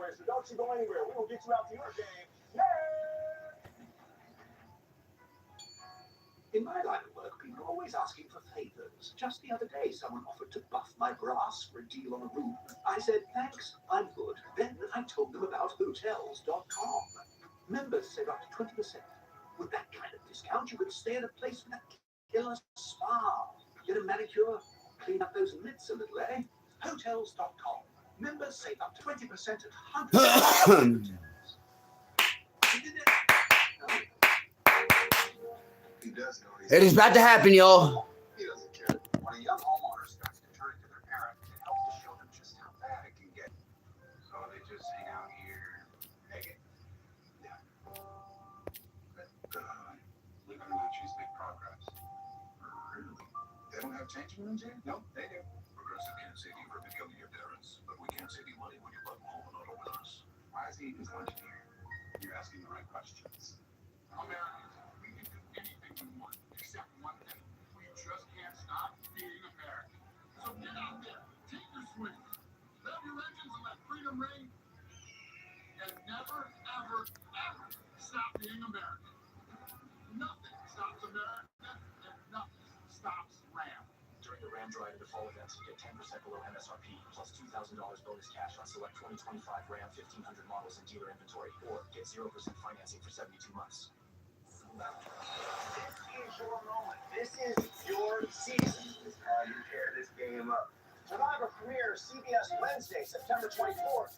way, so don't you go anywhere. We will get you out to your game. Yeah! In my line of work, people are always asking for favors. Just the other day, someone offered to buff my grass for a deal on a roof. I said, thanks, I'm good. Then I told them about Hotels.com. Members save up to 20%. With that kind of discount, you could stay at a place with a killer spa. Get a manicure, clean up those mitts a little, eh? Hotels.com. Members save up to 20% at hundreds. It is about to happen, y'all. He doesn't care. When a young homeowner starts to turn to their parents, it helps to show them just how bad it can get. So they just hang out here, naked. Yeah. But, believe it or not, she's made progress. Really? They don't have changing rooms here? No, they do. Progressive can't save you for becoming your parents, but we can't save you money when you bought home and auto with us. Why is he eating his lunch here? You're asking the right questions. Americans, we can do anything we want, except one thing. We just can't stop being American. So get out there, take your swings, rev your engines and let freedom ring, and never, ever, ever stop being American. Nothing stops America, and nothing stops Ram. During the Ram Drive and the fall events, get 10% below MSRP, plus $2,000 bonus cash on select 2025 Ram 1500 models in dealer inventory, or get 0% financing for 72 months. This is your moment. This is your season. It's how you tear this game up. Survivor premieres CBS Wednesday, September 24th.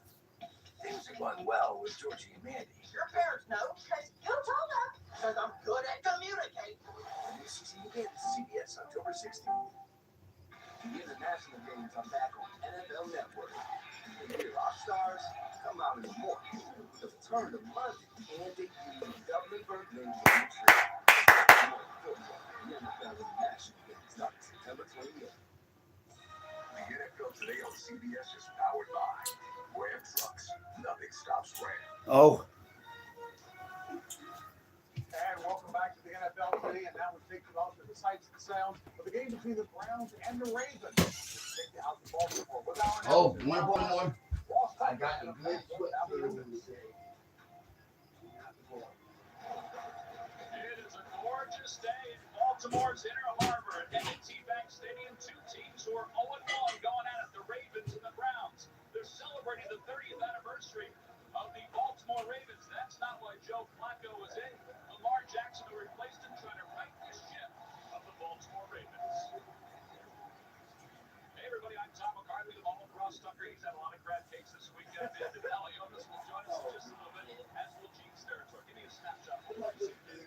Things are going well with Georgie and Mandy. Your parents know, because you told them. Because I'm good at communicating. The new season begins CBS October 16th. The international games are back on NFL Network. The new rock stars come out in the morning. The return of Monday and debut Dublin Bergman game trip. The NFL International Game starts September 28th. The NFL Today on CBS is powered by Ram Trucks. Nothing stops Ram. Oh. And welcome back to the NFL Today, and now we take you out to the sights and sounds of the game between the Browns and the Ravens. Take you out to Baltimore with our Oh, one. I got the good sweat. It is a gorgeous day in Baltimore's Inner Harbor at M&T Bank Stadium. Two teams who are 0-1 going at it, the Ravens and the Browns. They're celebrating the 30th anniversary of the Baltimore Ravens. That's not why Joe Flacco was in. Lamar Jackson, who replaced him, trying to right the ship of the Baltimore Ravens. Hey, everybody, I'm Tom McCarthy with Alden Ross Tucker. He's had a lot of crab cakes this weekend. And Aliotis will join us in just a little bit as will Gene's territory. Give me a snapshot.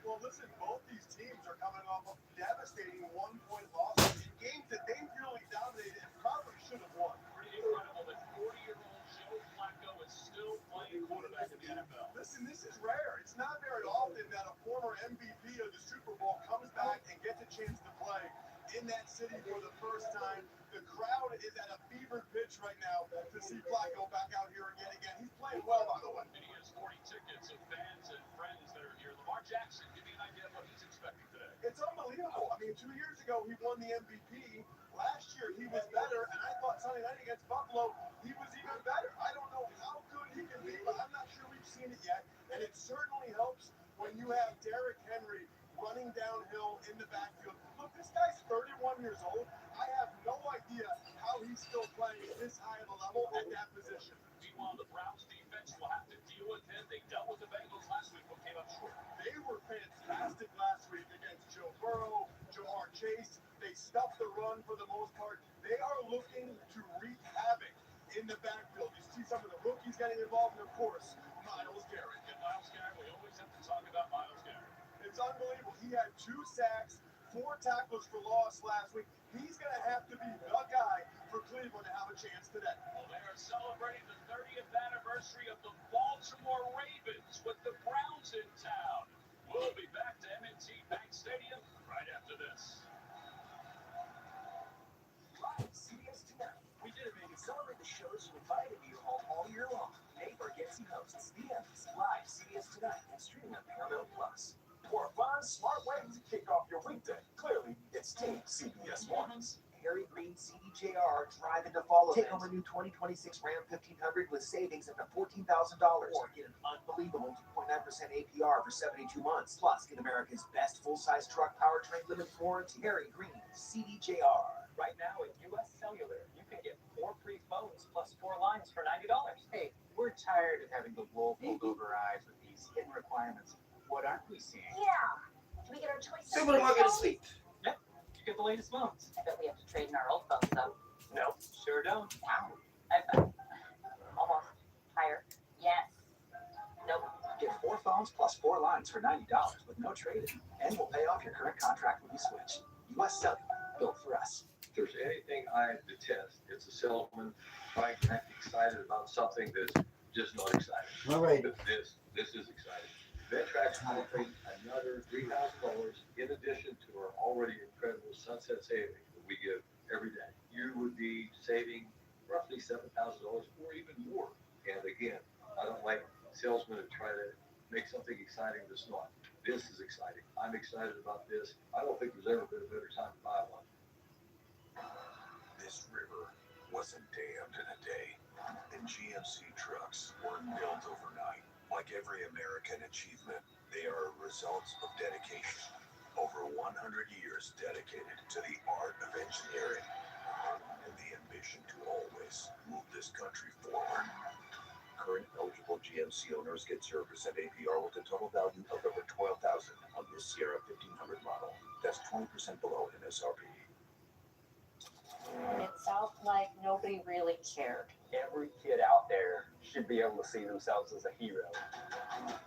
Well, listen, both these teams are coming off of devastating one-point losses in games that they really dominated and probably should have won. Pretty incredible that 40-year-old Joe Flacco is still playing quarterback in the NFL. Listen, this is rare. It's not very often that a former MVP of the Super Bowl comes back and gets a chance to play in that city for the first time. The crowd is at a fever pitch right now to see Flacco back out here again. He's playing well, by the way. And he has 40 tickets of fans and friends that are here. Lamar Jackson, give me an idea of what he's expecting today. It's unbelievable. I mean, 2 years ago, he won the MVP. Last year, he was better, and I thought Sunday night against Buffalo, he was even better. I don't know how good he can be, but I'm not sure we've seen it yet. And it certainly helps when you have Derrick Henry running downhill in the backfield. Look, this guy's 31 years old. I have no idea how he's still playing at this high of a level at that position. Meanwhile, the Browns defense will have to deal with him. They dealt with the Bengals last week, but came up short. They were fantastic last week against Joe Burrow, Jamar Chase. They stuffed the run for the most part. They are looking to wreak havoc in the backfield. You see some of the rookies getting involved, and of course, Myles Garrett. And Myles Garrett, we always have to talk about Myles Garrett. It's unbelievable. He had 2 sacks, 4 tackles for loss last week. He's going to have to be the guy for Cleveland to have a chance today. Well, they are celebrating the 30th anniversary of the Baltimore Ravens with the Browns in town. We'll be back to M&T Bank Stadium right after this. Live CBS Tonight. We did it, baby. Celebrate the shows you invited to your home all year long. Nate Bargatze hosts The Emmys, live CBS Tonight, and streaming on Paramount Plus. For a fun, smart way to kick off your weekday. Clearly, it's Team CBS Mornings. Harry Green CD CDJR Drive into Fall event. Take home a new 2026 Ram 1500 with savings up to $14,000 or get an unbelievable 2.9% APR for 72 months. Plus, get America's best full-size truck powertrain limited warranty. Harry Green, CDJR. Right now at US Cellular, you can get 4 free phones plus 4 lines for $90. Hey, we're tired of having the wool pulled over our eyes with these hidden requirements. What aren't we seeing? Yeah. Can we get our choice? So when am I going to sleep? Yep, you get the latest phones. I bet we have to trade in our old phones, though. No, sure don't. Wow. Almost. Higher. Yes. Nope. Get 4 phones plus 4 lines for $90 with no trade-in, and we'll pay off your current contract when you switch. US Cellular, built for us. If there's anything I detest, it's a salesman trying to act excited about something that's just not exciting. All right. This is exciting. Ventrax will pay another $3,000 in addition to our already incredible sunset savings that we give every day. You would be saving roughly $7,000 or even more. And again, I don't like salesmen who try to make something exciting that's not. This is exciting. I'm excited about this. I don't think there's ever been a better time to buy one. This river wasn't dammed in a day, and GMC trucks weren't built overnight. Like every American achievement, they are a result of dedication. Over 100 years dedicated to the art of engineering and the ambition to always move this country forward. Current eligible GMC owners get 0% APR with a total value of over $12,000 on this Sierra 1500 model. That's 20% below MSRP. It sounds like nobody really cared. Every kid out there should be able to see themselves as a hero.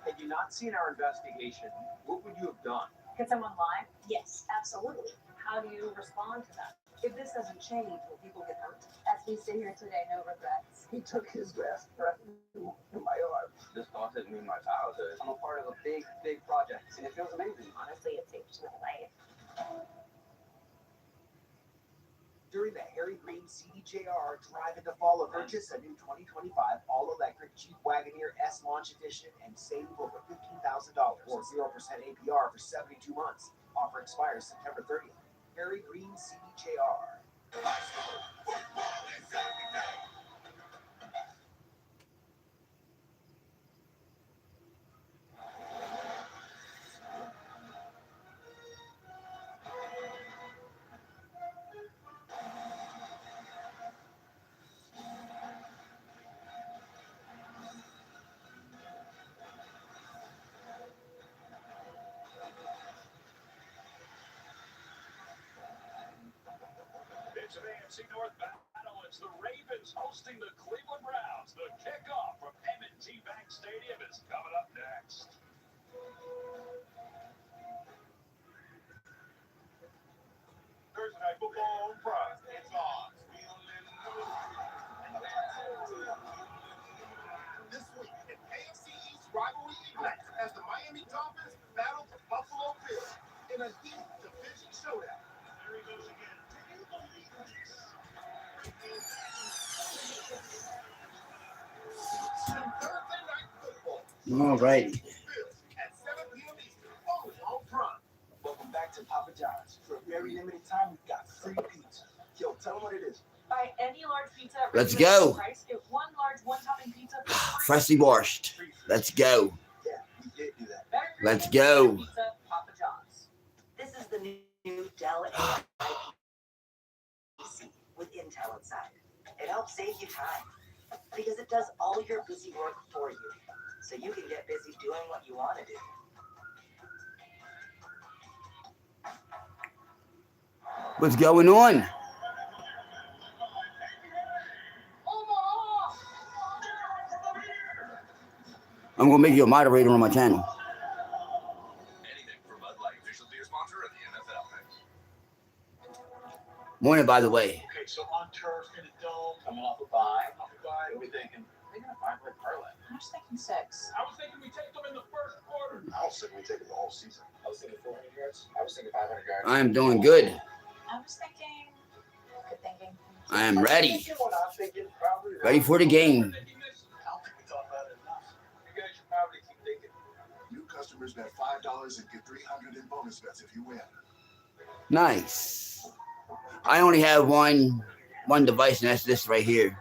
Had you not seen our investigation, what would you have done? Could someone lie? Yes, absolutely. How do you respond to that? If this doesn't change, will people get hurt? As we sit here today, no regrets. He took his last breath in my arms. This haunted me my childhood. I'm a part of a big, big project, and it feels amazing. Honestly, it saved my life. During the Harry Green CDJR Drive into Fall event, purchase a new 2025 all-electric Jeep Wagoneer S Launch Edition and save over $15,000 or 0% APR for 72 months. Offer expires September 30th. Harry Green CDJR. It's an AFC North battle. It's the Ravens hosting the Cleveland Browns. The kickoff from M&T Bank Stadium is coming up next. Thursday Night Football on Prime. It's on. This week, an AFC East rivalry ignites as the Miami Dolphins battle the Buffalo Bills in a deep division showdown. There he goes again. Can you believe this? Thursday Night Football. All right. Bills at 7 p.m. Eastern, only on Prime. Welcome back to Papa John's. For a very limited time, we've got free pizza. Yo, tell them what it is. Buy any large pizza. Let's go. Price, get one large one-topping pizza for free. Freshly washed. Let's go. Yeah, we did do that. Better Let's than go. Pizza, Papa John's. This is the new Dell AI PC with Intel inside. It helps save you time because it does all your busy work for you, so you can get busy doing what you want to do. What's going on? I'm going to make you a moderator on my channel. Anything for Bud Light, official beer sponsor of the NFL. Morning, by the way. Okay, so on turf in a dome, coming off a bye. What are we thinking? They're going to 5-leg parlay. I was thinking 6. I was thinking we take them in the first quarter. I was thinking we take it the whole season. I was thinking 400 yards. I was thinking 500 yards. I am doing good. I was thinking. Good thinking. I am ready. You know what I'm thinking? Probably. Ready for the game. I don't think we talked about it enough. You guys should probably keep thinking. New customers bet $5 and get $300 in bonus bets if you win. Nice. I only have one one device, and that's this right here.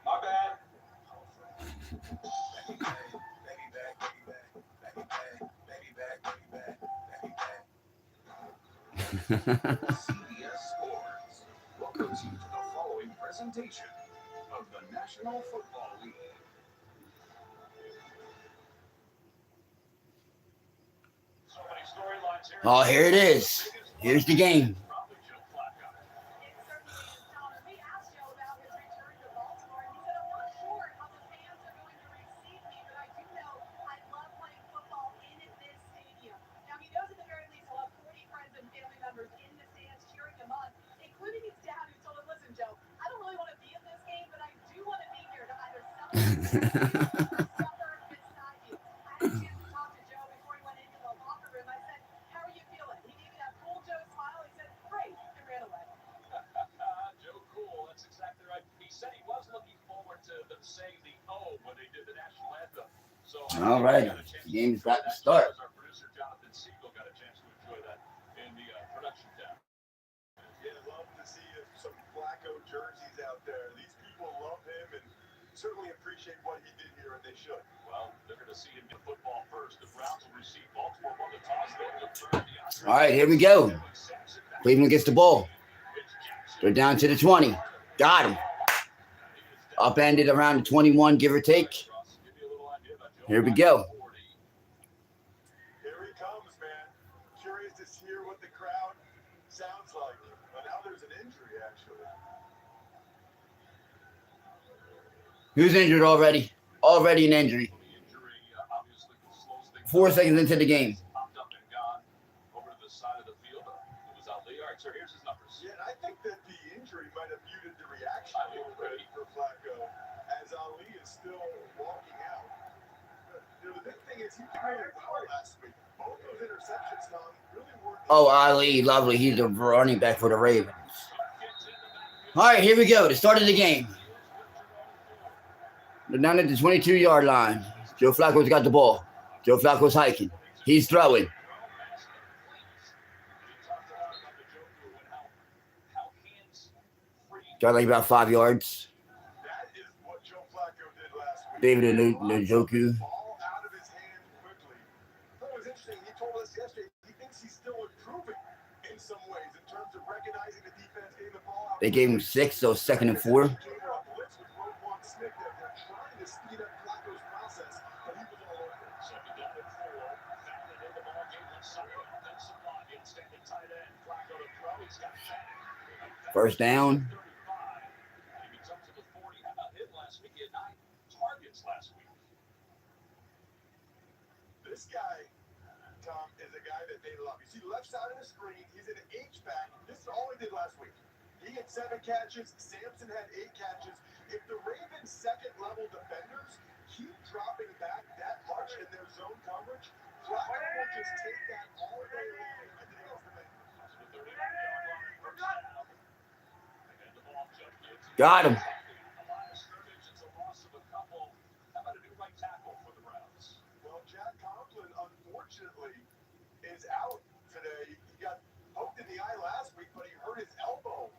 My bad. CBS Sports welcomes you to the following presentation of the National Football League. So many storylines here. Oh, here it is. Here's the game. Probably Joe Flacco. It certainly is, Tom. And we asked Joe about his return to Baltimore, and he said, I'm not sure how the fans are going to receive me, but I do know I love playing football in this stadium. Now, he knows at the very least he'll have 40 friends and family members in the stands cheering him on, including his dad, who told him, listen, Joe, I don't really want to be in this game, but I do want to be here to either celebrate or suffer beside you. I had a chance to talk to Joe before he went into the locker room. I said, how are you feeling? He gave me that cool Joe smile. He said, great, and ran away. Joe Cool, that's exactly right. He said he was looking forward to them saying the O when they did the national anthem. So All right, game's about to start. Our producer Jonathan Siegel got a chance to enjoy that in the production tab. Yeah, love to see some Flacco jerseys out there. These people love him and certainly appreciate what he did here, and they should. Well, they're going to see him get football first. The Browns will receive. Baltimore won the toss. They'll defer the All right, here we go. Cleveland gets the ball. They're down to the 20. Got him. Upended around the 21, give or take. Here we go. Here he comes, man. Curious to hear what the crowd sounds like. But now there's an injury, actually. Who's injured already? Already an injury. 4 seconds into the game. Yeah, and I think that the injury might have muted the reaction a little bit for Flacco as Ali is still walking out. You know, the big thing is he played really well last week. Both those interceptions, Tom, really weren't. Oh, Ali, lovely. He's the running back for the Ravens. All right, here we go. The start of the game. They're down at the 22-yard line. Joe Flacco's got the ball. Joe Flacco's hiking. He's throwing. Got like about 5 yards. That is what Joe Flacco did last week. David Njoku. Ball out of his hand quickly. That was interesting. He told us yesterday he thinks he's still improving in some ways in terms of recognizing the defense, getting the ball out. They gave him 6, so 2nd and 4. They're trying to speed up Flacco's process, but he was all over it. Second down and 4. Battling in the ball game with Sutton. Then Sabanian standing tight end. Flacco to throw. He's got that. First down. This guy, Tom, is a guy that they love. You see the left side of the screen, he's an H-back. This is all he did last week. He had 7 catches. Samson had 8 catches. If the Ravens' second-level defenders keep dropping back that much in their zone coverage, Flacco will just take that all day long and everything else to make. Got him. Unfortunately, is out today. He got poked in the eye last week, but he hurt his elbow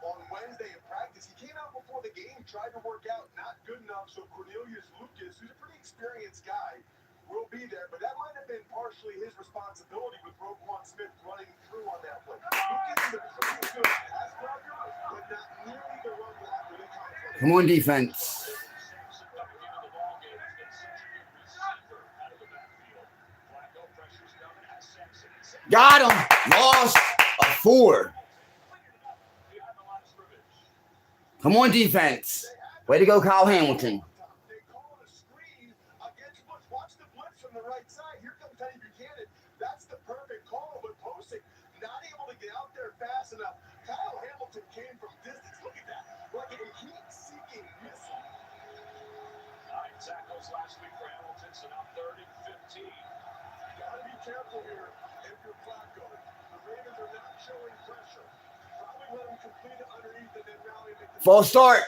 on Wednesday in practice. He came out before the game, tried to work out, not good enough. So Cornelius Lucas, who's a pretty experienced guy, will be there. But that might have been partially his responsibility with Roquan Smith running through on that play. Lucas is a pretty good pass blocker, but not nearly the run blocker they call for. Come on, defense. Got him. Lost a 4. Come on, defense. Way to go, Kyle Hamilton. They call it a screen against Bush. Watch the blitz from the right side. Here comes Teddy Buchanan. That's the perfect call, but Posick not able to get out there fast enough. Kyle Hamilton came from distance. Look at that. Like a heat-seeking missile. 9 tackles last week for Hamilton, so now 3rd and 15. Gotta be careful here if you're Flacco. The Ravens are not showing pressure. Probably let him complete it underneath and then rally and make the False start.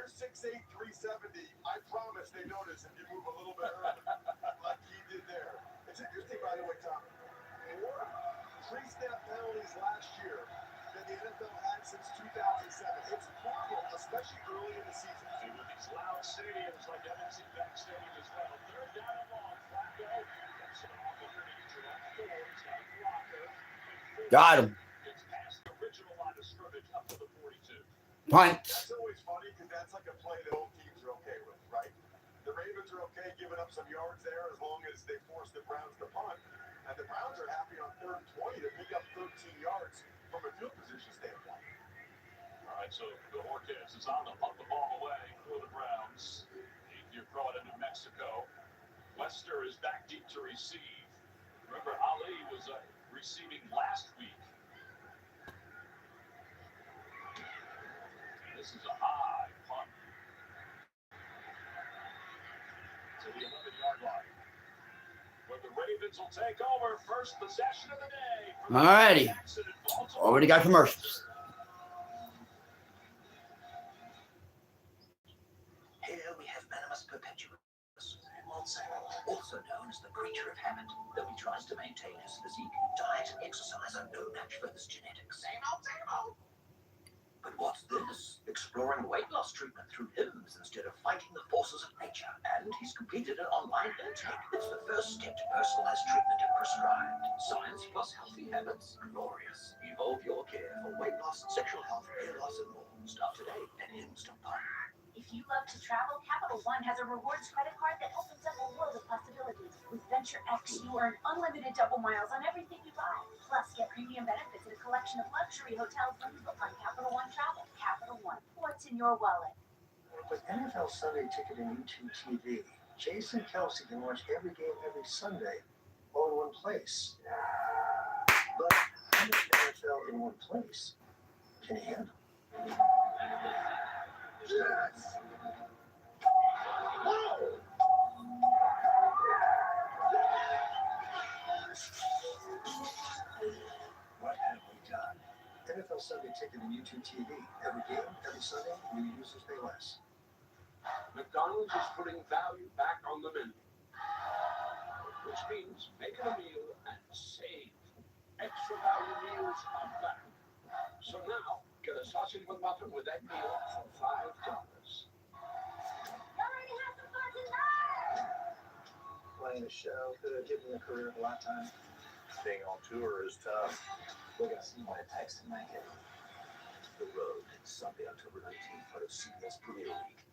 you're 6'8", 370, I promise they notice if you move a little bit early, like he did there. It's interesting, by the way, Tom. More pre-snap penalties last year than the NFL had since 2007. It's horrible, especially early in the season. And with these loud stadiums like M&T Bank Stadium as well. Third down and long. Flacco gets it off underneath Jerome Ford's got a blocker. Got him. Gets past the original line of scrimmage up to the 42. Punt. That's always funny because that's like a play that both teams are okay with, right? The Ravens are okay giving up some yards there as long as they force the Browns to punt. And the Browns are happy on 3rd and 20 to pick up 13 yards from a field position standpoint. All right, so the Horkins is on to punt the ball away for the Browns. You're throwing into Mexico. Lester is back deep to receive. Remember, Ali was receiving last week. This is a high punt to the 11-yard line. Where the Ravens will take over. First possession of the day. All righty. Already got commercials. Here we have Venomous perpetuus, also known as the creature of habit, though he tries to maintain his physique. Diet and exercise are no match for his genetics. Same old. But what's this? Exploring weight loss treatment through limbs instead of fighting the forces of nature. And he's completed an online intake. It's the first step to personalized treatment if prescribed. Science plus healthy habits. Glorious. Evolve your care for weight loss, sexual health, hair loss, and more. Start today at Instant Pump. If you love to travel, Capital One has a rewards credit card that opens up a world of possibilities. With Venture X, you earn unlimited double miles on everything you buy. Plus, get premium benefits at a collection of luxury hotels when you book on Capital One Travel. Capital One, what's in your wallet? With NFL Sunday Ticket and YouTube TV, Jason Kelsey can watch every game every Sunday all in one place. But how much NFL in one place can he handle? What have we done? NFL Sunday Ticket and YouTube TV. Every game, every Sunday, new users pay less. McDonald's is putting value back on the menu, which means making a meal and save. Extra value meals are back. So now, get a sausage McMuffin with egg meal for $5. Playing a show could have given me a career of a lifetime. Being on tour is tough. We're gonna see what it takes to make it. The Road, Sunday, October 19th, part of CBS Premier League.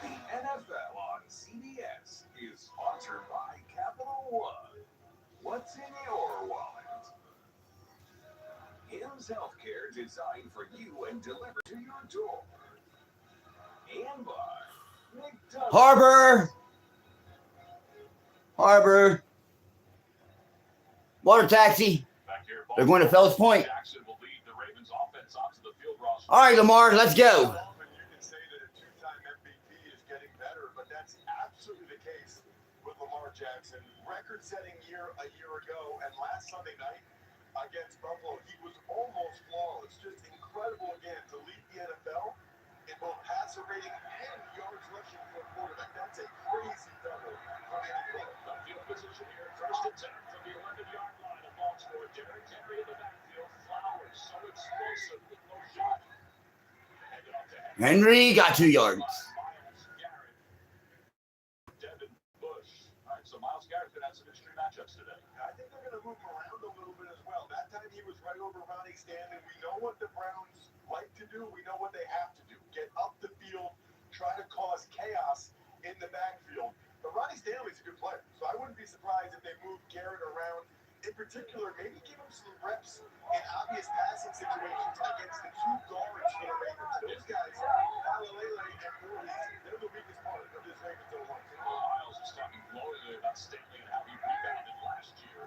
The NFL on CBS is sponsored by Capital One. What's in your wallet? Hims Healthcare designed for you and delivered to your door. And by McDonald's. Harbor. Water taxi. They're going to Fells Point. All right, Lamar, let's go. Often you can say that a two-time MVP is getting better, but that's absolutely the case with Lamar Jackson. Record-setting year a year ago, and last Sunday night against Buffalo, he was almost flawless. Just incredible again to lead the NFL in both passer rating and yards rushing for a quarterback. That's a crazy double from Andy Cole. The field position here, first and 10 from the 11-yard line of Baltimore. Derrick Henry in the backfield. Flowers, so explosive with no shot. Henry got 2 yards. Devin Bush. All right, so Myles Garrett's going to have some interesting matchups today. I think they're going to move around a little bit as well. That time he was right over Ronnie Stanley. We know what the Browns like to do. We know what they have to do. Get up the field, try to cause chaos in the backfield. But Ronnie Stanley's a good player, so I wouldn't be surprised if they moved Garrett around. In particular, maybe give him some reps in obvious passing situations against the 2 guards for the Ravens. Those guys, Alalele and Voorhees, they're the weakest part of this Ravens O-line. Miles was talking glowingly about Stanley and how he rebounded last year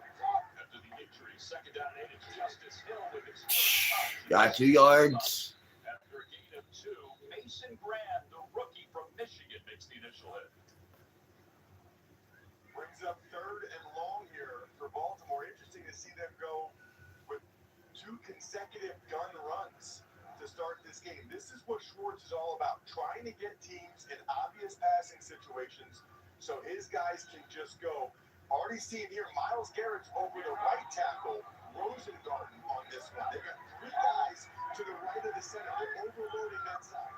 after the injury. Second down and 8, it's Justice Hill with his Got 2 yards. After a gain of 2, Mason Graham, the rookie from Michigan, makes the initial hit. Brings up 3rd and long here for Baltimore. Interesting to see them go with 2 consecutive gun runs to start this game. This is what Schwartz is all about, trying to get teams in obvious passing situations so his guys can just go. Already seeing here, Myles Garrett's over the right tackle, Rosengarten on this one. They got three guys to the right of the center. They're overloading that side.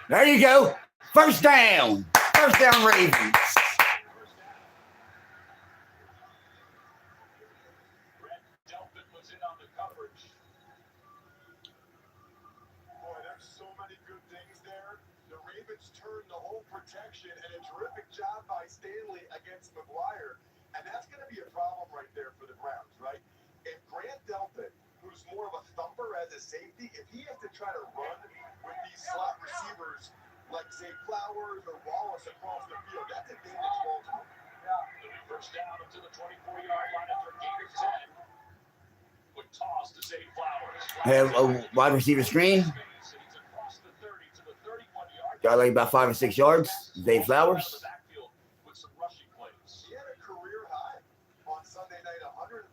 There you go. First down. First down, Ravens. Boy, there's so many good things there. The Ravens turned the whole protection and a terrific job by Stanley against McGuire. And that's going to be a problem right there for the Browns, right? If Grant Delpit, who's more of a thumper as a safety, if he has to try to run with these slot receivers like, say, Flowers or Wallace across the field, that's advantage Baltimore. First down to the 24-yard line after a gain of 10. Quick toss to save Flowers. Have a wide receiver screen. Got like about 5 or 6 yards. Zay Flowers. He had a career high on Sunday night, 143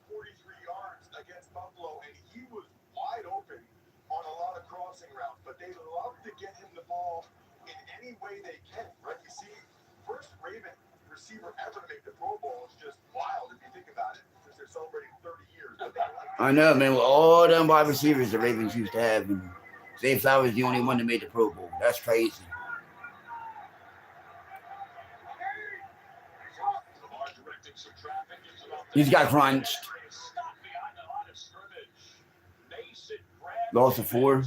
yards against Buffalo, and he was wide open on a lot of crossing routes. But they love to get him the ball in any way they can, right? You see, first Raven receiver ever to make the Pro Bowl is just wild if you think about it, since they're celebrating 30 years. But they like I know, man. With all them wide receivers the Ravens used to have, and Zay Flowers is the only one that made the Pro Bowl. That's crazy. He's got crunched. Lost to 4.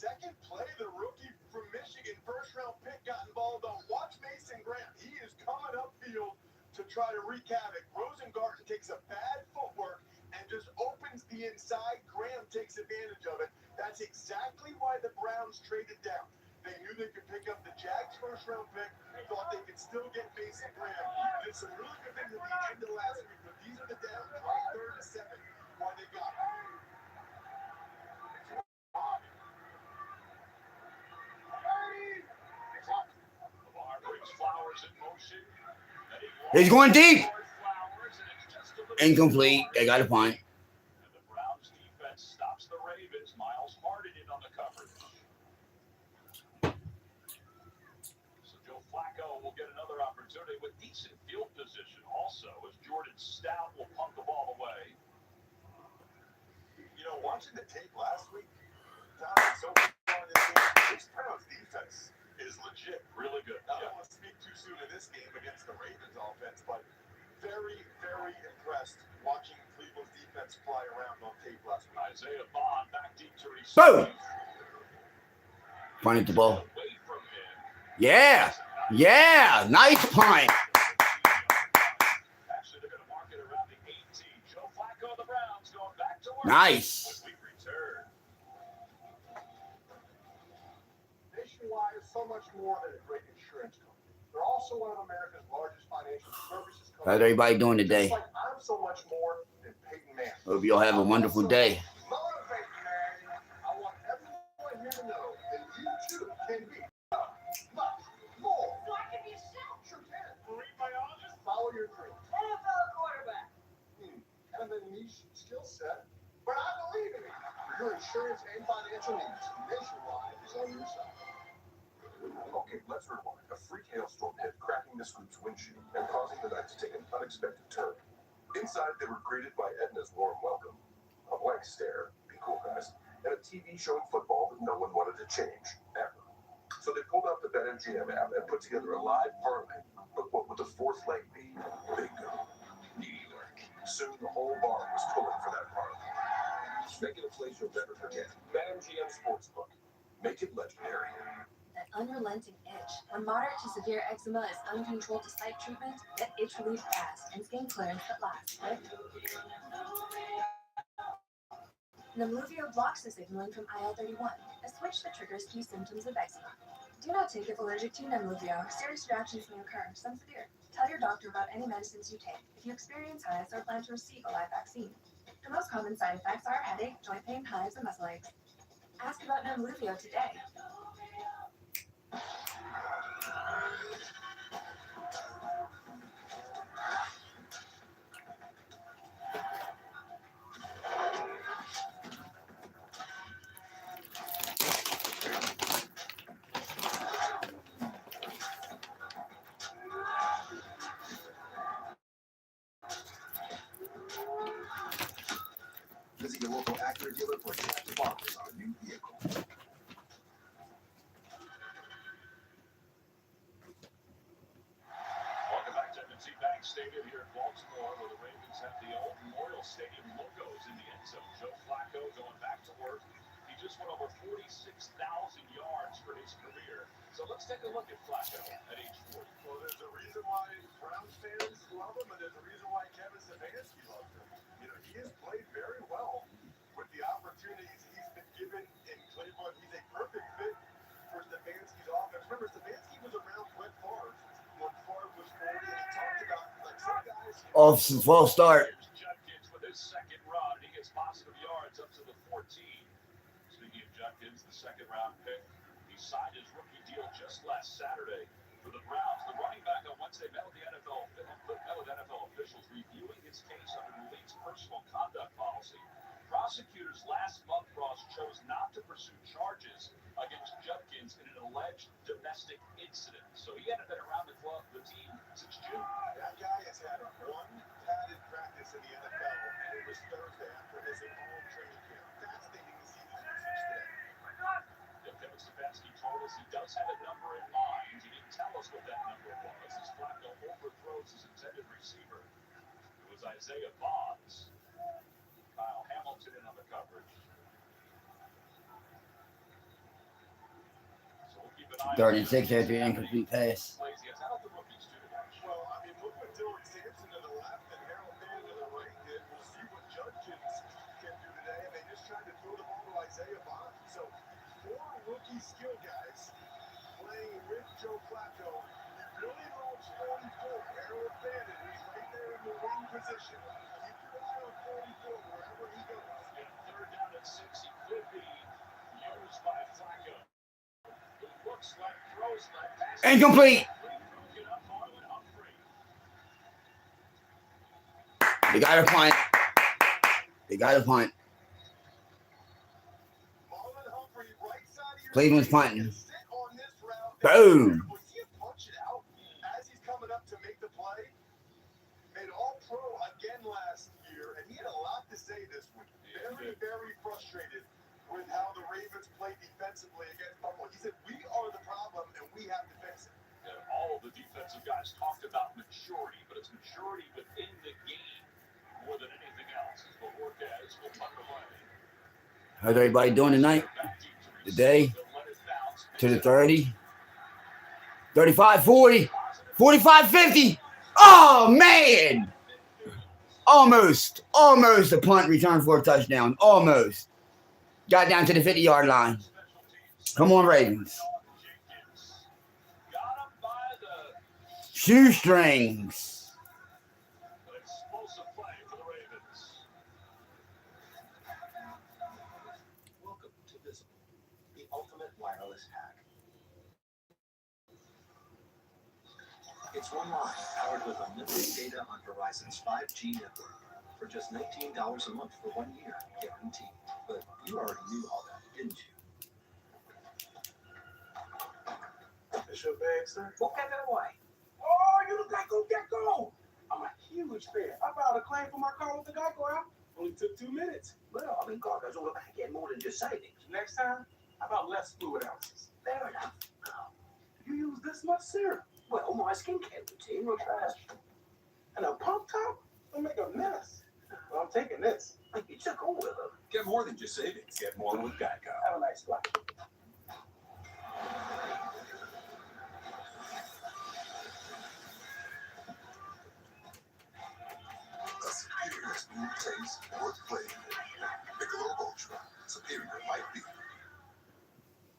second play, the rookie from Michigan, first-round pick, got involved on. Watch Mason Graham. He is coming upfield to try to wreak havoc. Rosengarten takes a bad footwork and just opens the inside. Graham takes advantage of it. That's exactly why the Browns traded down. They knew they could pick up the Jags' first-round pick. Thought they could still get Mason Graham. Did some really good things at the end of last week, but these are the downs, right? 3rd and 7, why they got it. He's going deep. Incomplete. They got a punt. And the Browns defense stops the Ravens. Miles Harden in on the coverage. So Joe Flacco will get another opportunity with decent field position also, as Jordan Stout will punt the ball away. You know, watching the tape last week, so far in this game, this Browns defense is legit. Really good. I don't want to speak too soon in this game against the Ravens offense, but very, very impressed watching Cleveland's defense fly around on tape last week. Isaiah Bond back deep to receive. Boom. Punted the ball. Away from him. Yeah. Yeah. Nice punt. Actually, they're going to mark it around the 18. Joe Flacco, the Browns going back to work. Nice. When we return. Nationwide is so much more than a great insurance company. They're also one of America's largest financial services companies. How's everybody doing today? Just like I'm so much more than Peyton Manning. Hope you all have a wonderful day. Motivate, man. I want everyone here to know that you too can be much more. So I can be a chef. Sure can. Marine biologist. Follow your dreams. NFL quarterback. Kind of a niche skill set, but I believe in it. Your insurance and financial needs, Nationwide is on your side. Okay, let's rewind. A freak hailstorm hit, cracking the scoop's windshield and causing the night to take an unexpected turn. Inside, they were greeted by Edna's warm welcome, a blank stare, be cool guys, and a TV showing football that no one wanted to change, ever. So they pulled out the BetMGM app and put together a live parlay, but what would the fourth leg be? Bingo. New York. Soon the whole bar was pulling for that parlay. Make it a place you'll never forget. BetMGM Sportsbook. Make it legendary. That unrelenting itch. When moderate to severe eczema is uncontrolled to site treatment, get itch relief fast and skin clearance that lasts. Right? Nemluvio blocks the signaling from IL-31, a switch that triggers key symptoms of eczema. Do not take if allergic to Nemluvio. Serious reactions may occur, some severe. Tell your doctor about any medicines you take if you experience hives or plan to receive a live vaccine. The most common side effects are headache, joint pain, hives, and muscle aches. Ask about Nemluvio today. dealer for checked box on a new vehicle. Welcome back to M&T Bank Stadium here in Baltimore, where the Ravens have the old Memorial Stadium logos in the end zone. Joe Flacco going back to work. He just went over 46,000 yards for his career. So let's take a look at Flacco at age 40. Well, there's a reason why Browns fans love him, and there's a reason why Kevin Stefanski loves him. You know, he has played very well with the opportunities he's been given in Cleveland. He's a perfect fit for Stefanski's offense. Remember, Stefanski was around Brett Favre when Favre was 40, and he talked about, like, some guys... Off to a false start. Here's Judkins with his second run. He gets positive yards up to the 14. Speaking of Judkins, the second-round pick, he signed his rookie deal just last Saturday for the Browns. The running back on Wednesday met with NFL officials reviewing his case under the league's personal conduct policy. Prosecutors last month, Ross, chose not to pursue charges against Judkins in an alleged domestic incident. So he hadn't been around the team since June. That guy has had one padded practice in the NFL, and it was Thursday after missing all training camp. Fascinating to see this usage today. Kevin Stefanski told us he does have a number in mind. He didn't tell us what that number was as Flacco overthrows his intended receiver. It was Isaiah Bonds. Kyle Hamilton in on the coverage. So we'll keep an eye on 36 after the incomplete pass. plays he has. How about the rookies do today? Well, I mean, look what Dylan Sampson to the left and Harold Bailey to the right did. We'll see what Judkins can do today. And they just tried to throw the ball to Isaiah Bonds. So, 4 rookie skill guys playing with Joe Flacco. He really loves 44, Harold Bailey, who's right there in the wing position. Keep your eye on 44 wherever he goes. Yeah, third down at 6, he could be used by Flacco. It looks like throws like passes. Incomplete. Broken up, Marlon Humphrey. They got a punt. They got a punt. Marlon Humphrey, right side of your Cleveland's screen, punting. sit on this route. Boom. Was he punch it out as he's coming up to make the play? Made All-Pro again last year, and he had a lot to say this week. Very, very frustrated with how the Ravens played defensively against Buffalo. He said, we are the problem, and we have to fix it. All of the defensive guys talked about maturity, but it's maturity within the game more than anything else. Is what Workez will tuck away. How's everybody doing tonight? Today? To the 30. 35, 40. 45, 50. Oh, man. Almost a punt return for a touchdown. Almost. Got down to the 50-yard line. Come on, Ravens. Shoestrings. An explosive play for the Ravens. Welcome to Visible, the ultimate wireless hack. It's one line powered with unlimited data on Verizon's 5G network for just $19 a month for 1 year, guaranteed. But you already knew all that, didn't you? It's your bag, sir. Walk out that way. Oh, you the Gecko. I'm a huge fan. I filed a claim for my car with the Geico app. Only took 2 minutes. Well, I mean, God goes all about getting more than just savings. Next time, how about less fluid ounces? Fair enough. You use this much serum Well, my skincare routine requires. and a pump top? It'll make a mess. Well, I'm taking this. You took all of them. Get more than just savings. Get more with Geico. Have a nice flight. A superior smooth taste worth playing with. Michelob Ultra. Superior might be.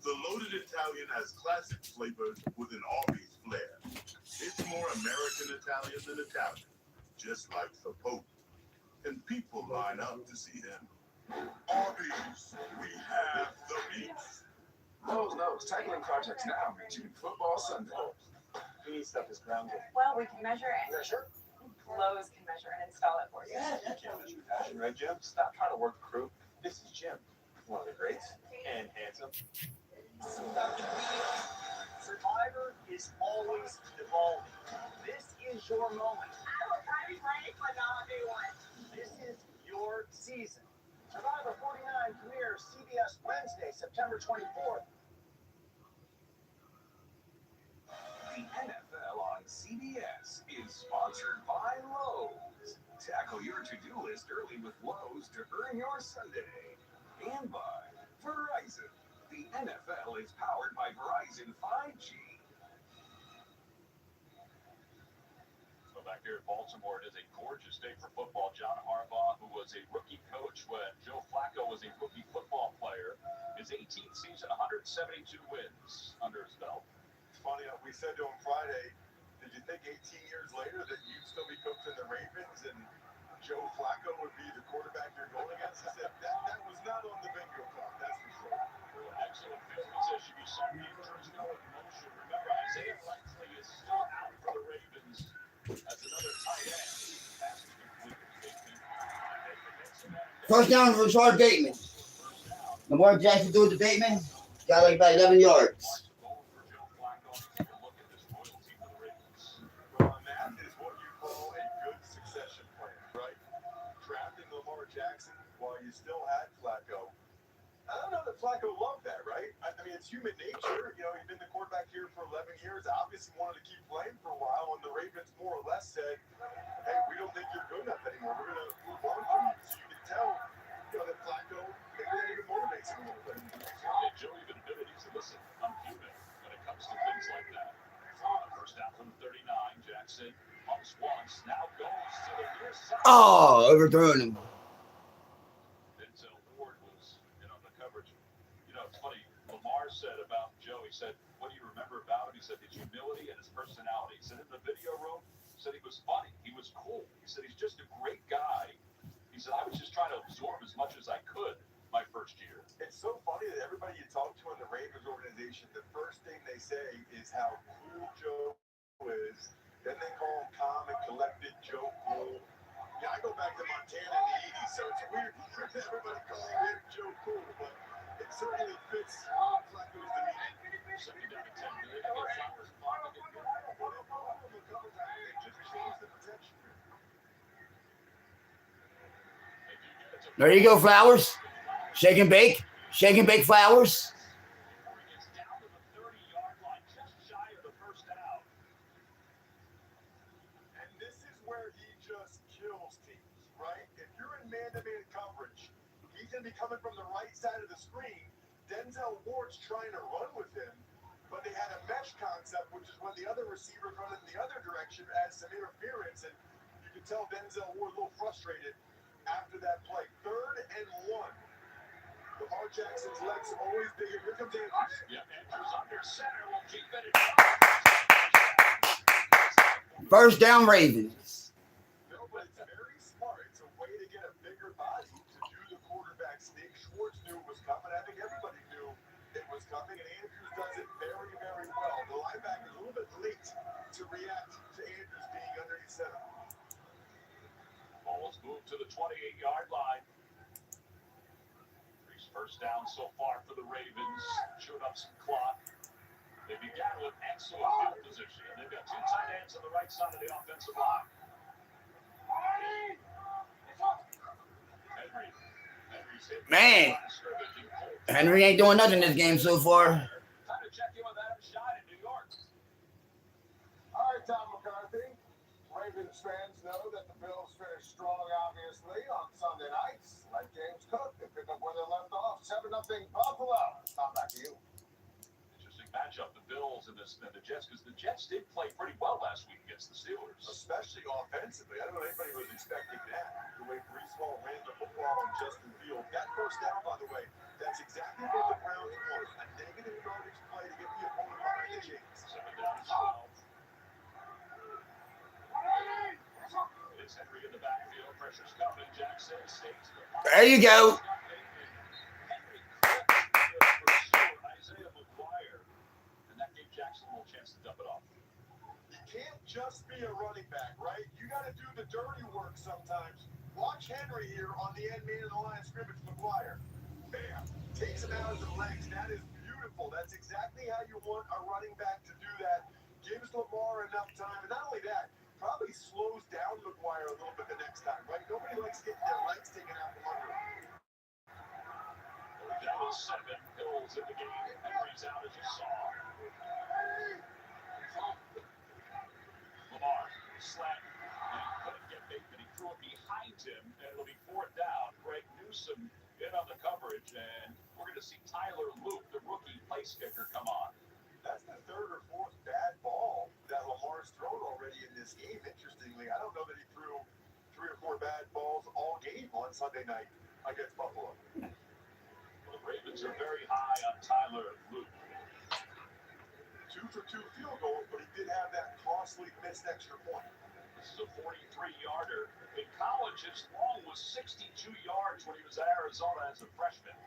The loaded Italian has classic flavors with an Arby's flair. It's more American Italian than Italian, just like the Pope. And people line up to see him. Arby's, we have the beef. Lowe's tackling projects now reaching Football Sunday. These stuff is grounded. Well, we can measure it. Sure. Lowe's can measure and install it for you. You can't measure passion, right, Jim? Stop trying to work the crew. This is Jim, one of the greats, and handsome. Survivor is always evolving. This is your moment. I will try to play, but not do one. This is your season. Survivor 49 premieres CBS Wednesday, September 24th. The NFL on CBS is sponsored by Lowe's. Tackle your to-do list early with Lowe's to earn your Sunday. And by Verizon. The NFL is powered by Verizon 5G. So back here in Baltimore, it is a gorgeous day for football. John Harbaugh, who was a rookie coach when Joe Flacco was a rookie football player, his 18th season, 172 wins under his belt. It's funny, we said to him Friday, did you think 18 years later that you'd still be coaching the Ravens and Joe Flacco would be the quarterback you're going against? I said, that was not on the bingo card, that's for sure. Excellent field position. You saw the injuries go in motion. Remember, Isaiah Likely is still out for the Ravens as another tight end. Pass is complete. First down for Rashard Bateman. Lamar Jackson threw it to Bateman. Got like about 11 yards. Well, and that is what you call a good succession plan, right? Drafting Lamar Jackson while you still had Flacco. I don't know that Flacco loved that, right? I mean, it's human nature. You know, he'd been the quarterback here for 11 years, obviously wanted to keep playing for a while, and the Ravens more or less said, hey, we don't think you're good enough anymore. We're going to move on from you. So you can tell, you know, that Flacco, maybe that even motivates him a little bit. Yeah, Joe even admitted, he said, listen, I'm human when it comes to things like that. First down from 39, Jackson pumps once, now goes to the near side. Oh, overthrown him. Denzel Ward was in on the coverage. You know, it's funny, Lamar said about Joe, he said, what do you remember about him? He said his humility and his personality. He said in the video room, he said he was funny, he was cool. He said he's just a great guy. He said, I was just trying to absorb as much as I could my first year. It's so funny that everybody you talk to in the Ravens organization, the first thing they say is how cool Joe is. Then they call him calm and collected Joe Cool. Yeah, I go back to Montana in the 80s, so it's weird for everybody calling him Joe Cool, but it certainly fits Flacco's demeanor. Second down at 10 million. They get Flowers blocking it. Well, no problem. A couple times they just changed the protection. There you go, Flowers. Shake and bake. Shake and bake, Flowers. He gets down to the 30-yard line, just shy of the first down. And this is where he just kills teams, right? If you're in man-to-man coverage, he's going to be coming from the right side of the screen. Denzel Ward's trying to run with him, but they had a mesh concept, which is when the other receiver's running in the other direction as some interference, and you can tell Denzel Ward a little frustrated after that play. 3rd and 1. Lamar Jackson's legs always bigger. Here comes Andrews. Yeah, Andrews under center will keep it. First down, Ravens. No, but it's very smart. It's a way to get a bigger body to do the quarterback sneak. Schwartz knew it was coming. I think everybody knew it was coming, and Andrews does it very, very well. The linebacker's a little bit late to react to Andrews being underneath center. Ball is moved to the 28-yard line. First down so far for the Ravens. Showed up some clock. They began with excellent field position. They've got 2 tight ends on the right side of the offensive line. Man, Henry ain't doing nothing this game so far. Time to check in with Adam Shine in New York. All right, Tom McCarthy. Ravens fans know that the Bills finished strong, obviously, on Sunday nights. Like James Cook, they pick up where they left off. 7-0 Buffalo. Tom, back to you. Interesting matchup, the Bills and the Jets, because the Jets did play pretty well last week against the Steelers. Especially offensively. I don't know if anybody was expecting that. The way Brees Hall ran the football on Justin Fields. That first down, by the way, that's exactly what the Browns want. A negative yardage play to get the opponent behind the chains. 7 down to 12. It's Henry in the backfield. Pressure's coming. Jackson stays to the pocket. There you go. Henry clipped Isaiah McGuire. And that gave Jackson a little chance to dump it off. You can't just be a running back, right? You got to do the dirty work sometimes. Watch Henry here on the end man of the line of scrimmage, McGuire. Bam. Takes him out of the legs. That is beautiful. That's exactly how you want a running back to do that. Gives Lamar enough time. And not only that, probably slows down McGuire a little bit the next time, right? Nobody likes getting their legs taken out from under him. That was 7 goals in the game. Henry's out, as you saw. Lamar slant. He couldn't get Bateman. He threw it behind him, and it'll be 4th down. Greg Newsom in on the coverage, and we're going to see Tyler Luke, the rookie place kicker, come on. That's the 3rd or 4th bad ball that Lamar's thrown already in this game. Interestingly, I don't know that he threw 3 or 4 bad balls all game on Sunday night against Buffalo. Well, the Ravens are very high on Tyler Luke. 2 for 2 field goals, but he did have that costly missed extra point. This is a 43-yarder. In college, his long was 62 yards when he was at Arizona as a freshman.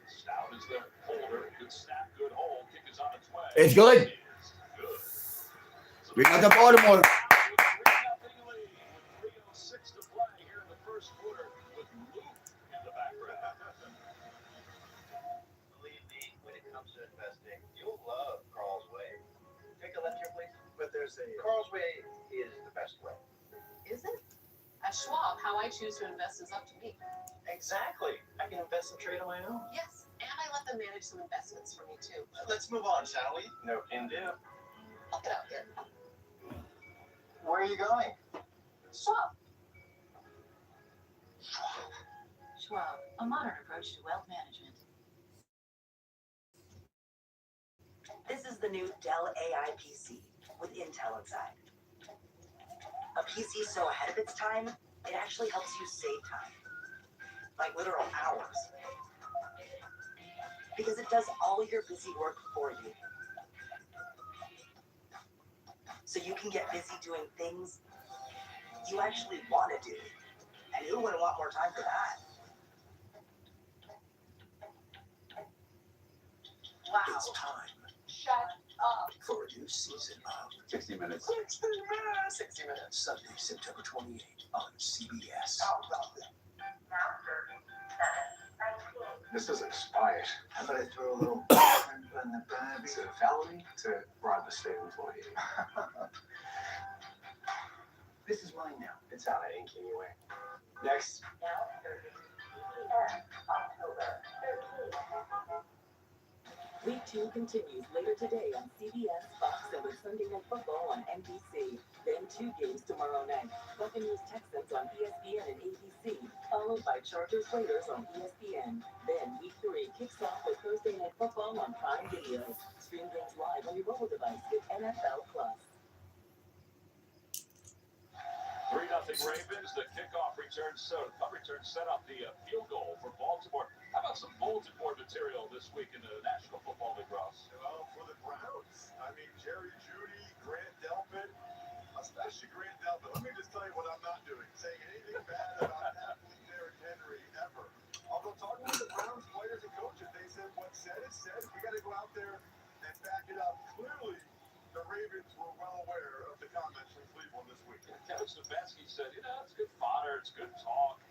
Stout is the holder. Good snap, good hold. Kick is on its way. It's good. It's good. So We got the Baltimore. with 3-0 lead, with 3:06 to play here in the first quarter, with Luke in the background. Believe me, when it comes to investing, you'll love Carl's Way. Take a left here, please. But there's a Carl's Way is the best way. Is it? At Schwab, how I choose to invest is up to me. Exactly. I can invest and trade on my own. Yes, and I let them manage some investments for me too. Let's move on, shall we? No can do. I'll get out here. Where are you going? Schwab. Schwab, a modern approach to wealth management. This is the new Dell AI PC with Intel inside. A PC so ahead of its time, it actually helps you save time. Like literal hours. Because it does all your busy work for you. So you can get busy doing things you actually want to do. And who wouldn't want more time for that? Wow. It's time Shut up. for a new season of 60 minutes. 60 Minutes. 60 Minutes. Sunday, September 28th on CBS. This is expired. How about I throw a little pimp in the bag? It's a felony to bribe a state employee. This is mine now. It's out of ink anyway. Next. Week 2 continues later today on CBS, Fox, and with Sunday Night Football on NBC. Then 2 games tomorrow night. Buccaneers Texans on ESPN and ABC, followed by Chargers Raiders on ESPN. Then Week 3 kicks off with Thursday Night Football on Prime Video. Stream games live on your mobile device with NFL Plus. 3-0 Ravens. The kickoff return set up the field goal for Baltimore. How about some bulletin board material this week in the National Football League, Ross? Well, for the Browns, I mean, Jerry Jeudy, Grant Delpit, especially Grant Delpit. Let me just tell you what I'm not doing. Saying anything bad about athlete Derrick Henry ever. Although talking to the Browns players and coaches, they said what's said is said. We got to go out there and back it up. Clearly, the Ravens were well aware of the comments from Cleveland this week. Kevin Stefanski said, it's good fodder, it's good talk.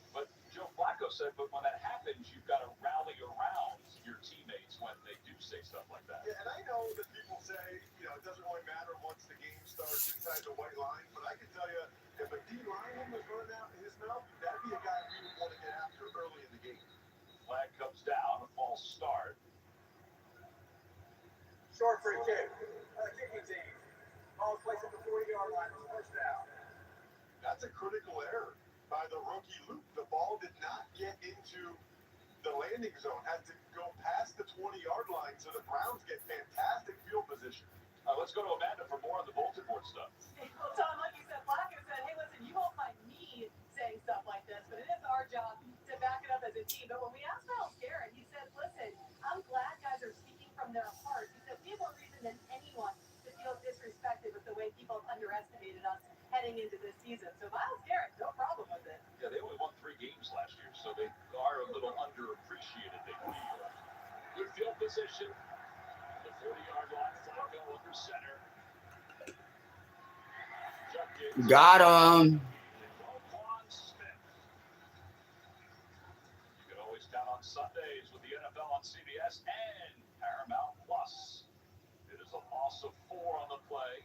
But Joe Flacco said, but when that happens, you've got to rally around your teammates when they do say stuff like that. Yeah, and I know that people say, it doesn't really matter once the game starts inside the white line, but I can tell you, if a D lineman was running out in his mouth, that'd be a guy we would want to get after early in the game. Flag comes down, a false start. Short free kick. Kicking team. Ball placed at the 40-yard line. First down. That's a critical error by the rookie Luke. The ball did not get into the landing zone. Had to go past the 20-yard line, so the Browns get fantastic field position. Let's go to Amanda for more on the bulletin board stuff. Well, Tom, like you said, Flacco said, hey, listen, you won't find me saying stuff like this, but it is our job to back it up as a team. But when we asked Miles Garrett, he said, listen, I'm glad guys are speaking from their heart. He said, we have more reason than anyone to feel disrespected with the way people have underestimated us heading into this season. So Miles Garrett, no problem with it. Yeah, they only won 3 games last year, so they are a little underappreciated, they feel. Good field position. The 40-yard line, Flacco under center. Got him. You can always count on Sundays with the NFL on CBS and Paramount Plus. It is a loss of 4 on the play.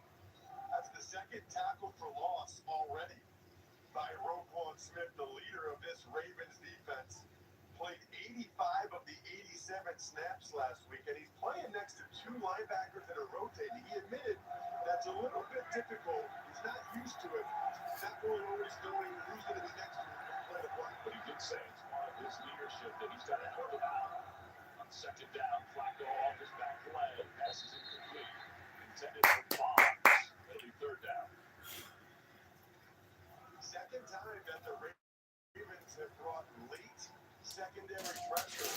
That's the second tackle for loss already by Roquan Smith, the leader of this Ravens defense. played 85 of the 87 snaps last week, and he's playing next to two linebackers that are rotating. He admitted that's a little bit difficult. He's not used to it. Not really always knowing who's going to be next to him to play the play. But he did say it's part of his leadership that he's got to help him out. On second down, Flacco off his back leg. Pass is incomplete. Intended for Bonds. It'll be third down. Second time that the Ravens have brought late secondary pressure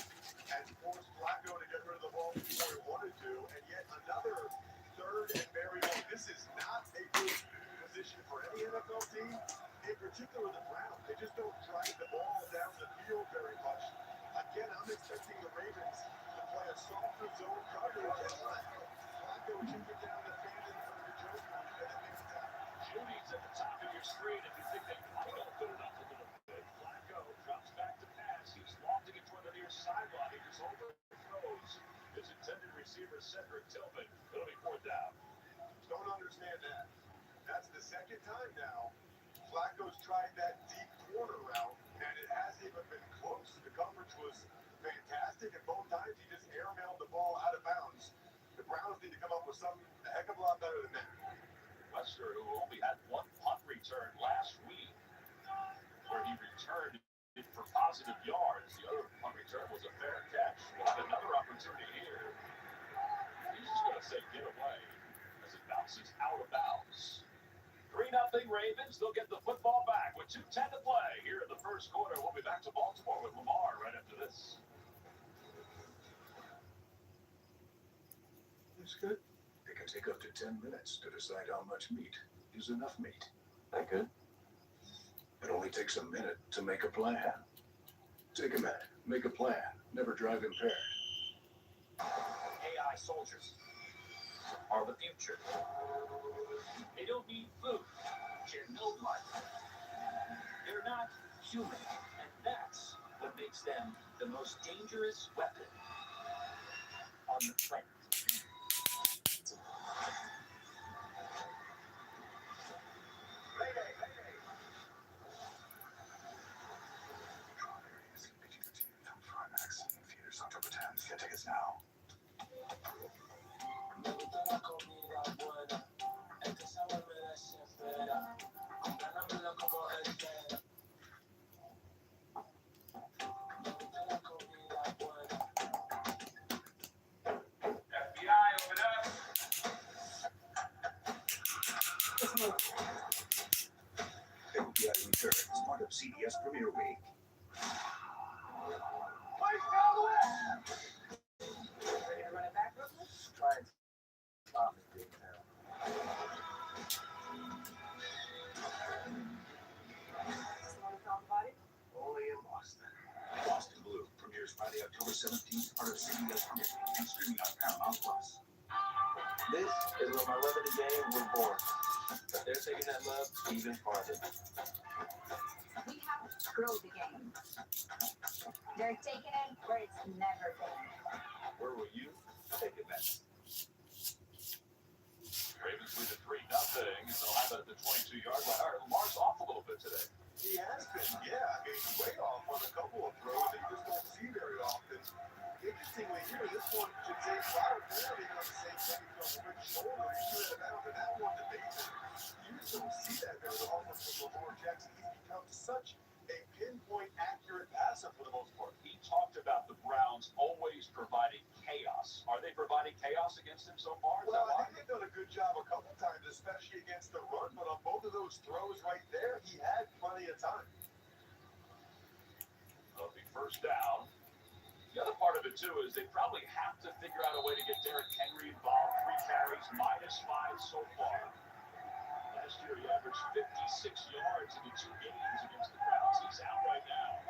and forced Flacco to get rid of the ball before he wanted to, and yet another third and very long. This is not a good position for any NFL team, in particular the Browns. They just don't drive the ball down the field very much. Again, I'm expecting the Ravens to play a softer zone coverage and Flacco kick it down the field in front of the choke point, and then makes a tackle. Judy's at the top of your screen if you think they might open it up a little bit. Flacco drops back to pass. He's lofting it toward the near sideline. He just overthrows his intended receiver, Cedric Tillman. It'll be fourth down. Don't understand that. That's the second time now. Flacco's tried that deep corner route, and it hasn't even been close. The coverage was fantastic, and both times he just airmailed the ball out of bounds. The Browns need to come up with something a heck of a lot better than that. Wester, who only had one punt return last week, where he returned it for positive yards. The other punt return was a fair catch. We'll have another opportunity here. He's just going to say get away as it bounces out of bounds. 3-0 Ravens. They'll get the football back with 2:10 to play here in the first quarter. We'll be back to Baltimore with Lamar right after this. It's good. It can take up to 10 minutes to decide how much meat is enough meat. That good? It only takes a minute to make a plan. Take a minute, make a plan, never drive impaired. AI soldiers are the future. They don't need food to know life. They're not human, and that's what makes them the most dangerous weapon on the planet. October 10th. Get tickets now. FBI, open up. FBI returns as part of CBS Premiere Week. Ready to run it back, Brooklyn? Try and stop me, big town. Only in Boston. Boston Blue premieres Friday, October 17th, part of CBS Premiere Week and streaming on Paramount Plus. This is where my love of the game was born. But they're taking that love even farther. We have to grow the game. They're taking it where it's never been. Where will you take it next? Ravens lead at 3-0, and they'll have it at the 22-yard line. All right, Lamar's off a little bit today. He has been, yeah. I mean, way off on a couple of throws that you just don't see very often. Interestingly here, this one should say Flower barely on the same page on the which shoulder he should have out, and that one debated. You just don't see that very often from Lamar Jackson. He's become such a pinpoint accurate passer for the most part. He talked about the Browns always providing chaos. Are they providing chaos against him so far? Well, I think they've done a good job a couple times, especially against the run, but on both of those throws right there, he had plenty of time. It'll be first down. The other part of it, too, is they probably have to figure out a way to get Derrick Henry involved. 3 carries, -5 so far. Last year, he averaged 56 yards in the 2 games against the Browns. He's out right now.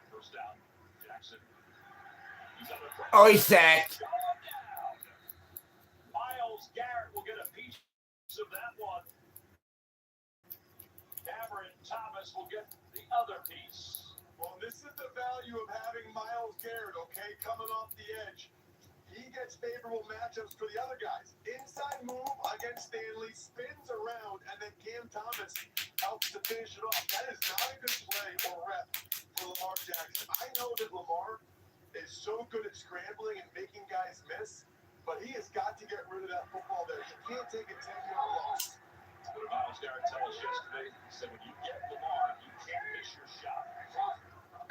First down, Jackson. He's on the front. Oh, he's sacked. Myles Garrett will get a piece of that one. Cameron Thomas will get the other piece. Well, this is the value of having Myles Garrett, okay, coming off the edge. He gets favorable matchups for the other guys. Inside move against Stanley, spins around, and then Cam Thomas helps to finish it off. That is not a good play or rep for Lamar Jackson. I know that Lamar is so good at scrambling and making guys miss, but he has got to get rid of that football there. You can't take a 10-yard loss. What did Miles Garrett tell us yesterday? He said when you get Lamar, you can't miss your shot.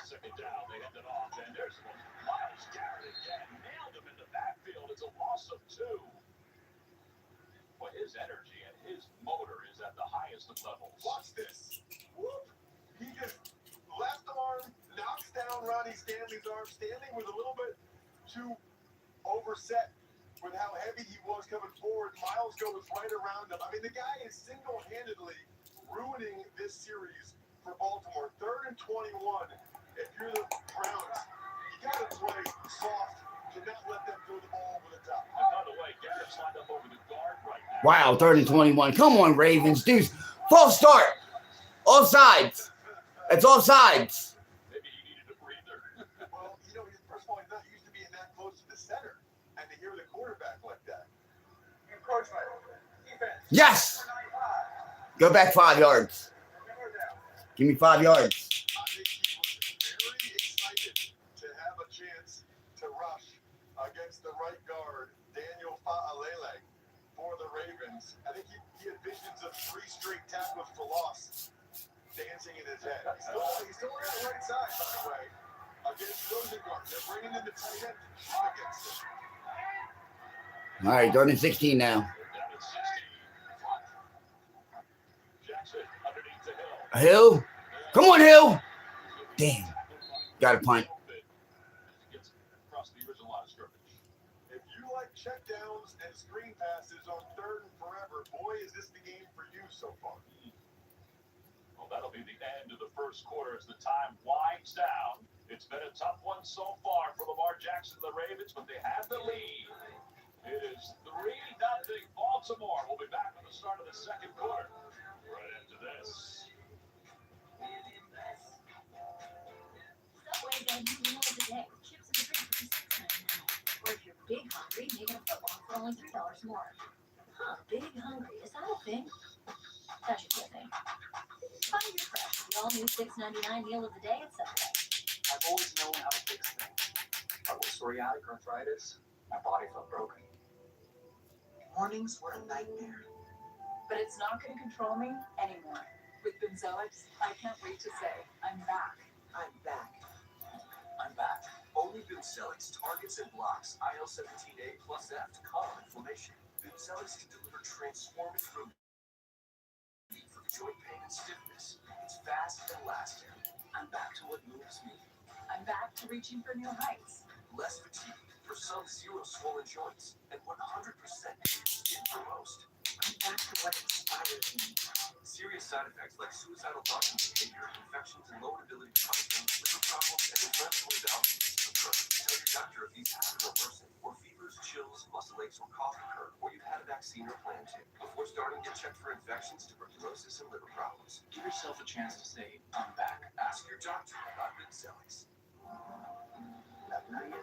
Second down, they hand it off, and there's Miles Garrett again. Nailed him in the backfield. It's a loss of 2. But his energy and his motor is at the highest of levels. Watch this. Whoop. He just left arm, knocks down Ronnie Stanley's arm. Stanley was a little bit too overset with how heavy he was coming forward. Miles goes right around him. I mean, the guy is single-handedly ruining this series for Baltimore. 3rd and 21. If you're the Browns, you got to play soft to not let them throw the ball over the top. And by the way, Garrett's lined up over the guard right now. Wow, 3rd and 21. Come on, Ravens. Dudes, false start. Offsides. It's offsides. Maybe he needed a breather. Well, first of all, he's not used to being that close to the center. And to hear the quarterback like that. Encroachment. Defense. Yes. Go back 5 yards. Give me 5 yards. I think he was very excited to have a chance to rush against the right guard, Daniel Fa'alele, for the Ravens. I think he had visions of 3 straight tackles for loss dancing in his head. He's still on the right side, by the way, against Rosengarten. They're bringing in the tight end to shoot against him. All right, 3rd and 16 now. Down at 16. Jackson underneath the Hill. Hill. Come on, Hill. Damn. Got a punt. Gets across the original line of scrimmage. If you like checkdowns and screen passes on 3rd and forever, boy, is this the game for you so far. Well, that'll be the end of the first quarter as the time winds down. It's been a tough one so far for Lamar Jackson and the Ravens, but they have the lead. It is 3-0 Baltimore. We'll be back with the start of the second quarter. Right after this. Subway's got a new meal of the day with chips and a drink for $6.99. Or if you're big hungry, make it a football for only $3 more. Huh, big hungry. Is that a thing? That should be a thing. Find your fresh, the all-new $6.99 meal of the day at Subway. I've always known how to fix things. But with psoriatic arthritis, my body felt broken. Mornings were a nightmare. But it's not going to control me anymore. With Benzellix, I can't wait to say, I'm back. I'm back. I'm back. Only Benzellix targets and blocks IL-17A plus F to calm inflammation. Benzellix can deliver transformative relief for joint pain and stiffness. It's fast and lasting. I'm back to what moves me. I'm back to reaching for new heights. Less fatigue for some, 0 swollen joints, and 100% clear skin for most. I'm back to what inspires me. Serious side effects like suicidal thoughts and behavior, infections, and low ability to function, liver problems, and inflammatory bowel disease occur. Tell your doctor if these happen or worsen, or fevers, chills, muscle aches, or cough occur, or you've had a vaccine or plan to. Before starting, get checked for infections, tuberculosis, and liver problems. Give yourself a chance to say, I'm back. Ask your doctor about Benzellix. La playa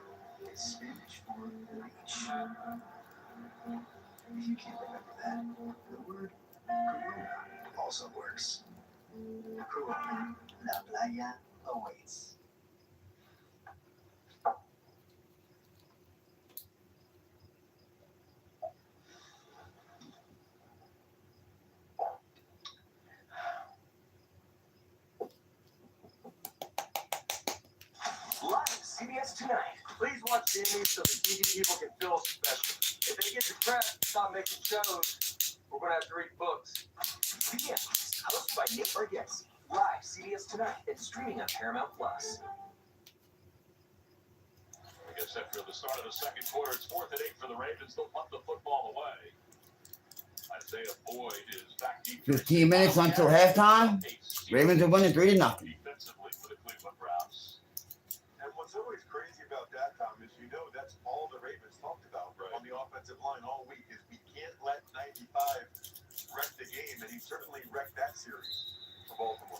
is Spanish for beach. If you can't remember that, the word Corona also works. Corona, La Playa awaits. Live at CBS tonight. Please watch Jimmy so the TV people can feel special. If they get depressed, stop making shows. We're gonna have to read books. CBS, hosted by Nick Bargatze. Live CBS tonight and streaming on Paramount Plus. I guess after the start of the second quarter, it's 4th and 8 for the Ravens. They'll punt the football away. Isaiah Boyd is back deep. 15 minutes until halftime. Ravens are winning 3-0. Defensively for the Cleveland Browns. And what's always crazy about that, Tom, is that's all the Ravens talked about on the offensive line all week is we can't let 95 wreck the game, and he certainly wrecked that series for Baltimore.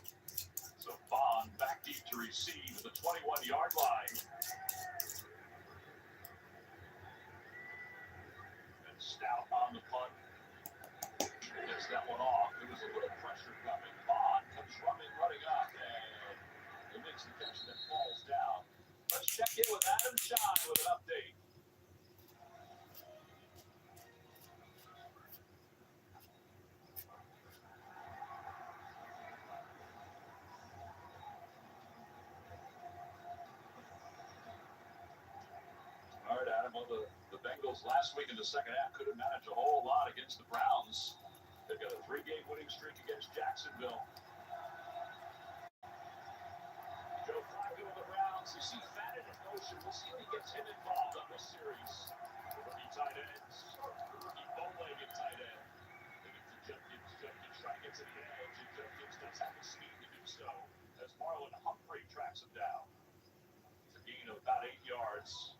So Bond back deep to receive at the 21-yard line. Bengals last week in the second half couldn't manage a whole lot against the Browns. They've got a 3-game winning streak against Jacksonville. Joe Flacco of the Browns. You see Fannin in motion. We'll see if he gets him involved on this series. The rookie tight ends. The rookie bow-legged tight end. They get to Judkins. Judkins trying to get to the edge, and Judkins does have the speed to do so as Marlon Humphrey tracks him down. It's a gain of about 8 yards.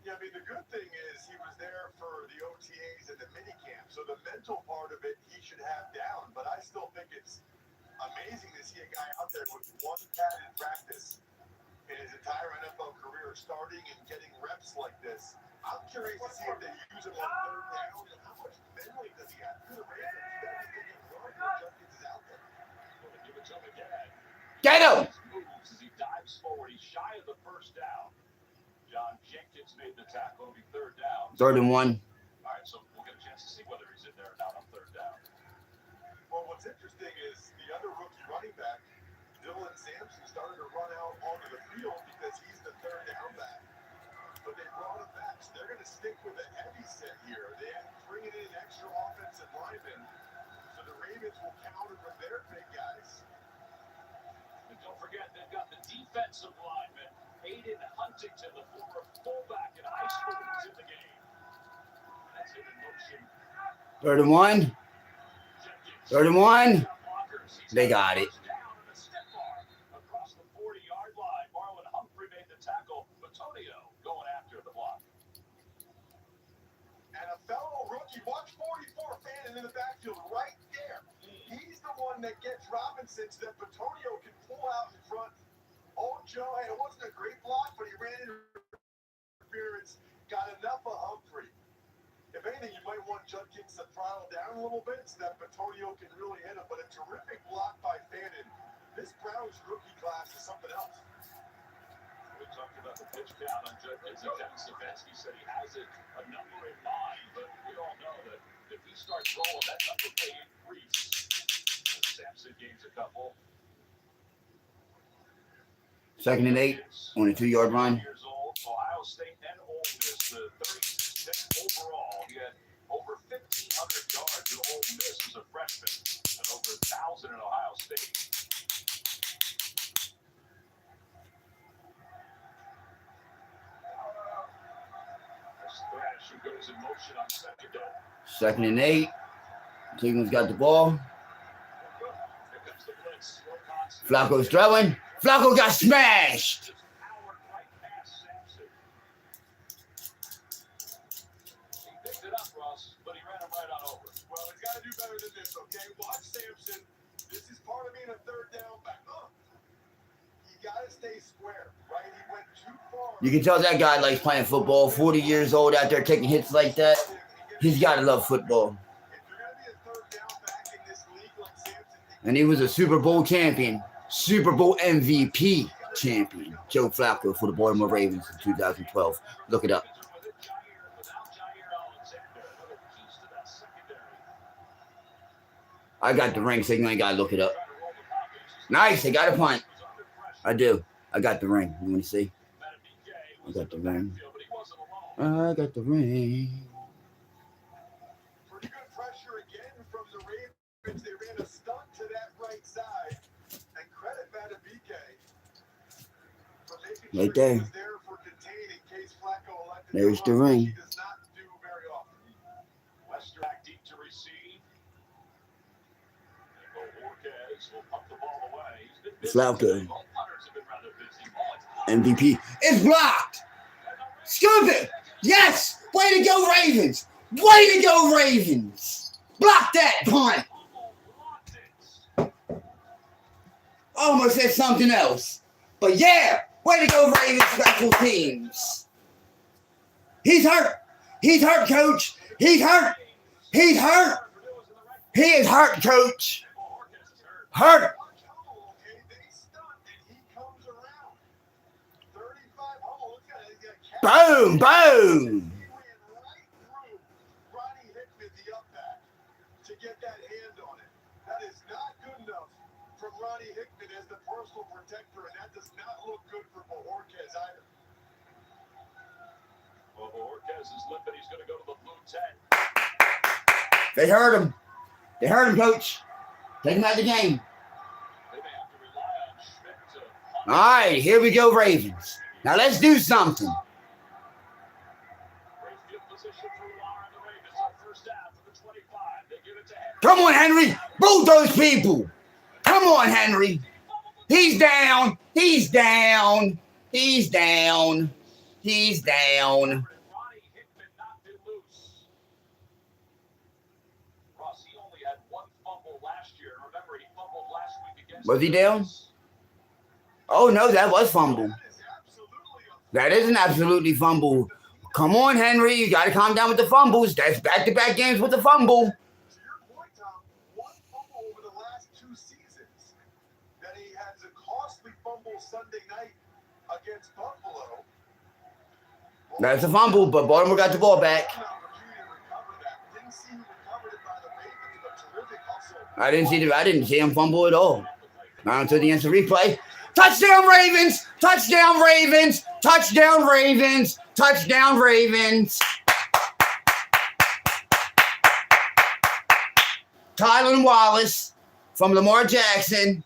Yeah, I mean, the good thing is he was there for the OTAs and the minicamp, so the mental part of it he should have down, but I still think it's amazing to see a guy out there with one padded practice in his entire NFL career starting and getting reps like this. I'm curious to see if they use him on third down and how much memory does he have? Through the Ravens, you gotta be thinking, well, Judkins is out there. Going to give it to him again. Get him! Moves as he dives forward. He's shy of the first down. John Jenkins made the tackle. It'll be third down. 3rd and 1. All right, so we'll get a chance to see whether he's in there or not on third down. Well, what's interesting is the other rookie running back, Dylan Sampson, started to run out onto the field because he's the third down back. But they brought him back, so they're going to stick with a heavy set here. They have bringing in extra offensive linemen, so the Ravens will counter with their big guys. And don't forget, they've got the defensive lineman, Aiden Huntington, the former fullback in high school, who's in the game. That's him in motion. 3rd and 1. 3rd and 1. They got it. Across the 40-yard line, Marlon Humphrey made the tackle. Batonio going after the block. And a fellow rookie, watch 44 Fannin in the backfield right there. He's the one that gets Robinson so that Batonio can pull out in front. Oh, Joe, hey, it wasn't a great block, but he ran into interference, got enough of Humphrey. If anything, you might want Judkins to throttle down a little bit so that Batonio can really hit him. But a terrific block by Fannin. This Browns rookie class is something else. We talked about the pitch count on Judkins, and Kevin Stefanski said he has a number in mind, but we all know that if he starts rolling, that number may increase. Sampson gains a couple. 2nd and 8 on a 2-yard run. Years old, Ohio State and Ole Miss, the 36th pick overall. He had over 1,500 yards at Ole Miss as a freshman, and over 1,000 in Ohio State. As Thrasher goes in motion on 2nd down. 2nd and 8. Cleveland's got the ball. Here comes the blitz. Flacco's throwing. Flacco got smashed. Powered right past Sampson. He picked it up, Ross, but he ran him right on over. Well, he's got to do better than this, okay? Watch Sampson. This is part of being a third down back. You got to stay square, right? He went too far. You can tell that guy likes playing football. 40 years old out there taking hits like that. He's got to love football. If you're going to be a third down back in this league like Sampson, And he was a Super Bowl champion. Super Bowl MVP champion. Joe Flacco for the Baltimore Ravens in 2012. Look it up. I got the ring, so you ain't got to look it up. Nice, I got a punt. I do. I got the ring. You want to see? I got the ring. I got the ring. pretty good pressure again from the Ravens. They ran a stunt to that right side. And credit Matabike for making Right sure there. he was there for contain in case Flacco elected There's to the run, which ring. he does not do very often. Lester back deep to receive. Orquez will pump the ball away. He's been busy Flacco. today. Both punters have been rather busy. Oh, it's MVP. It's blocked. Scoop it. Yes. Way to go, Ravens. Way to go, Ravens. Block that punt. Almost said something else. But yeah, way to go, Ravens special teams. He's hurt. He's hurt, coach. He's hurt. He's hurt. He is hurt, coach. Hurt. Okay, they stunt and he comes around. 35 hole. Look at it. He's got a Boom, boom. He ran right through Ronnie Hickman, the up back, to get that hand on it. That is not good enough from Ronnie Hickman as the personal protector, and that does not look good for Orquez either. They hurt him. They hurt him, coach. Take him out of the game. All right, here we go, Ravens. Now let's do something. Come on, Henry. Boot those people. Come on, Henry. He's down. He's down. He's down. He's down. Was he down? Oh, no, that was fumble. That is an absolutely fumble. Come on, Henry. You got to calm down with the fumbles. That's back-to-back games with the fumble. To your point, Tom, one fumble over the last 2 seasons. Then he has a costly fumble Sunday night against Buffalo. That's a fumble, but Baltimore got the ball back. I didn't see him fumble at all. Not until the instant replay. Touchdown, Ravens! Touchdown, Ravens! Touchdown, Ravens! Touchdown, Ravens! Tylan Wallace from Lamar Jackson.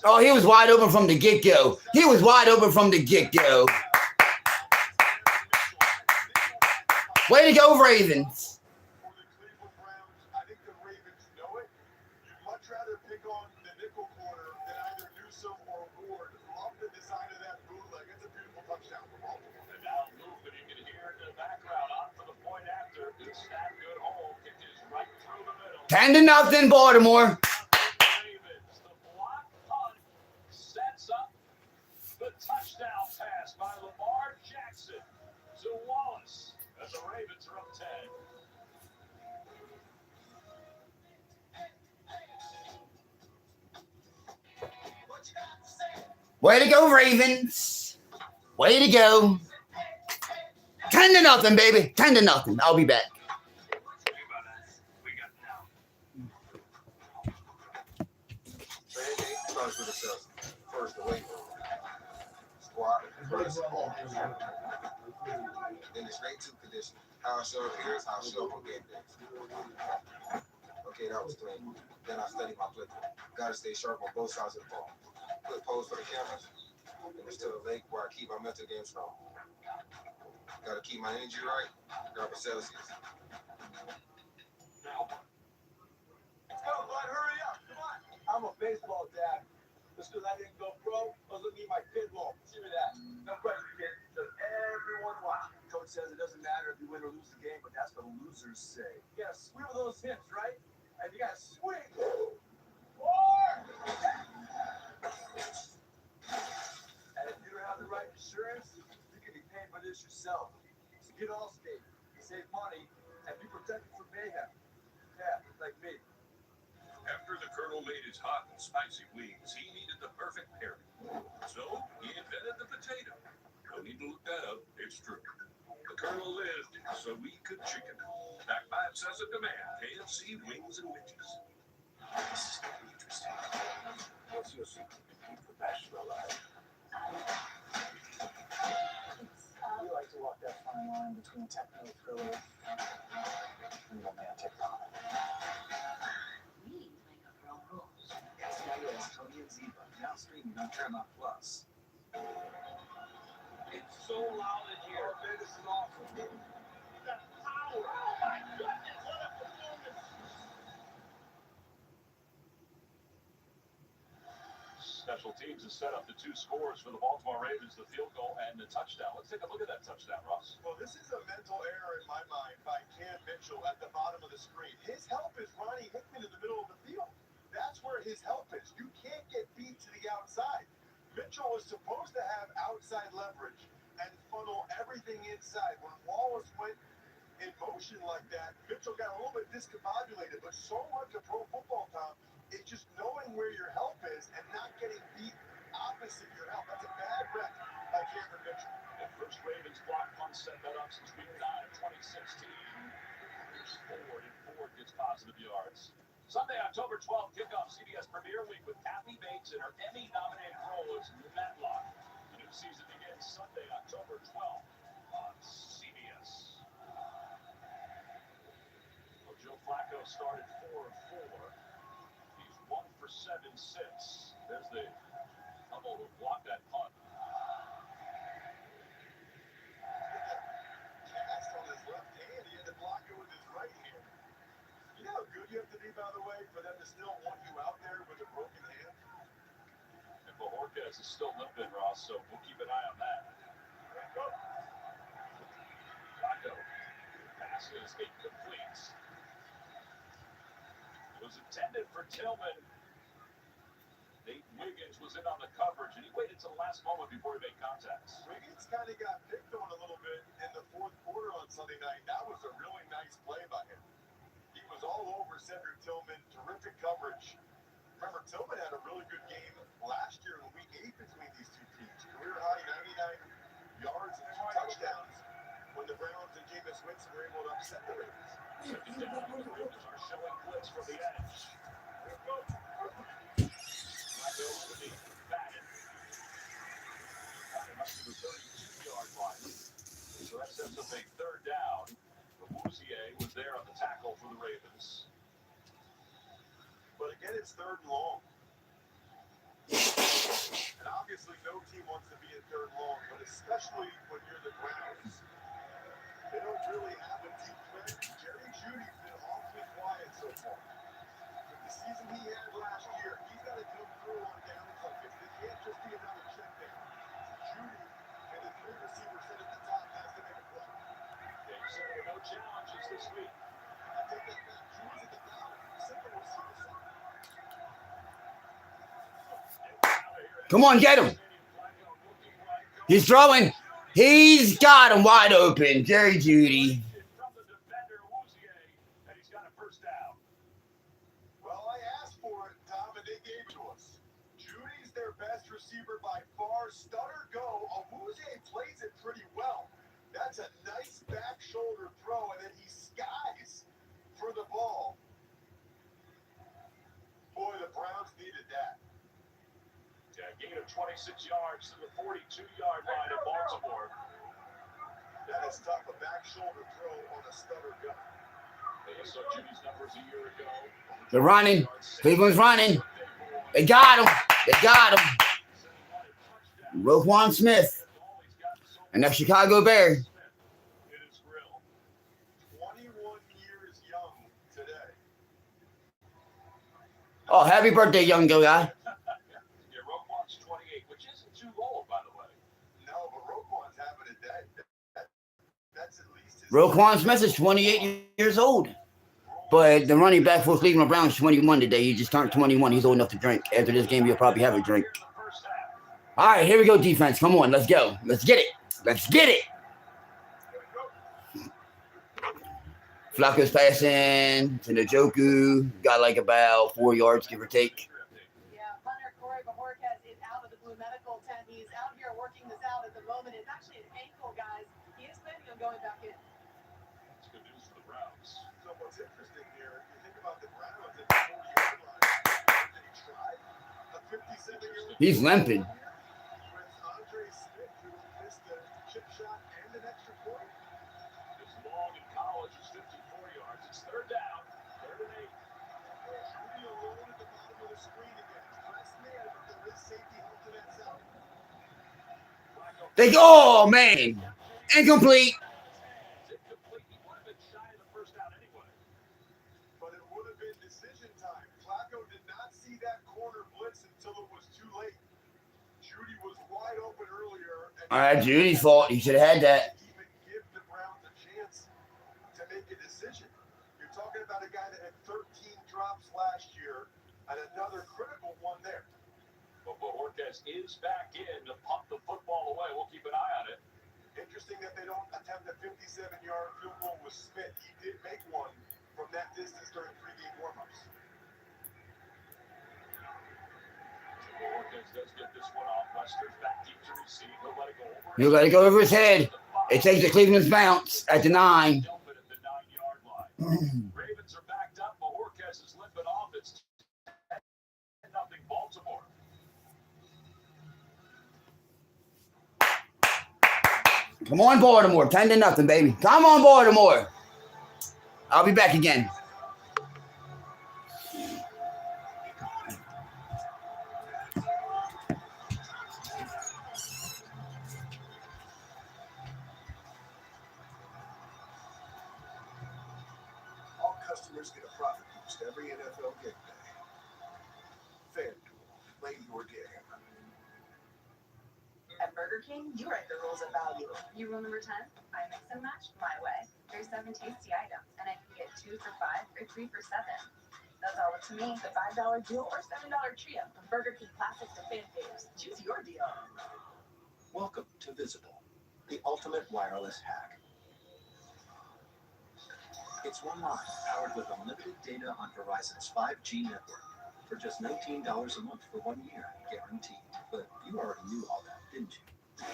Oh, he was wide open from the get-go. He was wide open from the get-go. Way to go, Ravens. For the Cleveland Browns, I think the Ravens know it. You'd much rather pick on the nickel corner than either Newsom or Ward. Love the design of that bootleg. It's a beautiful touchdown for Baltimore. And now movement, you can hear it in the background. On for the point after. It's that good hole. Kick is right through the middle. 10-0, Baltimore. Ravens, the block punt sets up the touchdown pass by Lamar Jackson to Wallace. As the Ravens are up 10. Way to go, Ravens. Way to go. 10-0, baby. 10-0. I'll be back. First, the weight room. Squat, press, then the straight to condition. How I show up here is how I show up on game days. Okay, that was clean. Then I study my play. Gotta stay sharp on both sides of the ball. Quick pose for the cameras. And there's still a lake where I keep my mental game strong. Gotta keep my energy right. Grab a Celsius. Let's go, bud. Hurry up. Come on. I'm a baseball dad. Just because I didn't go pro doesn't mean my kid won't. See me that. No pressure, kid. Just everyone watch. Coach says it doesn't matter if you win or lose the game, but that's what losers say. You gotta swing with those hips, right? And you gotta swing. 4! And if you don't have the right insurance, you can be paying for this yourself. So get Allstate, save money, and be protected from mayhem. Yeah, like me. After the Colonel made his hot and spicy wings, he needed the perfect pairing. So he invented the potato. No need to look that up. It's true. The Colonel lived so we could chicken. Backed by excessive demand, KFC wings and witches. This is going to be interesting. What's your secret to keep professional life? We like to walk that fine line between techno thriller and romantic comedy. We make up our own rules. SCIS, Tony and Ziva, now streaming on Paramount Plus. It's so loud in here. Okay, this is awesome. The power. Oh my goodness, what a performance. Special teams has set up the 2 scores for the Baltimore Ravens, the field goal and the touchdown. Let's take a look at that touchdown, Ross. Well, this is a mental error in my mind by Cam Mitchell at the bottom of the screen. His help is Ronnie Hickman in the middle of the field. That's where his help is. You can't get beat to the outside. Mitchell was supposed to have outside leverage and funnel everything inside. When Wallace went in motion like that, Mitchell got a little bit discombobulated, but so much of pro football, Tom, is just knowing where your help is and not getting beat opposite your help. That's a bad rep by Cameron Mitchell. The first Ravens block punt set that up since week 9 of 2016. Here's Ford, and Ford gets positive yards. Sunday, October 12th, kickoff CBS Premiere Week with Kathy Bates in her Emmy-nominated role as Matlock. The new season begins Sunday, October 12th on CBS. Well, Joe Flacco started 4 of 4. He's 1 for 7 since. There's the couple who blocked that punt. Cast on his left hand, he had to block it with his right hand. You know how good you have to be, by the way, for them to still want you out there with a broken hand? And Bajorquez is still limping, Ross, so we'll keep an eye on that. Flacco passes incomplete. It was intended for Tillman. Nate Wiggins was in on the coverage, and he waited till the last moment before he made contacts. Wiggins kind of got picked on a little bit in the fourth quarter on Sunday night. That was a really nice play by him. He was all over Cedric Tillman, terrific coverage. Remember, Tillman had a really good game last year in week 8 between these two teams. Career high 99 yards and 2 touchdowns when the Browns and Jameis Winston were able to upset the Ravens. Second down, the Ravens are showing blitz from the edge. Flacco to the batted. Got him up to the 32-yard line. So that sets up a third down. Awuzie was there on the tackle for the Ravens. But again, it's 3rd and long. And obviously, no team wants to be in 3rd and long, but especially when you're the Browns. They don't really have a deep threat. Jerry Jeudy's been awfully quiet so far. With the season he had last year, he's got to come through on downs like this. It can't just be another check down. Jeudy and the 3 receivers set at the top has to make a play. They said there were no challenges this week. I take that back. Jeudy's at the bottom. Simple receiver set. Come on, get him. He's throwing. He's got him wide open. Jerry Jeudy. From the defender, Awuzie, and he's got a first down. Well, I asked for it, Tom, and they gave it to us. Judy's their best receiver by far. Stutter go. Awuzie plays it pretty well. That's a nice back shoulder throw, and then he skies for the ball. Boy, the Browns needed that. Yeah, gain of 26 yards to the 42-yard line of Baltimore. That is tough. A back shoulder throw on a stutter gun. They saw Judy's numbers a year ago. They're running. Cleveland's running. They got him. They got him. Roquan Smith. And that Chicago Bear. It is real. 21 years young today. Oh, happy birthday, young guy. Yeah, Roquan's 28, which isn't too old, by the way. No, but Roquan's having a day. That's at least his Roquan Smith is 28 years old. But the running back for Cleveland Browns is 21 today. He just turned 21. He's old enough to drink. After this game, he'll probably have a drink. All right, here we go, defense. Come on, let's go. Let's get it. Let's get it. Flacco's passing to Njoku. Got like about 4 yards, give or take. Yeah, punter Corey Bajorquez is out of the Blue Medical tent. He's out here working this out at the moment. It's actually an ankle, guys. He is planning on going back in. It's good news for the Browns. So what's interesting here, if you think about the Browns at the 40-yard line, did he try a 57-year-old? He's limping. With Andre Smith, who missed a chip shot and an extra point. His long in college is 54 yards. It's third down, 3rd and 8. Judy alone at the bottom of the screen again. Press man, but there is safety help to that side. They go. Oh, man. Incomplete. It's incomplete. He would have been shy of the first down anyway. But it would have been decision time. Flacco did not see that corner blitz until it was too late. Judy was wide open earlier. And All right, Judy's fault. He should have had that. even give the Browns a chance to make a decision. You're talking about a guy that had 13 drops last year and another critical one there. But Bajorquez is back in to pump the football away. We'll keep an eye on it. Interesting that they don't attempt a 57-yard field goal with Smith. He did make one from that distance during pregame warmups. Bajorquez does get this one off. Wester's back deep to receive. He'll let it go over. He'll let it go over his head. It takes the Cleveland's bounce at the 9. Dump it at the 9-yard line. Ravens are backed up. Bajorquez is limping off Come on, Baltimore. 10-0, baby. Come on, Baltimore. I'll be back again. All customers get a profit boost every NFL game day. FanDuel, play your game. At Burger King, you write the rules of value. You rule number 10, I mix and match my way. There's 7 tasty items, and I can get 2 for $5 or 3 for $7. That's all up to me. The $5 deal or $7 trio from Burger King Classics to Fan Favors. Choose your deal. Welcome to Visible, the ultimate wireless hack. It's one line powered with unlimited data on Verizon's 5G network for just $19 a month for 1 year, guaranteed. But you already knew all that, didn't you? And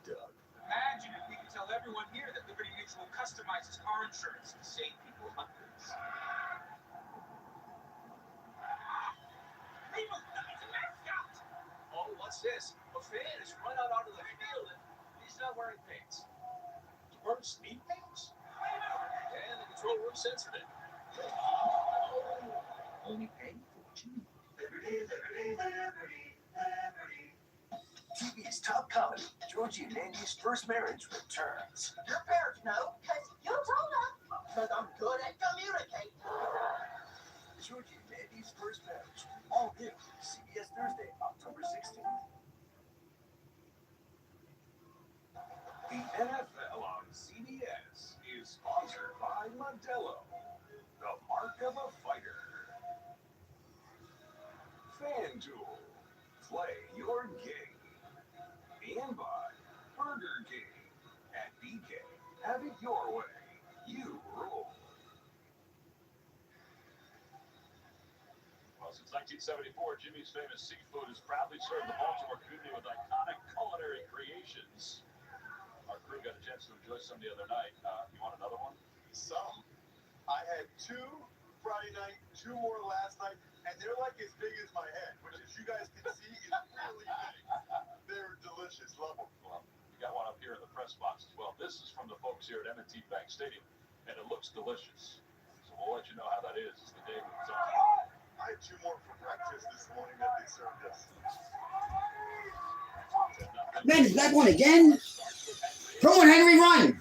Doug. Imagine if we could tell everyone here that Liberty Mutual customizes car insurance to save people hundreds. It's a mascot! Oh, what's this? A fan has run out onto the field and he's not wearing pants. Wearing speed pants? And the control room censored it. Only pay for what you need. Liberty, Liberty, Liberty, Liberty. TV's top comedy, Georgie and Andy's first marriage returns. Your parents know, because you told them. Because I'm good at communicating. Georgie and Andy's first marriage. All new. CBS Thursday, October 16th. The NFL on CBS is sponsored by Modelo, the mark of a fighter. FanDuel, play your game. And by Burger King at BK. Have it your way. You rule. Well, since 1974, Jimmy's Famous Seafood has proudly served the Baltimore community with iconic culinary creations. Our crew got a chance to enjoy some the other night. You want another one? Some. I had 2 Friday night, 2 more last night, and they're like as big as my head, which as you guys can see is really big. They're delicious. Love them. Well, we got one up here in the press box as well. This is from the folks here at M&T Bank Stadium, and it looks delicious. So we'll let you know how that is as the day moves on. I had 2 more for breakfast this morning that they served us. Man, is that one again? Come on, Henry, run!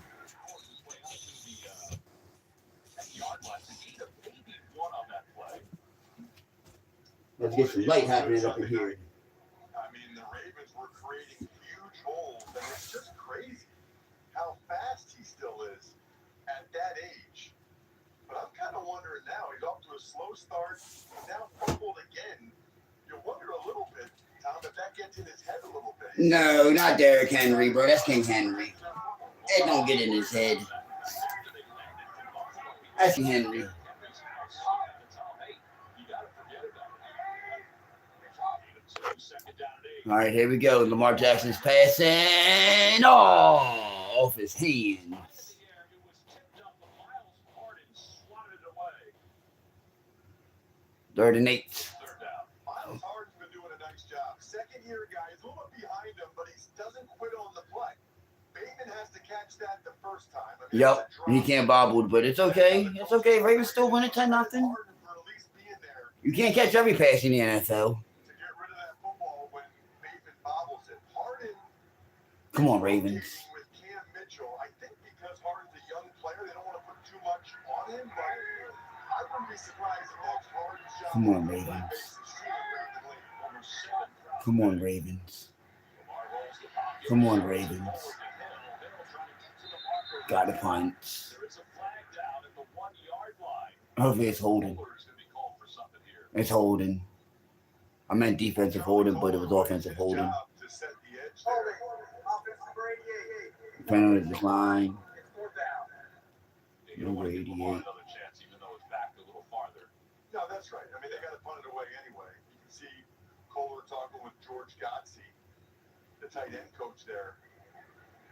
Let's get some light happening up in here. I mean, the Ravens were creating huge holes, and it's just crazy how fast he still is at that age. But I'm kind of wondering now, he's off to a slow start, now fumbled again. You wonder a little bit, Tom, if that gets in his head a little bit. No, not Derrick Henry, bro. That's King Henry. It don't get in his head. That's King Henry. All right, here we go. Lamar Jackson's passing off his hands. 3rd and 8. Miles Harden's been doing a nice job. Second-year guy. He's a little bit behind him, but he doesn't quit on the play. Bateman has to catch that the first time. I mean, Yep, he can't bobble, but it's okay. It's okay. Ravens still win at 10-0. You can't catch every pass in the NFL. Come on, Ravens. With Cam Mitchell, I think because Harden's a young player, they don't want to put too much on him, but I wouldn't be surprised if that's Harden's shot. Come on, Ravens. Come on, Ravens. Come on, Ravens. Got a punt. Hopefully it's holding. It's holding. I meant defensive holding, but it was offensive holding. Penalty decline. Number 88. No, that's right. I mean, they got to punt it away anyway. You can see Kohler talking with George Godsey, the tight end coach there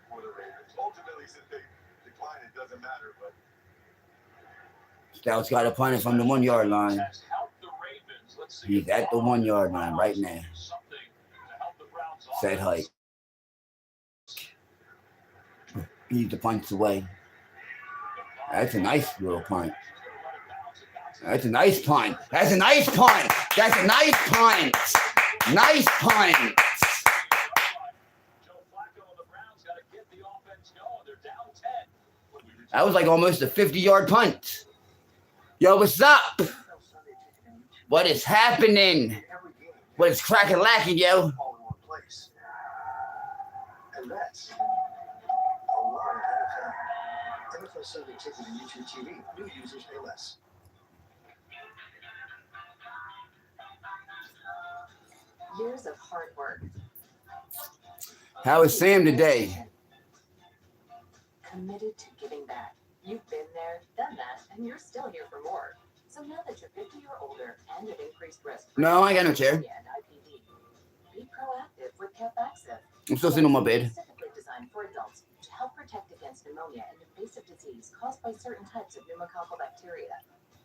for the Ravens. Ultimately, since they decline, it doesn't matter. But Stout's got a punt it from the 1 yard line. He's at the 1 yard line right now. Set height. He's the punch away. That's a nice little punt. That's a nice punt. That's a nice punt. That's a nice punt. Nice punt. That was like almost a 50-yard punt. Yo, what's up? What is happening? What is cracking lacking, yo? All in one place. And that's a lot of NFL. NFL Sunday Ticket and YouTube TV. New users pay less. Years of hard work. How is Sam today? Committed to giving back. You've been there, done that, and you're still here for more. So now that you're 50 or older and at increased risk for No, I got no chair. pneumonia and IPD, be proactive with Capvaxive. I'm still sitting on my bed. Specifically designed for adults to help protect against pneumonia and invasive disease caused by certain types of pneumococcal bacteria.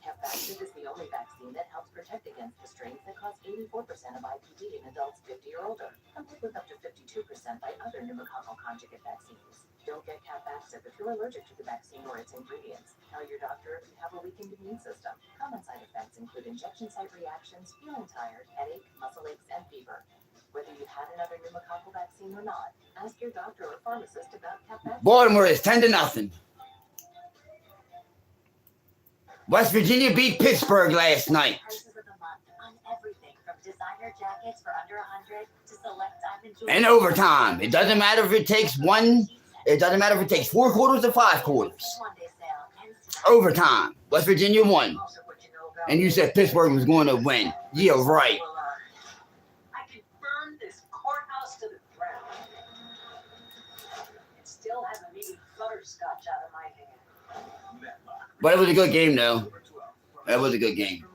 Capvaxive is the only vaccine that helps protect against the strains that cause 84% of IPD in adults 50 or older, compared with up to 52% by other pneumococcal conjugate vaccines. Don't get Capvaxive if you're allergic to the vaccine or its ingredients. Tell your doctor if you have a weakened immune system. Common side effects include injection site reactions, feeling tired, headache, muscle aches, and fever. Whether you've had another pneumococcal vaccine or not, ask your doctor or pharmacist about Capvaxive. Baltimore is 10-0. West Virginia beat Pittsburgh last night. Prices of the month on everything from designer jackets for under $100 to select diamond jewelry. And overtime. It doesn't matter if it takes one. It doesn't matter if it takes 4 quarters or 5 quarters. Overtime. West Virginia won. And you said Pittsburgh was going to win. Yeah, right. I could burn this courthouse to the ground. It still hasn't made butterscotch out of my hand. But it was a good game, though. That was a good game.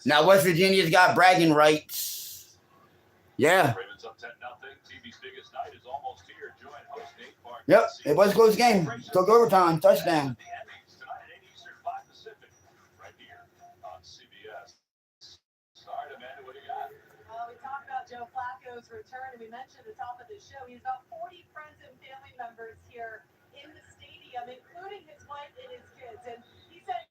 Now, West Virginia's got bragging rights. Yeah. Yep, it was a close game. Took overtime, touchdown. We talked about Joe Flacco's return, and we mentioned at the top of the show, he's got 40 friends and family members here in the stadium, including his wife and his kids. And he said,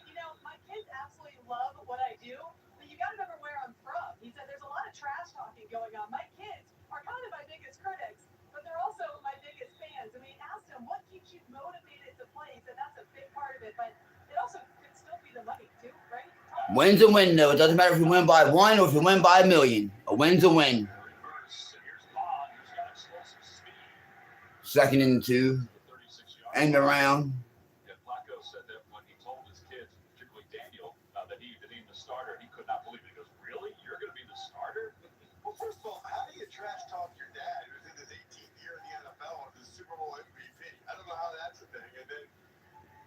you know, my kids absolutely love what I do, but you got to remember where I'm from. He said there's a lot of trash talking going on. My kids are kind of my biggest critics, but they're also my biggest fans. And we asked him, what keeps you motivated to play? He said that's a big part of it, but it also could still be the money too, right? Win's a win, though. It doesn't matter if you win by 1 or if you win by 1 million. A win's a win. 2nd and 2. End around. Flacco said that when he told his kids, particularly Daniel, that he named the starter, he could not believe it. He goes, really? You're going to be the starter? Well, first of all, how do you trash talk your dad who's in his 18th year in the NFL and is Super Bowl MVP? I don't know how that's a thing. And then,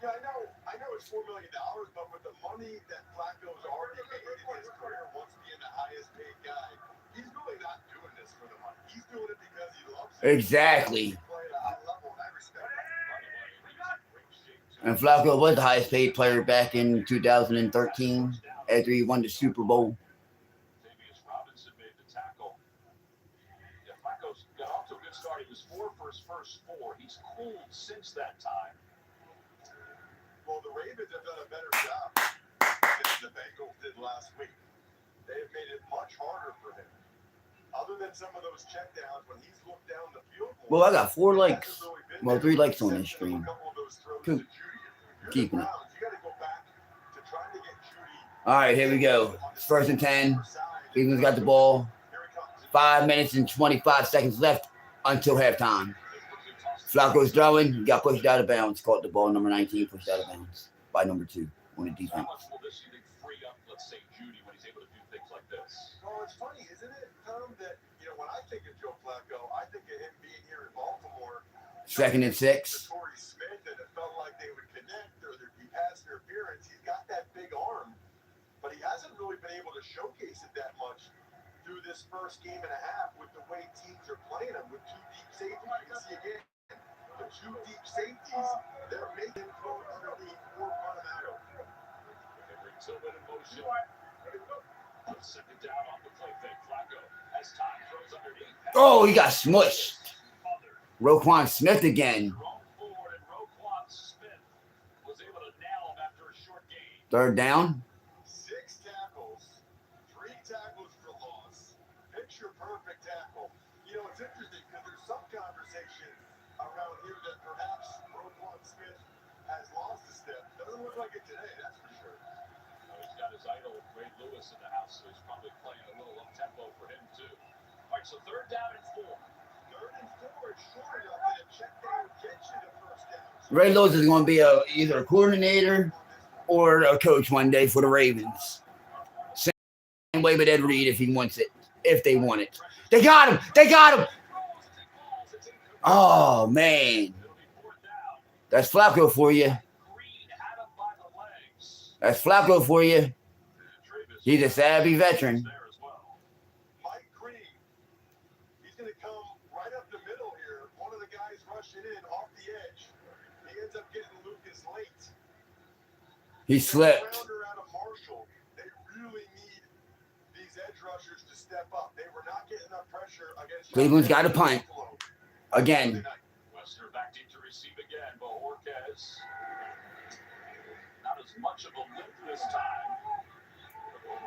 yeah, I know it's $4 million, but with the money that Flacco's already made in his career, once being the highest paid guy, he's really not doing this for the money. He's doing it because he loves it. Exactly. He's playing at a high level, and I respect that. And Flacco was the highest paid player back in 2013 after he won the Super Bowl. Robinson made the tackle. Yeah, Flacco's got off to a good start. He was 4 for his first 4. He's cooled since that time. Well, the Ravens have done a better job than the Bengals did last week. They have made it much harder for him. Other than some of those checkdowns, when he's looked down the field more, Well, I got 4 likes. Well, 3 likes on this stream. 2. Keeping it. All right, here we go. It's 1st and 10. Cleveland's got the ball. 5 minutes and 25 seconds left until halftime. Flacco's throwing. He got pushed out of bounds. Caught the ball. Number 19 pushed out of bounds by number 2 on the defense. How much will this, you think, free up, let's say, Judy when he's able to do things like this? Well, it's funny, isn't it, Tom, that, you know, when I think of Joe Flacco, I think of him being here in Baltimore. 2nd and 6. Torrey Smith, and it felt like they would connect or there'd be pass interference. He's got that big arm, but he hasn't really been able to showcase it that much through this first game and a half with the way teams are playing him with 2 deep safeties. You can see again, the 2 deep safeties, they're making him throw underneath or run him out. They bring Tillman in motion. 2nd down off the play fake. Flacco has time, throws underneath. Oh, he got smushed. Roquan Smith again. Jerome Ford and Roquan Smith was able to nail him after a short game. Third down. 6 tackles, 3 tackles for loss. Picture perfect tackle. You know, it's interesting because there's some conversation around here that perhaps Roquan Smith has lost a step. Doesn't look like it today, that's for sure. He's got his idol, Ray Lewis, in the house, so he's probably playing a little up-tempo for him, too. All right, so 3rd down and 4. 3rd and 4 is short enough that a check down gets you the first down. Ray Lewis is going to be either a coordinator or a coach one day for the Ravens. Same way with Ed Reed if he wants it, if they want it. They got him. They got him. Oh, man. That's Flacco for you. That's Flacco for you. He's a savvy veteran. Mike Green. He's going to come right up the middle here. One of the guys rushing in off the edge. He ends up getting Lucas late. He slipped. Out of Marshall. They really need these edge rushers to step up. They were not getting enough pressure against Cleveland's got a punt. Again. Wester back deep to receive again. Bohorquez. Not as much of a lift this time.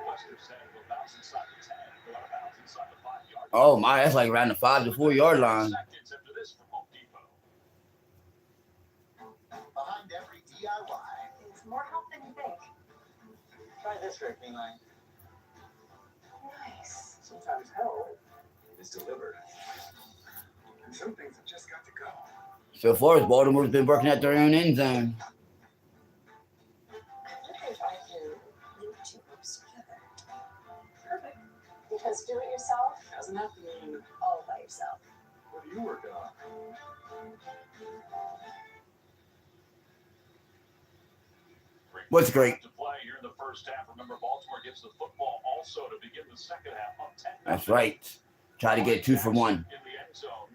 Wester said will bounce inside the 10. Go out of bounds inside the 5-yard line. Oh, my. That's like around the 5 to 4 yard line. Seconds after this from Home Depot. Behind every DIY. It's more help than you think. Try this, Rick Mealine. Nice. Sometimes help is delivered. And some things have just got to go. So far, Baltimore's been working at their own end zone. If I can link 2 groups together. Perfect. Because do it yourself Doesn't have to mean all by yourself. What are you working on? What's great? To play here in the first half. Remember, Baltimore gets the football also to begin the second half up 10. That's right. Try to get 2 for 1. In the end zone.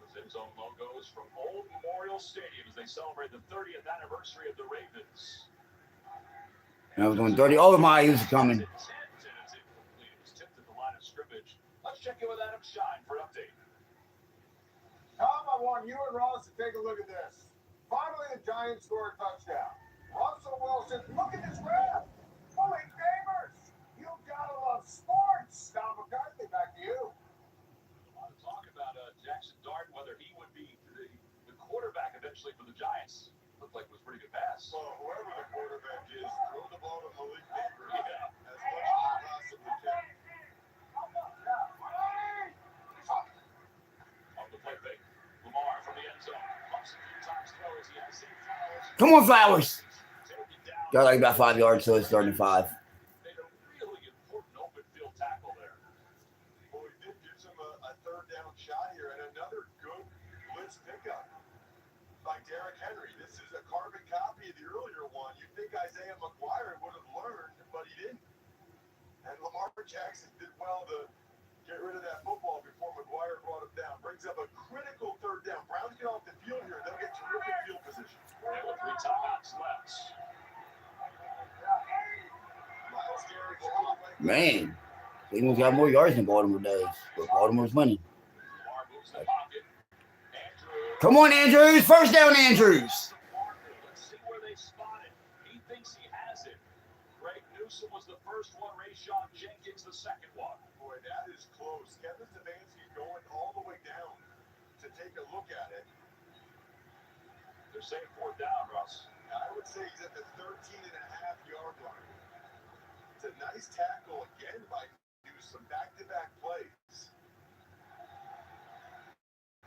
Those end zone logos from Old Memorial Stadium as they celebrate the 30th anniversary of the Ravens. I was going 30. Oh, my, he was coming. It was tipped at the line of scrimmage. Let's check in with Adam Shine for an update. Tom, I want you and Ross to take a look at this. Finally, the Giants score a touchdown. Russell Wilson, look at this grab. Holy gamers! You gotta love sports. Tom McCarthy, back to you. A lot of talk about Jackson Dart, whether he would be the quarterback eventually for the Giants. Looked like it was a pretty good pass. Well, whoever the quarterback is, throw the ball to Malik Neighbors as much as you possibly can. Off the play fake. Lamar from the end zone. Pumps a few times, throws. He has 6 fouls. Come on, Flowers. Got like about 5 yards, so it's 35. Made a really important open field tackle there. Well, he did give him a 3rd down shot here, and another good blitz pickup by Derrick Henry. This is a carbon copy of the earlier one. You'd think Isaiah McGuire would have learned, but he didn't. And Lamar Jackson did well to get rid of that football before McGuire brought him down. Brings up a critical 3rd down. Browns get off the field here. They'll get terrific field position. There were 3 timeouts left. Man, Cleveland's got more yards than Baltimore does, but Baltimore's winning. Come on, Andrews. First down, Andrews. Let's see where they spot it. He thinks he has it. Greg Newsom was the first one. Rayshon Jenkins the second one. Boy, that is close. Kevin Stefanski going all the way down to take a look at it. They're saying 4th down, Russ. I would say he's at the 13.5-yard line. It's a nice tackle again by Newsom. Back-to-back plays.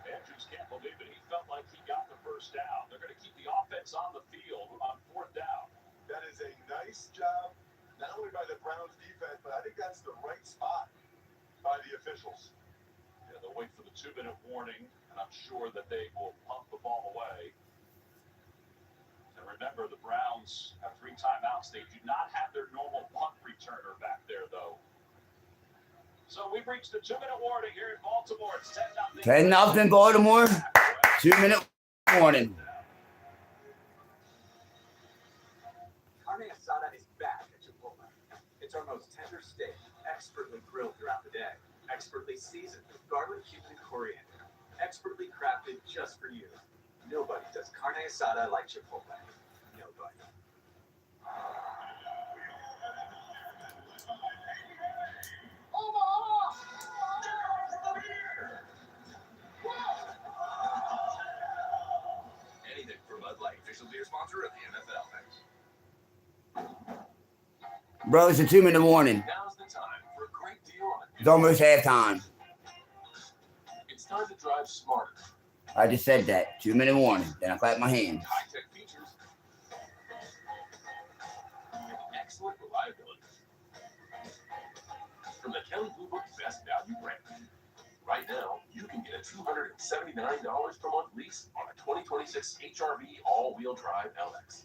Andrews can't believe it. He felt like he got the first down. They're going to keep the offense on the field on 4th down. That is a nice job, not only by the Browns defense, but I think that's the right spot by the officials. Yeah, they'll wait for the 2-minute warning, and I'm sure that they will pump the ball away. And remember, the Browns have 3 timeouts. They do not have their normal punt returner back there, though. So we've reached the 2-minute warning here in Baltimore. It's 10-0. 10-0 Baltimore. 2-minute warning. Carne asada is back at Chipotle. It's our most tender steak, expertly grilled throughout the day, expertly seasoned with garlic, cumin, and coriander, expertly crafted just for you. Nobody does carne asada like Chipotle. Nobody. Anything for Bud Light, official beer sponsor of the NFL. Bro, it's a 2-minute warning. Now's the time for a great deal on it. It's almost halftime. It's time to drive smarter. I just said that. 2-minute warning. Then I clap my hands. High-tech features. Excellent reliability. From the Kelley Blue Book Best Value brand. Right now, you can get a $279 per month lease on a 2026 HRV all-wheel drive LX.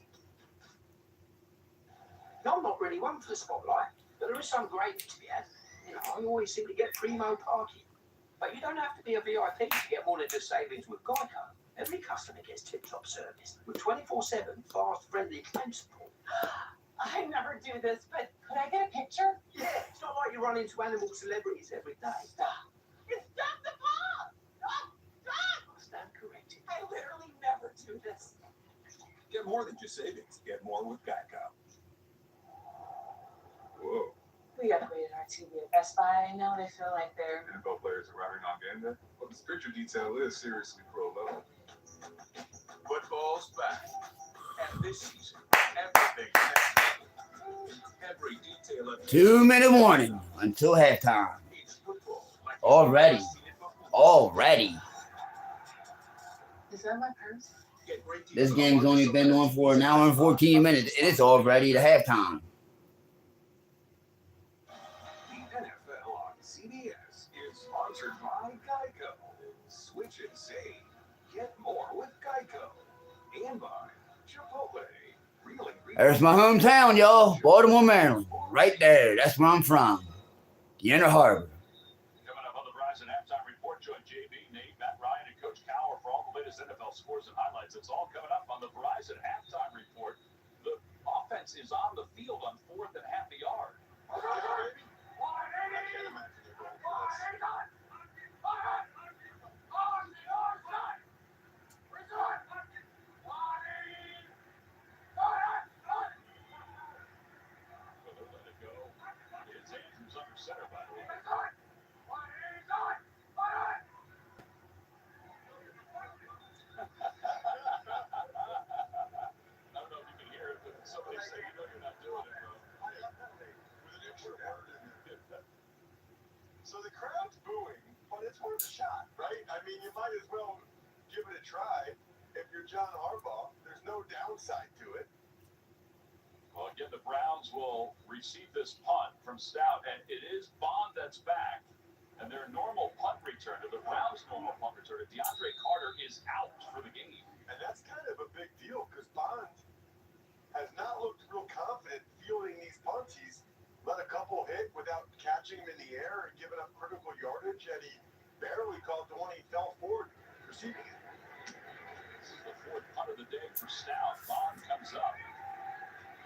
No, I'm not really one for the spotlight, but there is some great to be had. You know, I always seem to get primo parking. But you don't have to be a VIP to get more than just savings with Geico. Every customer gets tip-top service with 24/7 fast, friendly claim support. I never do this, but could I get a picture? Yeah, it's not like you run into animal celebrities every day. It's just the ball! I stand corrected. I literally never do this. Get more than just savings. Get more with Geico. Whoa. We upgraded our TV at Best Buy, and now they feel like they're... NFL players arriving on game day? Well, this picture detail is seriously pro level. Football's back. And this season, everything's next level. Every detail of 2-minute warning until halftime. it's football. Like Already. Already. Is that my purse? Get great This deals game's on only been on for an hour and 14 minutes, and it's already the halftime. The NFL on CBS is sponsored by Geico. Switch and save. Get more with Geico. And by Chipotle. Really, There's my hometown, y'all. Baltimore, Maryland. Right there. That's where I'm from. The Inner Harbor. Coming up on the Verizon Halftime Report, join JB, Nate, Matt Ryan, and Coach Cower for all the latest NFL scores and highlights. It's all coming up on the Verizon Halftime Report. The offense is on the field on 4th and half a yard. Let it go. It's Andrews under center, by the way. I don't know if you can hear it, but somebody say, you know you're not doing it, bro. With an extra word in there. So the crowd's booing, but it's worth a shot, right? I mean, you might as well give it a try. If you're John Harbaugh, there's no downside to it. Well, again, the Browns will receive this punt from Stout, and it is Bond that's back. And their normal punt returner, the Browns' normal punt returner, DeAndre Carter, is out for the game. And that's kind of a big deal because Bond has not looked real confident fielding these punts. He's let a couple hit without catching them in the air and giving up critical yardage, and he barely caught the one he fell forward receiving it. This is the 4th punt of the day for Stout. Bond comes up.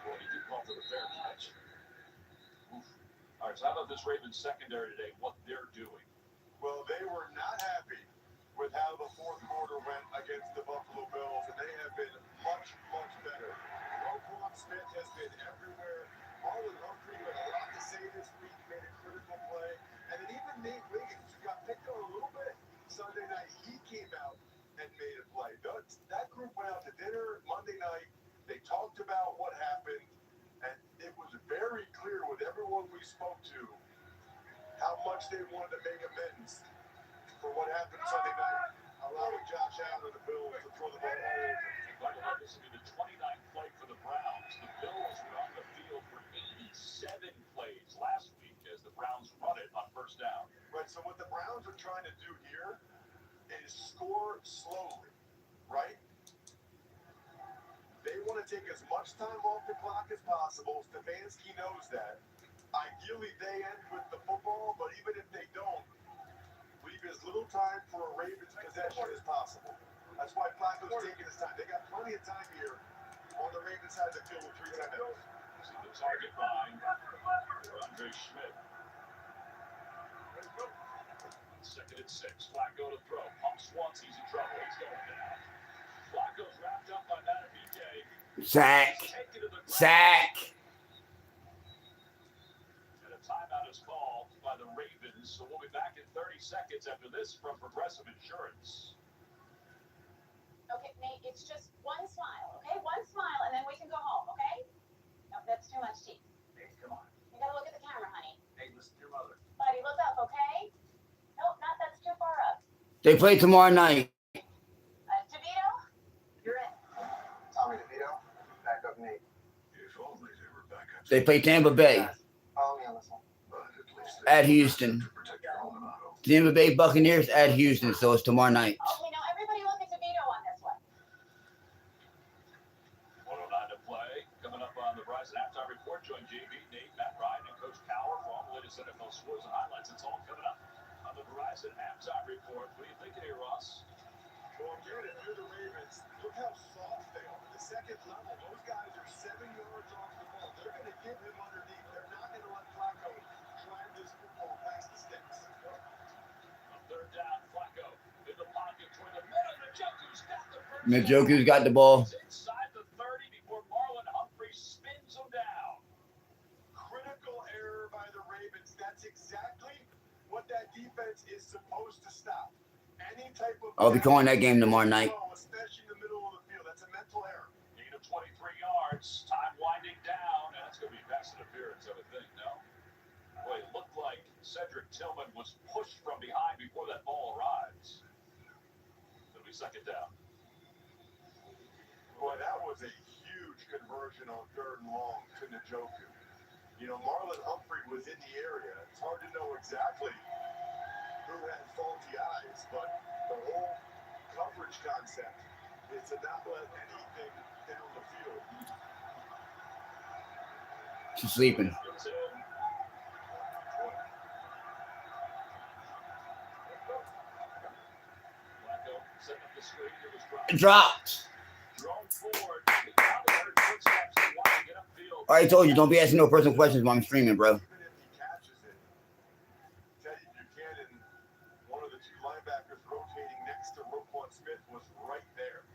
Well, he did call for the fair catch. Oof. All right, so how about this Ravens secondary today, what they're doing? Well, they were not happy with how the 4th quarter went against the Buffalo Bills, and they have been much, much better. Roquan Smith has been everywhere. Marlon Humphrey had a lot to say this week, made a critical play. And then even Nate Wiggins, who got picked on a little bit Sunday night, he came out and made a play. That group went out to dinner Monday night. They talked about what happened, and it was very clear with everyone we spoke to how much they wanted to make amends for what happened Sunday night, allowing Josh Allen and the Bills to throw the ball all over. By the way, this will be the 29th play for the Browns. The Bills were on the field for 87 plays last week as the Browns run it on 1st down. Right, so what the Browns are trying to do here is score slowly, right? They want to take as much time off the clock as possible. Stefanski knows that. Ideally, they end with the football, but even if they don't, leave as little time for a Ravens possession as possible. That's why Flacco's taking his time. They got plenty of time here on the Ravens side of the field with 3 timeouts. See the target line for Andre Schmidt. 2nd and 6. Flacco to throw. Pumps once, Sack. Sack. And a timeout is called by the Ravens, so we'll be back in 30 seconds after this from Progressive Insurance. Okay, Nate, it's just one smile, okay? One smile, and then we can go home, okay? No, that's too much teeth. Hey, come on. You gotta look at the camera, honey. Hey, listen to your mother. Buddy, look up, okay? Nope, not that's too far up. They play tomorrow night. DeVito, you're in. Tommy DeVito, back up Nate. If only they were back up. They play Tampa Bay Follow me on this one. But at least they at Houston. to protect your alma mater. Tampa Bay Buccaneers at Houston, so it's tomorrow night. Okay, now everybody look at DeVito on this one. 109 to play. Coming up on the Verizon Halftime Report, join JB, Nate, Matt Ryan, and Coach Cower for all the latest NFL scores and highlights. It's all coming up on the Verizon Halftime Report. What are you thinking here, Ross? Well, again, if you're the Ravens, look how soft they are. The second level, those guys are 7 yards off the ball. They're going to give him underneath. They're not going to let Flacco drive this football past the sticks. On third down, Flacco in the pocket toward the middle. Njoku's got the first. Njoku's got the ball. It's inside the 30 before Marlon Humphrey spins him down. Critical error by the Ravens. That's exactly what that defense is supposed to stop. Any type of I'll be calling that game tomorrow night. especially in the middle of the field. That's a mental error. Gain of 23 yards. Time winding down. And it's going to be pass interference, I would think, no? Boy, it looked like Cedric Tillman was pushed from behind before that ball arrives. It'll be second down. Boy, that was a huge conversion on 3rd and long to Njoku. You know, Marlon Humphrey was in the area. It's hard to know exactly who had faulty eyes, but the whole coverage concept is to not let anything down the field. She's sleeping. It's in. Flacco setting up the screen. It was dropped. Dropped. Drone forward. He probably heard footsteps and wanted to get upfield. I already told you, don't be asking no personal questions while I'm streaming, bro. Even if he catches it, Teddy Buchanan, one of the 2 linebackers rotating next to Roquan Smith, was right there.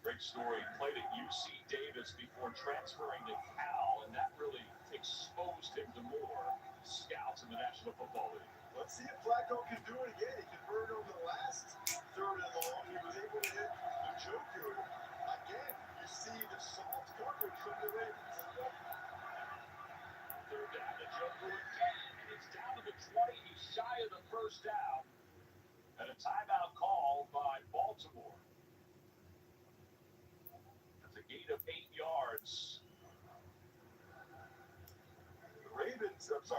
Great story. Played at UC Davis before transferring to Cal, and that really exposed him to more scouts in the National Football League. Let's see if Flacco can do it again. He converted over the last 3rd and long. He was able to hit Njoku. Again, you see the soft coverage from the Ravens. Third down to Njoku again, and it's down to the 20. He's shy of the first down. And a timeout called by Baltimore. That's a gain of 8 yards.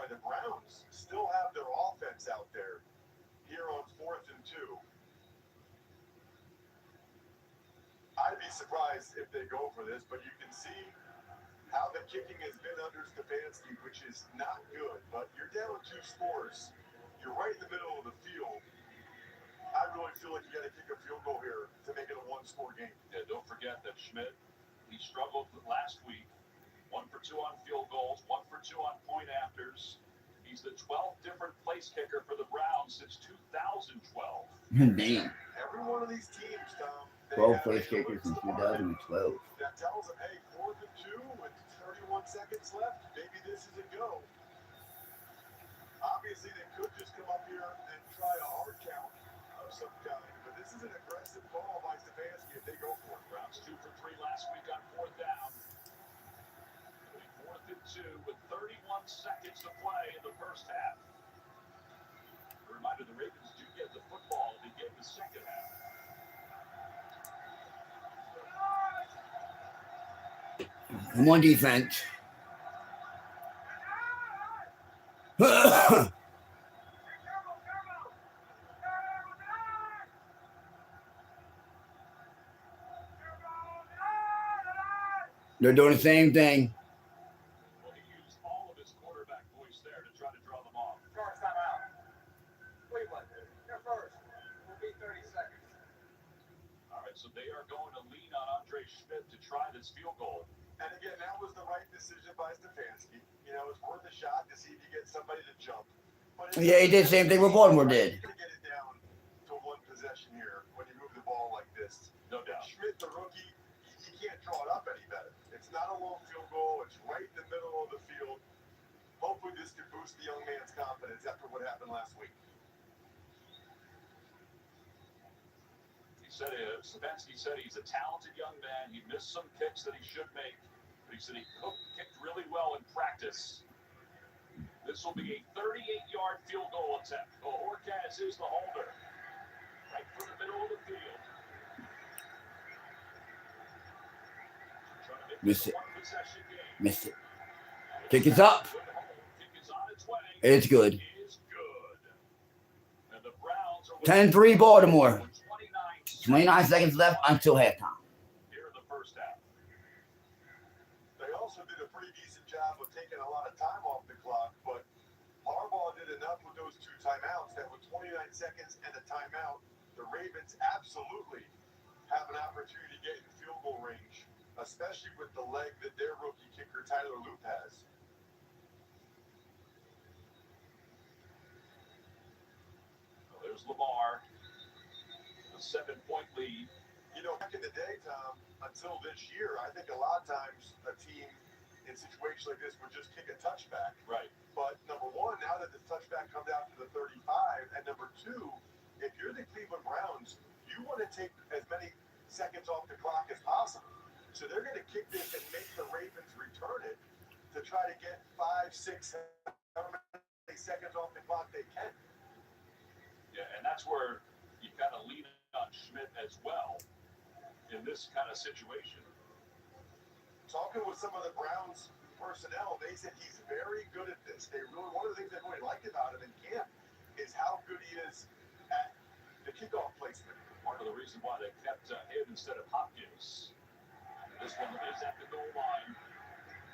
The Browns still have their offense out there here on 4th and 2. I'd be surprised if they go for this, but you can see how the kicking has been under Stefanski, which is not good. But you're down 2 scores. You're right in the middle of the field. I really feel like you got to kick a field goal here to make it a 1-score game. Yeah, don't forget that Schmidt, he struggled last week. 1 for 2 on field goals, 1 for 2 on point afters. He's the 12th different place kicker for the Browns since 2012. Damn. Every one of these teams, Tom, 12 place kickers since 2012. that tells them, hey, 4th and 2 with 31 seconds left, maybe this is a go. Obviously, they could just come up here and try a hard count of some kind, but this is an aggressive call by Stefanski if they go for it. Browns 2 for 3 last week on 4th down. 4th and 2 with 31 seconds to play in the first half. A reminder, the Ravens do get the football to begin the second half. Come on, defense. They're doing the same thing. Well, he used all of his quarterback voice there to try to draw them off. First time out. Cleveland, you're first. We'll be 30 seconds. All right, so they are going to lean on Andre Schmidt to try this field goal. And again, that was the right decision by Stefanski. You know, it's worth a shot to see if you get somebody to jump. But Yeah, he did the same thing what Baltimore did. You're going to get it down to 1 possession here when you move the ball like this. No doubt. Schmidt, the rookie, you can't draw it up any better. It's not a long field goal. It's right in the middle of the field. Hopefully this can boost the young man's confidence after what happened last week. Stefanski said he's a talented young man. He missed some kicks that he should make, but he said he kicked really well in practice. This will be a 38-yard field goal attempt. Orcaz is the holder, right through the middle of the field. Miss it. Miss it. Kick is up. It's good. 10-3 Baltimore. 29 seconds left until halftime. Here in the first half. They also did a pretty decent job of taking a lot of time off the clock, but Harbaugh did enough with those 2 timeouts that with 29 seconds and a timeout, the Ravens absolutely have an opportunity to get in field goal range, especially with the leg that their rookie kicker Tyler Loop has. Well, there's Lamar, a 7-point lead. You know, back in the day, Tom, until this year, I think a lot of times a team in situations like this would just kick a touchback. Right. But number one, now that the touchback comes out to the 35, and number two, if you're the Cleveland Browns, you want to take as many seconds off the clock as possible. So they're going to kick this and make the Ravens return it to try to get 5, 6, however many seconds off the clock they can. Yeah, and that's where you kind of lean on Schmidt as well in this kind of situation. Talking with some of the Browns personnel, they said he's very good at this. One of the things they really liked about him in camp is how good he is at the kickoff placement. Part of the reason why they kept him instead of Hopkins. This one is at the goal line.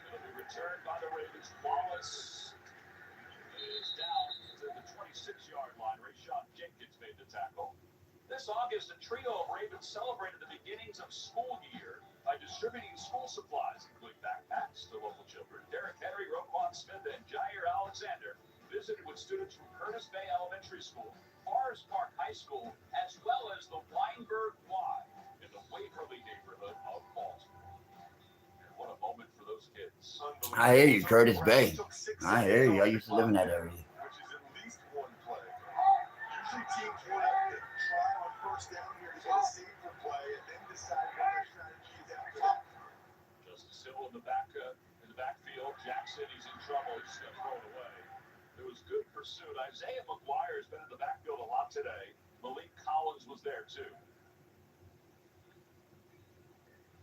It'll be returned by the Ravens. Wallace is down to the 26-yard line. Rashawn Jenkins made the tackle. This August, a trio of Ravens celebrated the beginnings of school year by distributing school supplies, including backpacks to local children. Derek Henry, Roquan Smith, and Jair Alexander visited with students from Curtis Bay Elementary School, Forest Park High School, as well as the Weinberg Y in the Waverly neighborhood of Baltimore. And what a moment for those kids. I hear you, Curtis Bay. I hear you. I used to live in that area. Which is at least one play. Usually teams want to try on first down here to get a safer play and then decide what their strategy is after that. Justice Hill in the backfield. Jackson, he's in trouble. He's just going to throw it away. There was good pursuit. Isaiah McGuire has been in the backfield a lot today. Malik Collins was there too.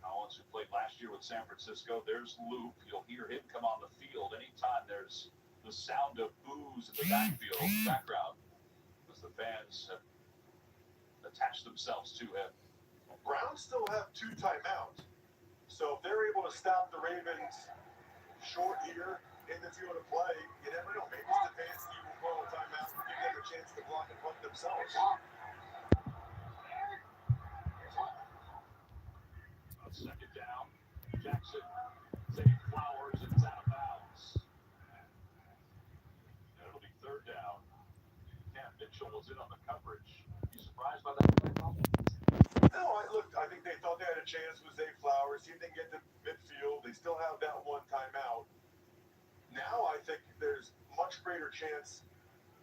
Collins, who played last year with San Francisco. There's Luke. You'll hear him come on the field anytime there's the sound of boos in the background, as the fans have attached themselves to him. Browns still have 2 timeouts. So if they're able to stop the Ravens short here in the field of play, you never know. Maybe Stefanski will call a timeout and give them a chance to block and punt themselves. On second down, Jackson saved Flowers and it's out of bounds. And it'll be third down. Cam Mitchell was in on the coverage. You surprised by that? No, I think they thought they had a chance with Zay Flowers. He didn't get to midfield. They still have that 1 timeout. Now I think there's much greater chance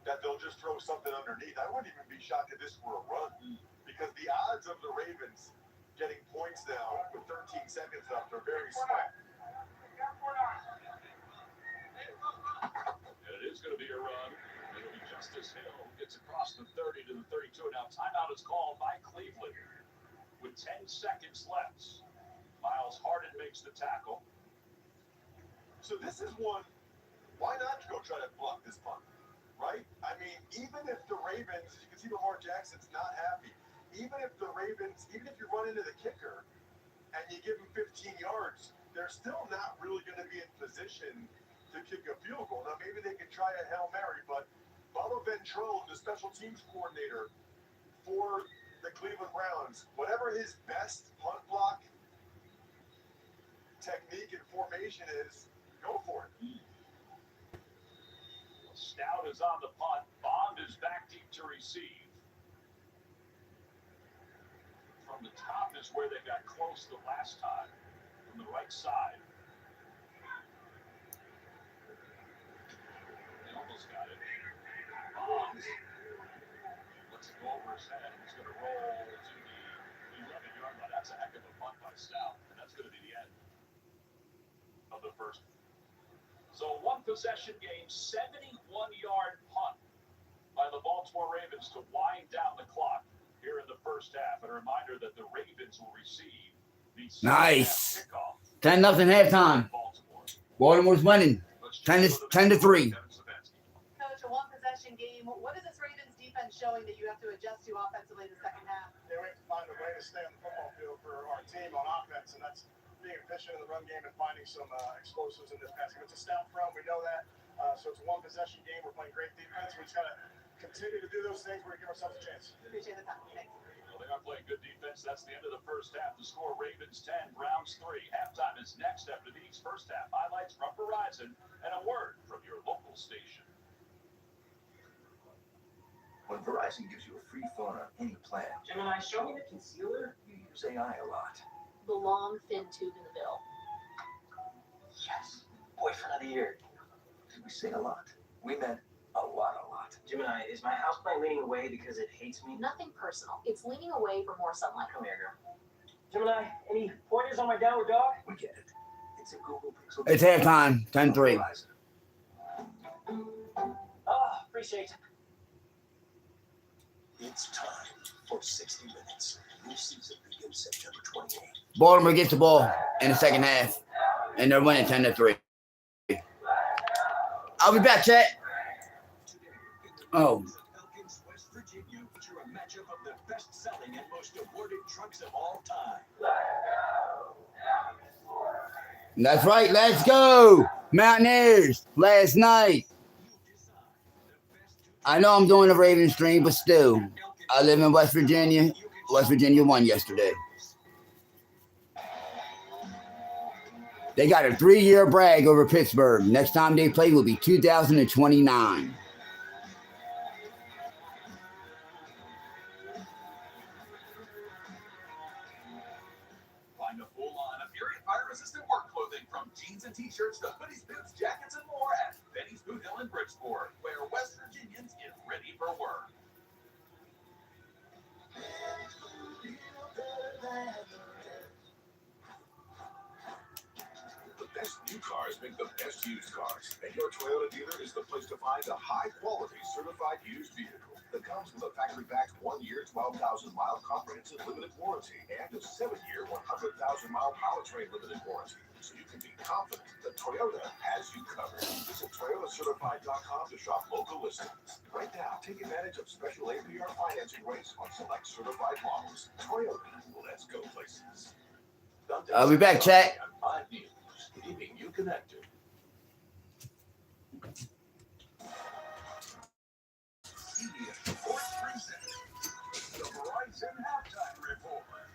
that they'll just throw something underneath. I wouldn't even be shocked if this were a run, because the odds of the Ravens getting points now with 13 seconds left are very small. And it is going to be a run. It'll be Justice Hill who gets across the 30 to the 32. Now timeout is called by Cleveland with 10 seconds left. Miles Harden makes the tackle. So this is one, why not go try to block this punt, right? I mean, even if the Ravens, as you can see Lamar Jackson's not happy, even if you run into the kicker and you give him 15 yards, they're still not really going to be in position to kick a field goal. Now, maybe they could try a Hail Mary, but Bubba Ventrone, the special teams coordinator for the Cleveland Browns, whatever his best punt block technique and formation is, go for it. Stout is on the punt. Bond is back deep to receive. From the top is where they got close the last time. From the right side. They almost got it. Let's go over his head. He's going to roll to the 11-yard line. That's a heck of a punt by Stout. And that's going to be the end of the first. So one possession game, 71-yard punt by the Baltimore Ravens to wind down the clock here in the first half. And a reminder that the Ravens will receive the Nice. kickoff. 10-0 halftime. Baltimore's winning. 10 to 3. Coach, a one possession game. What is this Ravens defense showing that you have to adjust to offensively the second half? Yeah, we have to find a way to stay on the football field for our team on offense, and that's being efficient in the run game and finding some explosives in this passing. It's a stout front, we know that. So it's a one possession game. We're playing great defense. We just got to continue to do those things where we give ourselves a chance. Appreciate the time. Thanks. Well, they are playing good defense. That's the end of the first half. The score, Ravens 10, Browns 3. Halftime is next after these first half highlights from Verizon and a word from your local station. When Verizon gives you a free phone on any plan, Gemini, show me the concealer. you use AI a lot. The long, thin tube in the middle. Yes. Boyfriend of the year. Did we say a lot? We meant a lot. Gemini, is my houseplant leaning away because it hates me? Nothing personal. It's leaning away for more sunlight. Come here, girl. Gemini, any pointers on my downward dog? We get it. It's a Google Pixel. It's halftime. 10-3. Appreciate it. It's time for 60 minutes. New season begins September 28th. Baltimore gets the ball in the second half, and they're winning 10-3. I'll be back, chat. Oh. Elkins, West Virginia, feature a matchup of the best-selling and most awarded trucks of all time. That's right. Let's go. Mountaineers last night. I know I'm doing a Ravens stream, but still, I live in West Virginia. West Virginia won yesterday. They got a 3-year brag over Pittsburgh. Next time they play will be 2029. Find a full line of Fury fire-resistant work clothing from jeans and t-shirts to hoodies, boots, jackets, and more at Benny's Boot Hill in Bridgeport, where West Virginians get ready for work. The best new cars make the best used cars, and your Toyota dealer is the place to find a high-quality certified used vehicle that comes with a factory-backed 1-year, 12,000-mile comprehensive limited warranty and a 7-year, 100,000-mile powertrain limited warranty, so you can be confident that Toyota has you covered. Visit ToyotaCertified.com to shop local listings. Right now, take advantage of special APR financing rates on select certified models. Toyota, let's go places. I'll be back, chat. Keeping you connected. CBS Sports presents the Verizon Halftime Report.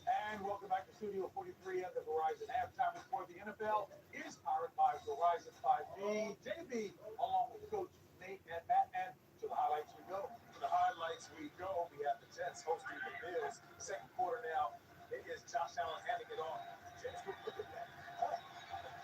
And welcome back to Studio 43 of the Verizon Halftime Report. The NFL is powered by Verizon 5G. JB, along with Coach Nate and Matt, and to the highlights we go. To the highlights we go. We have the Jets hosting the Bills. Second quarter now. It is Josh Allen handing it off. Jets will look at that.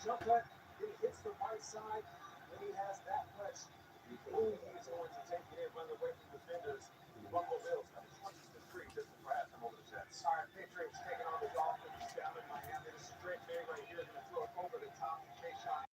Jump cut. He hits the right side. When he has that much, he is going to take it in, run away from defenders. Buffalo Bills. I just want you to free just for halftime over the Jets. All right, Patriots taking on the Dolphins down in Miami. This is Drake May right here. Going to throw it over the top. K-Shot.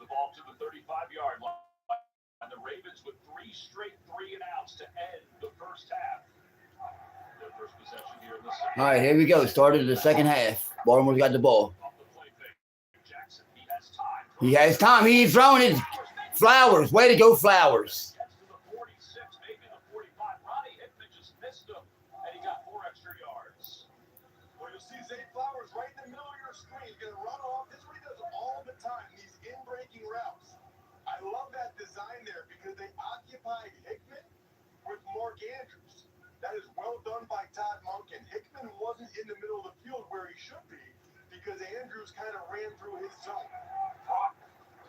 the ball to the 35-yard line. And the Ravens with 3 straight 3-and-outs to end the first half. Their first possession here in the second. All right, here we go. Started the second half. Baltimore's got the ball. He has time. He ain't throwing it. Flowers. Way to go, Flowers. Gets to the 46, maybe the 45. Ronnie Hickman just missed him, and he got 4 extra yards. Well, you'll see Zay Flowers right in the middle of your screen. He's going to run off. This is what he does all the time, these in-breaking routes. I love that design there because they occupied Hickman with Mark Andrews. That is well done by Todd Monken. Hickman wasn't in the middle of the field where he should be because Andrews kind of ran through his zone.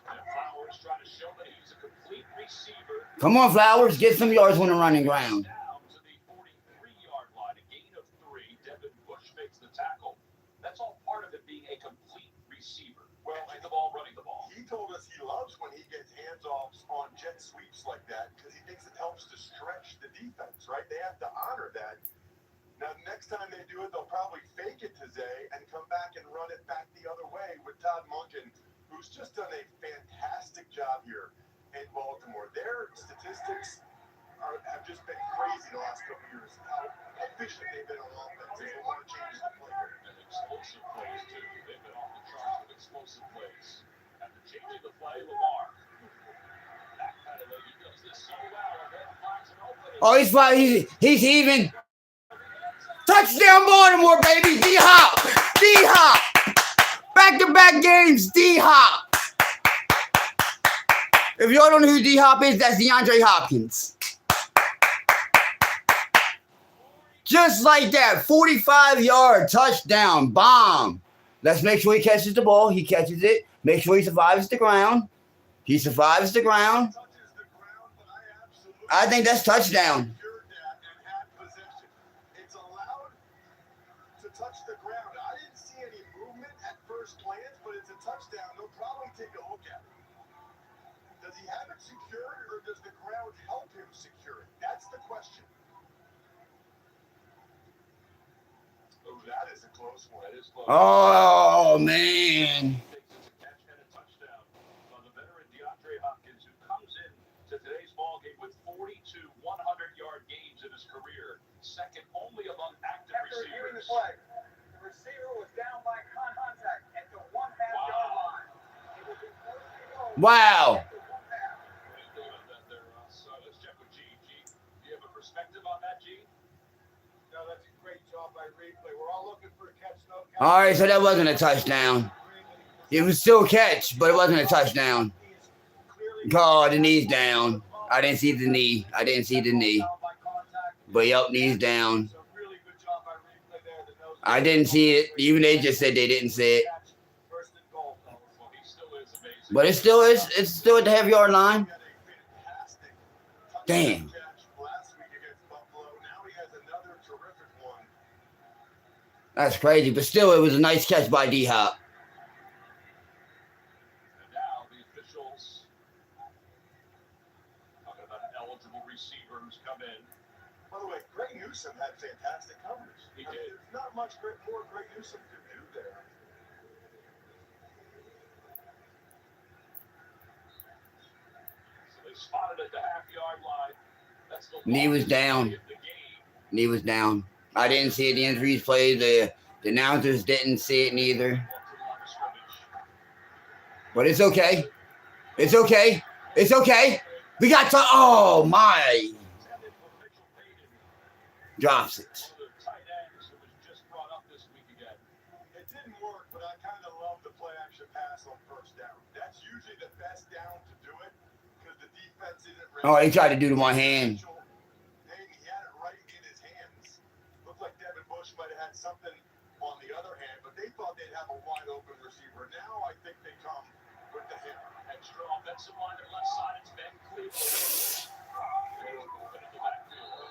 And Flowers trying to show that he's a complete receiver. Come on, Flowers. Get some yards on the running ground. Down to the 43-yard line, a gain of 3. Devin Bush makes the tackle. That's all part of it being a complete receiver. Well, catching the ball, running the ball. He told us he loves when he gets handoffs on jet sweeps like that because he thinks it helps to stretch the defense, right? They have to honor that. Now, next time they do it, they'll probably fake it to Zay and come back and run it back the other way with Todd Monken, who's just done a fantastic job here in Baltimore. Their statistics have just been crazy the last couple of years. How efficient they've been on offense. There's a lot of changes to play here. And explosive plays, too. They've been off the charts with explosive plays. After changing the play, Lamar. That kind of lady does this so well and then finds an opening. Oh, he's fine. He's even. Touchdown Baltimore, baby. D-Hop. D-Hop. Back-to-back games, D-Hop. If y'all don't know who D-Hop is, that's DeAndre Hopkins. Just like that, 45-yard touchdown bomb. Let's make sure he catches the ball. He catches it. Make sure he survives the ground. He survives the ground. I think that's touchdown. It's allowed to touch the ground. I didn't see any movement at first glance, but it's a touchdown. They'll probably take a look at it. Does he have it secured, or does the ground help him secure it? That's the question. Oh, that is a close one. That is close. Oh, man. It's a catch and a touchdown on the veteran DeAndre Hopkins, who comes in to today's ball game with 42 100-yard games in his career, second only among active After reviewing the receivers. play, the receiver was down by contact at the 1.5-yard line. It will be first and goal Wow. at the 1.5. Let's check with G. G, do you have a perspective on that, G? No, that's a great job by replay. We're all looking for a catch, no catch. All right, so that wasn't a touchdown. It was still a catch, but it wasn't a touchdown. God, the knee's down. I didn't see the knee. I didn't see the knee. But yep, knee's down. I didn't see it. Even they just said they didn't see it. Well, he still is amazing. But it still is. It's still at the half-yard line. Damn. Last week against Buffalo. Now he has another terrific one. That's crazy. But still, it was a nice catch by D-Hop. And now the officials talking about an eligible receiver who's come in. By the way, Greg Newsome had fantastic coverage. He I mean, did. there's not much more Greg Newsome could do there. So they spotted at the half-yard line. That's the Knee was longest down. play of the game. Knee was down. I didn't see it. The injuries played. The announcers didn't see it neither. Up to the line of scrimmage. But it's okay. It's okay. It's okay. We got to. Oh, my. Intended for Mitchell Payton, Drops it. one of the tight ends who was just brought up this week again. It didn't work, but I kind of love the play action pass on first down. That's usually the best down to do it because the defense isn't ready. Oh, he tried to do the one hand. He had it right in his hands. Looked like Devin Bush might have had something on the other hand, but they thought they'd have a wide open receiver. Now I think they come with the hit. Extra offensive line to the left side. It's Ben Cleveland. And he's moving in the backfield.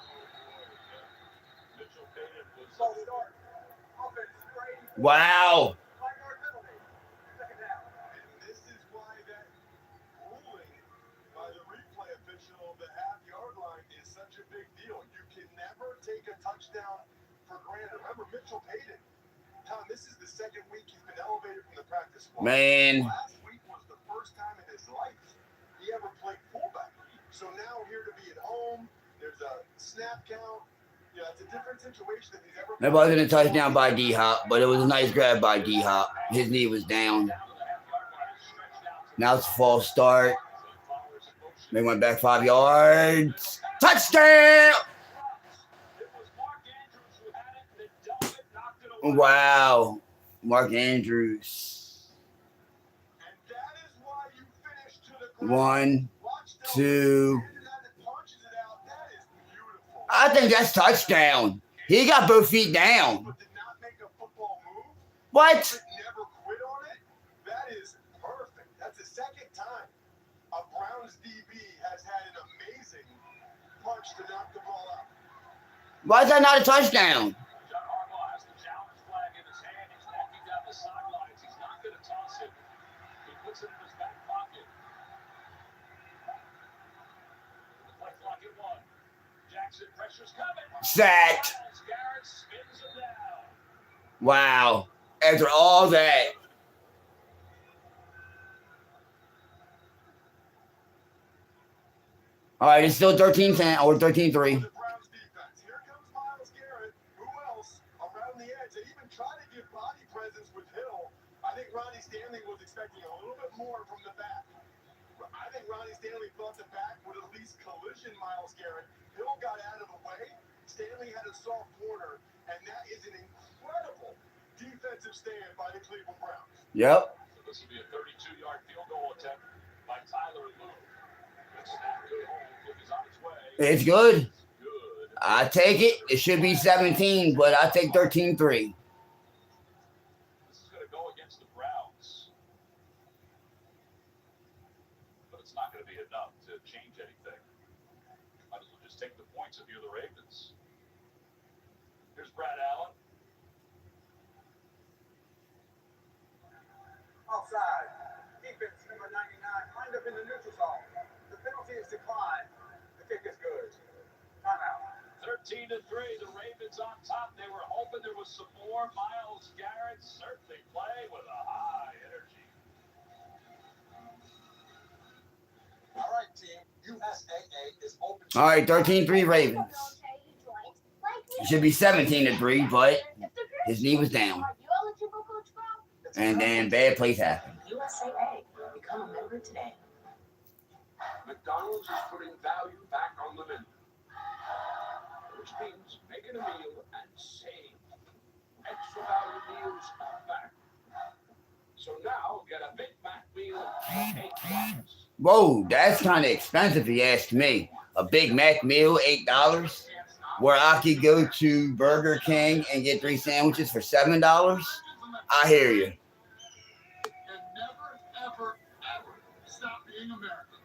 Mitchell Payton was False start. Offense sprayed. Wow. 5-yard penalty. Second down. And this is why that ruling by the replay official, the half-yard line, is such a big deal. You can never take a touchdown for granted. Remember, Mitchell Payton, Tom, this is the second week he's been elevated from the practice squad. Man. Last week was the first time in his life he ever played fullback. So now here to be at home, there's a snap count. Yeah, it's a different situation than he's ever. It wasn't a touchdown by D-Hop, but it was a nice grab by D-Hop. His knee was down. Now it's a false start. They went back 5 yards. Touchdown! Wow. Mark Andrews. 1, 2. I think that's touchdown. He got both feet down. What? Never quit on it. That is perfect. That's the second time a Browns DB has had an amazing punch to knock the ball out. Why is that not a touchdown? John Harbaugh has the challenge flag in his hand. He's walking down the sidelines. He's not going to toss it. He puts it in his back pocket. The play clock at 1. Jackson pressure's coming. Sacked. Garrett spins him down. Wow. After all that. All right, it's still 13-10 or 13-3. The Browns defense. Here comes Myles Garrett. Who else around the edge? They even try to give body presence with Hill. I think Ronnie Stanley was expecting a little bit more from the back. I think Ronnie Stanley thought the back would at least collision Myles Garrett. Hill got out of the way. Stanley had a soft corner, and that is an incredible defensive stand by the Cleveland Browns. Yep. So this will be a 32-yard field goal attempt by Tyler Lue. Good snap, good hold. Look, he's on his way. It's good. Good. I take it. It should be 17, but I take 13-3. This is going to go against the Browns. But it's not going to be enough to change anything. Might as well just take the points if you're the Ravens. Here's Brad Allen. Offside. Defense number 99 lined up in the neutral zone. The penalty is declined. The kick is good. Timeout. 13-3. The Ravens on top. They were hoping there was some more. Myles Garrett certainly played with a high energy. All right, team. USAA is open. All right, 13-3 Ravens. It should be 17-3, but his knee was down. And then bad plays happened. USAA. Become a member today. McDonald's is putting value back on the menu, which means making a meal and save. Extra value meals are back. So now get a Big Mac meal for $8. Whoa, that's kind of expensive if you ask me. A Big Mac meal, $8, where I could go to Burger King and get 3 sandwiches for $7. I hear you. And never, ever, ever stop being American.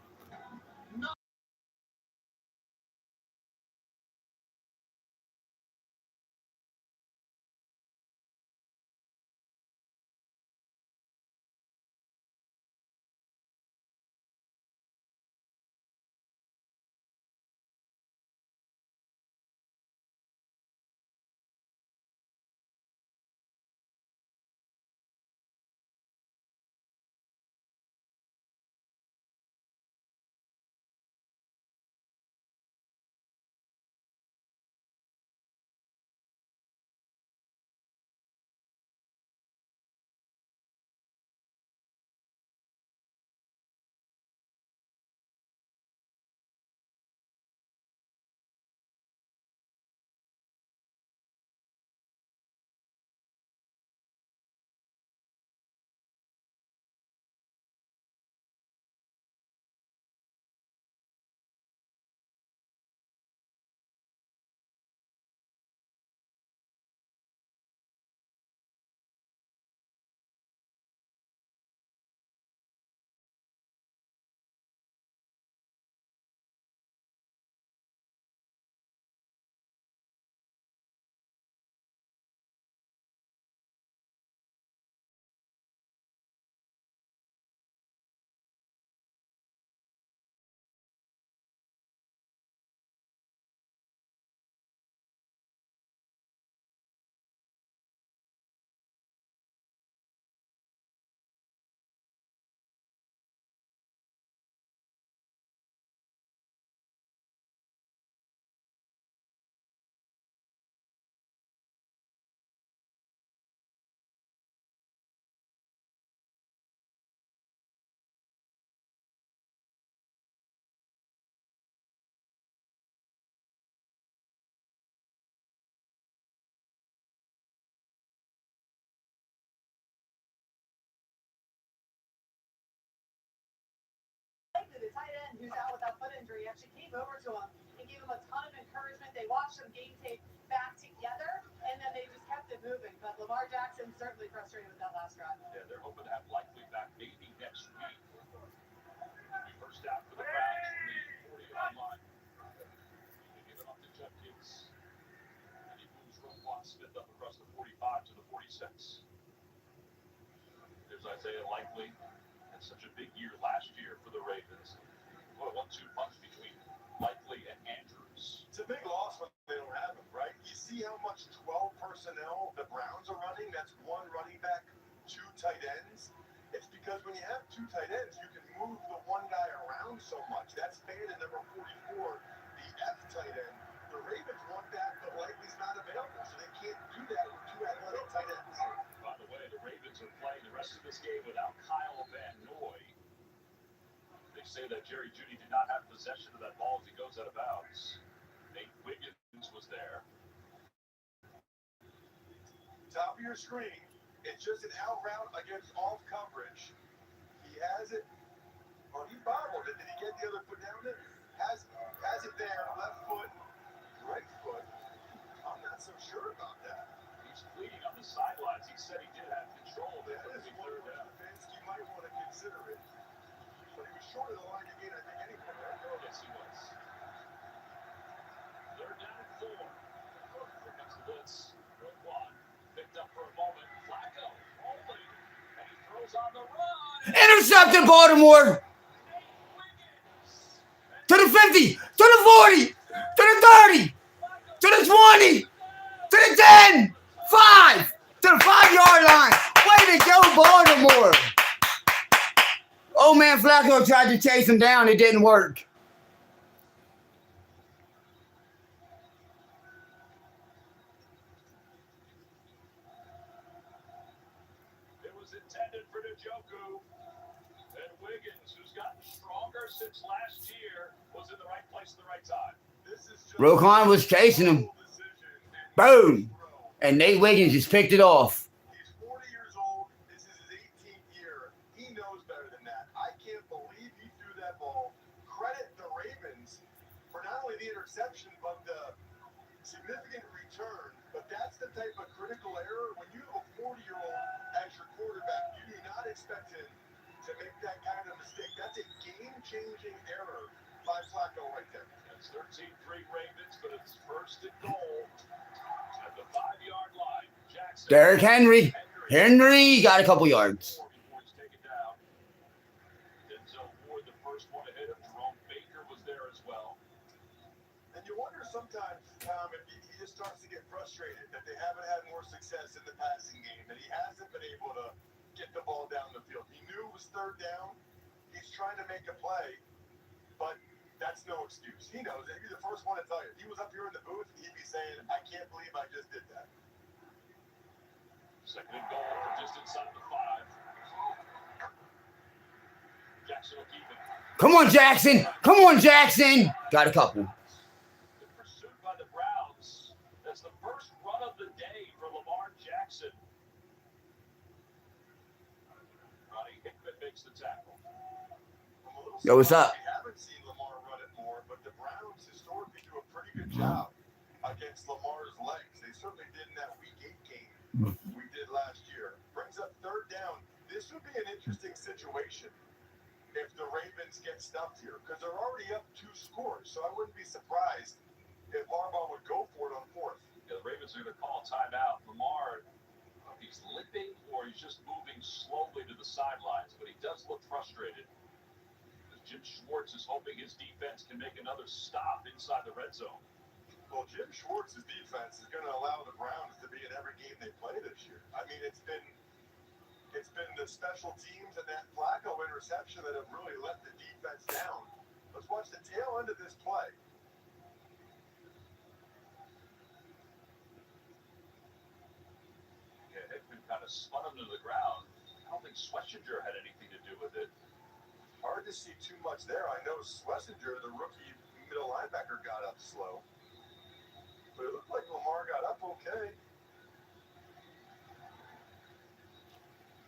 who's out with that foot injury, actually came over to him and gave him a ton of encouragement. They watched some game tape back together, and then they just kept it moving. But Lamar Jackson certainly frustrated with that last drive. Yeah, they're hoping to have Likely back maybe next week. First down for the Browns from the 40-yard line. They give it up to Judkins. And he moves Roquan Smith up across the 45 to the 46. There's Isaiah Likely. Had such a big year last year for the Ravens. What a 1-2 punch between Likely and Andrews. It's a big loss when they don't have him, right? You see how much 12 personnel the Browns are running? That's one running back, two tight ends. It's because when you have two tight ends, you can move the one guy around so much. That's Fandon number 44, the F tight end. The Ravens want that, but Likely's not available, so they can't do that with two athletic tight ends. By the way, the Ravens are playing the rest of this game without Kyle Van Noy. They say that Jerry Jeudy did not have possession of that ball as he goes out of bounds. Nate Wiggins was there. Top of your screen, it's just an out route against off coverage. He has it, or he bobbled it. Did he get the other foot down there? Has it there, left foot, right foot. I'm not so sure about that. He's pleading on the sidelines. He said he did have control of it. That is one where Stefanski might want to consider it. But he was short of the line to gain, I think, anyway. Yes, he was. Third down and 4. Here comes the blitz. Roquan picked up for a moment. Flacco rolling. And he throws on the run. Intercepted Baltimore. To the 50, to the 40, to the 30, to the 20, to the 10, 5, to the 5-yard line. Way to go, Baltimore. Oh, man, Flacco tried to chase him down. It didn't work. It was intended for Njoku. And Wiggins, who's gotten stronger since last year, was in the right place at the right time. Roquan was chasing him. Boom. And Nate Wiggins just picked it off. He's 40 years old. This is his 18th year. He knows better than that. I can't believe he threw that ball. Credit the Ravens for not only the interception, but the significant return. But that's the type of critical error. When you have a 40-year-old as your quarterback, you do not expect him to make that kind of mistake. That's a game-changing error by Flacco right there. It's 13-3 Ravens, but it's first and goal at the 5-yard line. Jackson. Derrick Henry. Henry got a couple yards. Before he's taken down. Denzel Ward, the first one to hit him. Jerome Baker was there as well. And you wonder sometimes, Tom, if he just starts to get frustrated that they haven't had more success in the passing game, that he hasn't been able to get the ball down the field. He knew it was third down. He's trying to make a play, but that's no excuse. He knows it. He'd be the first one to tell you. If he was up here in the booth, he'd be saying, I can't believe I just did that. Second and goal from just inside the 5. Jackson will keep it. Come on, Jackson. Come on, Jackson. Got a couple. The pursuit by the Browns. That's the first run of the day for Lamar Jackson. Ronnie Hickman makes the tackle. Yo, what's up? We haven't seen Lamar run it more, but the Browns historically do a pretty good job against Lamar's legs. They certainly did in that Week 8 game we did last year. Brings up third down. This would be an interesting situation if the Ravens get stuffed here, because they're already up 2 scores, so I wouldn't be surprised if Harbaugh would go for it on 4th. Yeah, the Ravens are going to call a timeout. Lamar, he's limping or he's just moving slowly to the sidelines, but he does look frustrated. Jim Schwartz is hoping his defense can make another stop inside the red zone. Well, Jim Schwartz's defense is going to allow the Browns to be in every game they play this year. I mean, it's been the special teams and that Flacco interception that have really let the defense down. Let's watch the tail end of this play. Yeah, Hickman kind of spun him to the ground. I don't think Schlesinger had anything to do with it. Hard to see too much there. I know Schlesinger, the rookie middle linebacker, got up slow. But it looked like Lamar got up okay.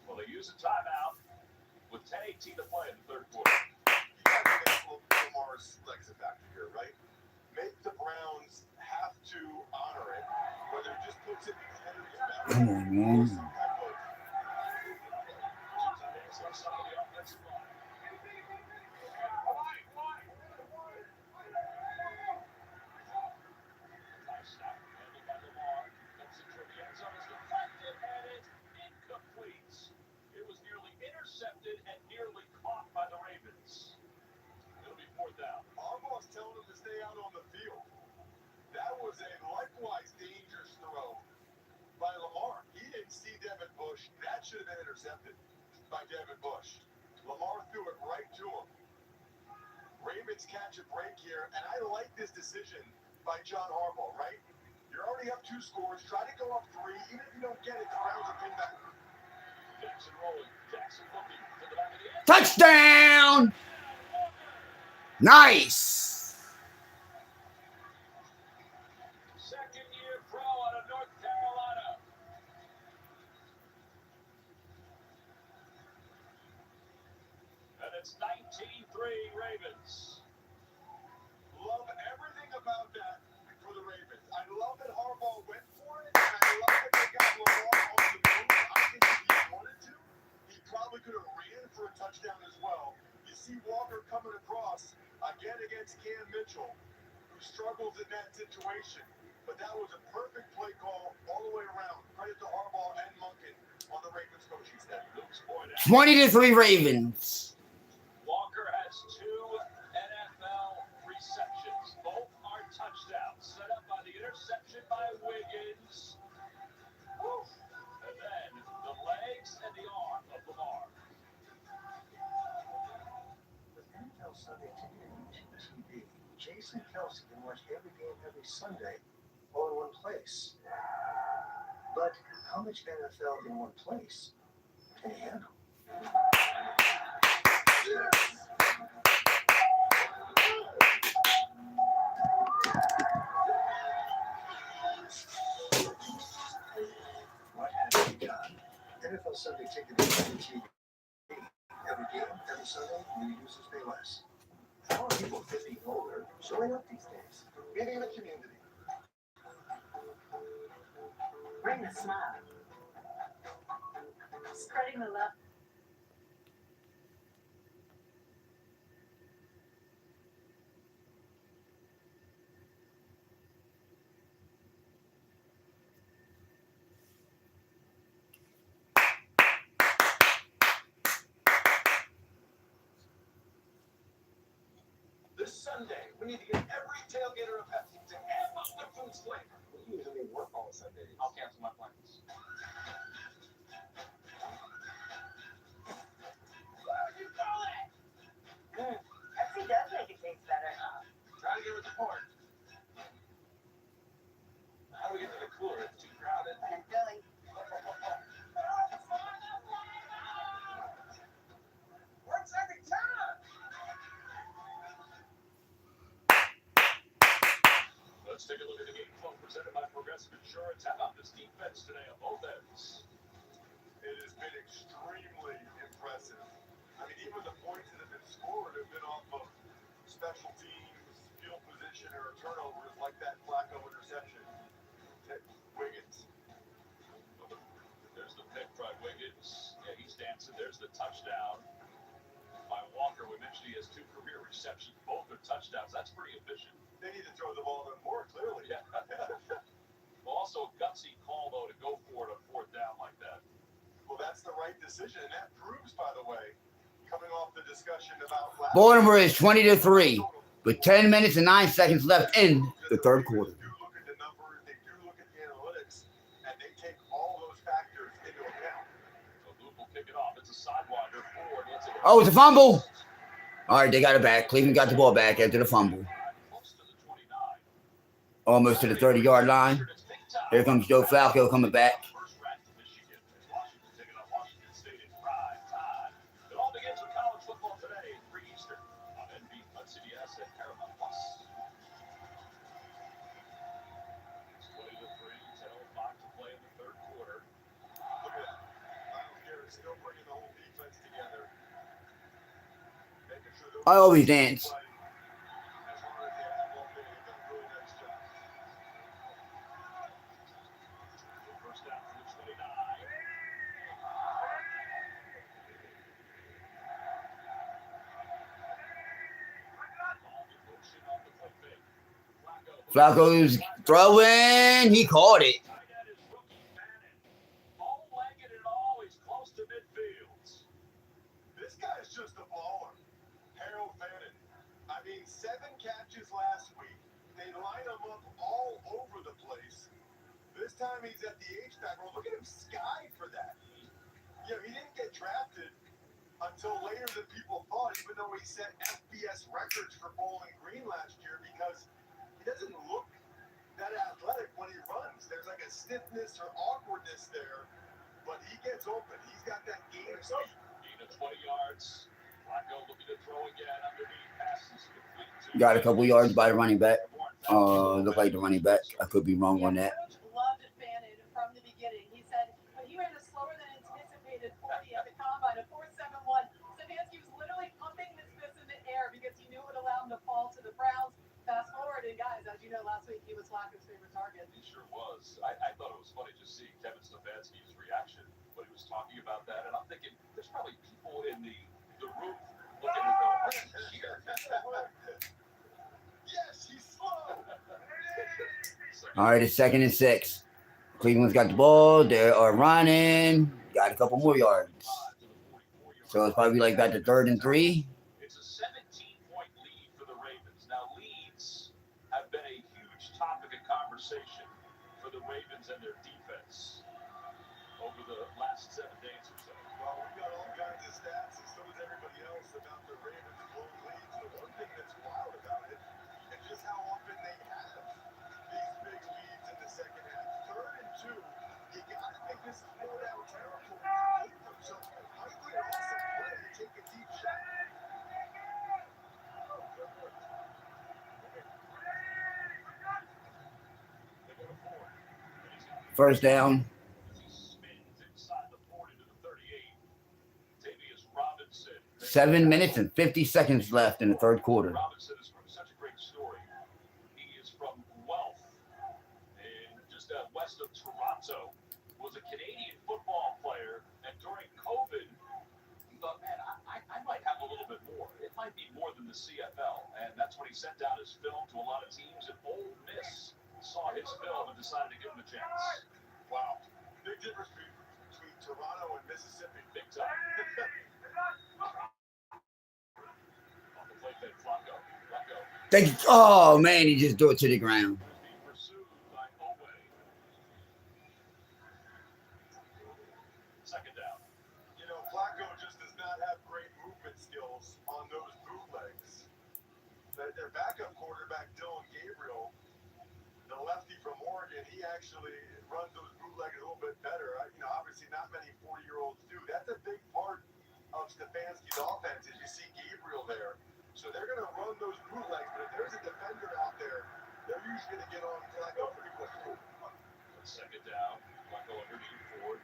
Well, they use a timeout with 10:18 to play in the third quarter. You got to get a little Lamar's legs a factor here, right? Make the Browns have to honor it, whether it just puts it in the head of his back Come on, or man. some type of Nice snap, handled by Lamar. Gets it toward the end zone. It's deflected, and it's incomplete. It was nearly intercepted and nearly caught by the Ravens. It'll be fourth down. Harbaugh's telling him to stay out on the field. That was a likewise dangerous throw by Lamar. He didn't see Devin Bush. That should have been intercepted by Devin Bush. Lamar threw it right to him. Ravens catch a break here, and I like this decision by John Harbaugh, right? You're already up 2 scores. Try to go up 3. Even if you don't get it, the Browns will pin back. Jackson rolling. Jackson looking to the back of the end. Touchdown! Nice. Second-year pro out of North Carolina. And it's 19-3 Ravens. Love everything about that for the Ravens. I love that Harbaugh went for it, and I love that they got Lamar on the move. I think if he wanted to, he probably could have ran for a touchdown as well. You see Walker coming across again against Cam Mitchell, who struggles in that situation. But that was a perfect play call all the way around. Credit to Harbaugh and Monken on the Ravens coaching staff. 20-3 Ravens. Walker has 2 NFL receptions. Both are touchdowns. Set up by the interception by Wiggins. Woo. And then the legs and the arm of Lamar. With NFL Sunday Ticket and YouTube TV, Jason Kelsey can watch every game every Sunday all in one place. But how much NFL in one place can he handle? What has he done? NFL Sunday Ticket and YouTube TV. Every game, every Sunday, new users pay less. How are people 50 and older showing up these days? Meeting the community. Bring the smile. Spreading the love. This Sunday, we need to get every tailgater a Pepsi to amp up their food's flavor. We usually work on Sundays. I'll cancel my plans. Pepsi does make it taste better. Try to get with the port. How do we get to the cooler? It's too crowded. When in Philly. Works every time. Let's take a look at the game flow presented by Progressive Insurance. How about this defense today on both ends? It has been extremely impressive. I mean, even the points that have been scored have been off of special teams, field position, or turnovers like that Flacco interception to Wiggins. There's the pick by Wiggins. Yeah, he's dancing. There's the touchdown by Walker. We mentioned he has 2 career receptions. Both are touchdowns. That's pretty efficient. They need to throw the ball in more, clearly. Yeah. Well, also a gutsy call, though, to go for it on 4th down like that. Well, that's the right decision. And that proves, by the way, coming off the discussion about Baltimore is 20-3 with 10 minutes and 9 seconds left in the third quarter. They do look at the numbers, they do look at the analytics, and they take all those factors into account. So Luke will kick it off. It's a sidewinder. Ford hits it. Oh, it's a fumble. All right, they got it back. Cleveland got the ball back after the fumble. Close to the 29. Almost to the 30-yard line. Here comes Joe Flacco coming back. First rack to Michigan. Washington taking on Washington State in prime time. It all begins with college football today, 3 Eastern on CBS and Paramount Plus. It's 20-3, 10:05 to play in the third quarter. Look at Miles Garrett still bringing the whole defense together. Making sure I always dance. Flacco's throwing. He caught it. Tight end is rookie Fannin. Bow-legged and all, he's close to midfield. This guy's just a baller. Harold Fannin. I mean, 7 catches last week. They line him up all over the place. This time he's at the H-back. Well, look at him sky for that. You know, he didn't get drafted until later than people thought, even though he set FBS records for Bowling Green last year, because he doesn't look that athletic when he runs. There's like a stiffness or awkwardness there, but he gets open. He's got that game speed. Gain of 20 yards. Flacco looking to throw again underneath. Passes complete to Got a couple yards by the running back. Look like the running back. I could be wrong on that. Coach loved Fannin from the beginning. He said when he ran a slower than anticipated 40 at the combine, a 4.71, Stefanski was literally pumping his fist in the air because he knew it would allow him to fall to the Browns. Fast forward, and guys, as you know, last week he was Flacco's favorite target. He sure was. I thought it was funny just seeing Kevin Stefanski's reaction when he was talking about that, and I'm thinking there's probably people in the room looking at the here. Yes, he's slow. All right, it's 2nd and 6. Cleveland's got the ball. They are running. Got a couple more yards. So it's probably like back to 3rd and 3. It's a 17-point lead for the Ravens. Now, leads have been a huge topic of conversation for the Ravens and their defense over the last 7 days or so. Well, we got all kinds of stats, and so does everybody else, about the Ravens blowing leads. The one thing that's wild about it is just how often they have these big leads in the second half. 3rd and 2, you got to make this four-down territory. So might be an awesome play to take a deep shot. First down. As he spins inside the 40 to the 38. Tavius Robinson. 7 minutes and 50 seconds left in the 3rd quarter. Robinson is from such a great story. He is from Guelph, and just west of Toronto. Was a Canadian football player, and during COVID, he thought, man, I might have a little bit more. It might be more than the CFL, and that's when he sent down his film to a lot of teams. And Ole Miss saw his film and decided to give him a chance. Wow. Big difference between Toronto and Mississippi. Big time. Off the play fake, Flacco. Oh, man, he just threw it to the ground. Being pursued by Owe. 2nd down. You know, Flacco just does not have great movement skills on those bootlegs. Their backup quarterback, Dylan Gabriel, the lefty from Oregon, he actually runs those bootlegs a little bit better. You know, obviously not many 40-year-olds do. That's a big part of Stefanski's offense, is you see Gabriel there. So they're going to run those bootlegs, but if there's a defender out there, they're usually going to get on Flacco pretty quickly. 2nd down. Flacco underneath Ford.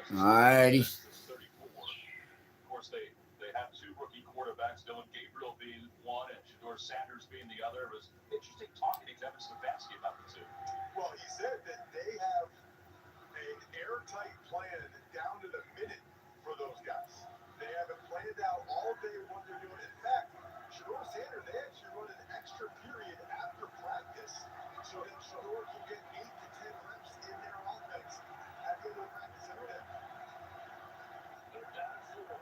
Alrighty. 34. Of course, they have 2 rookie quarterbacks, Dylan Gabriel being one and Shedeur Sanders being the other. It was interesting talking to Kevin Stefanski about the 2. Well, he said that they have an airtight plan down to the minute for those guys. They have it planned out all day what they're doing. In fact, Shedeur Sanders, they actually run an extra period after practice so that Shedeur can get 8 to 10 reps in their offense at the end of practice every day. 3rd down, 4.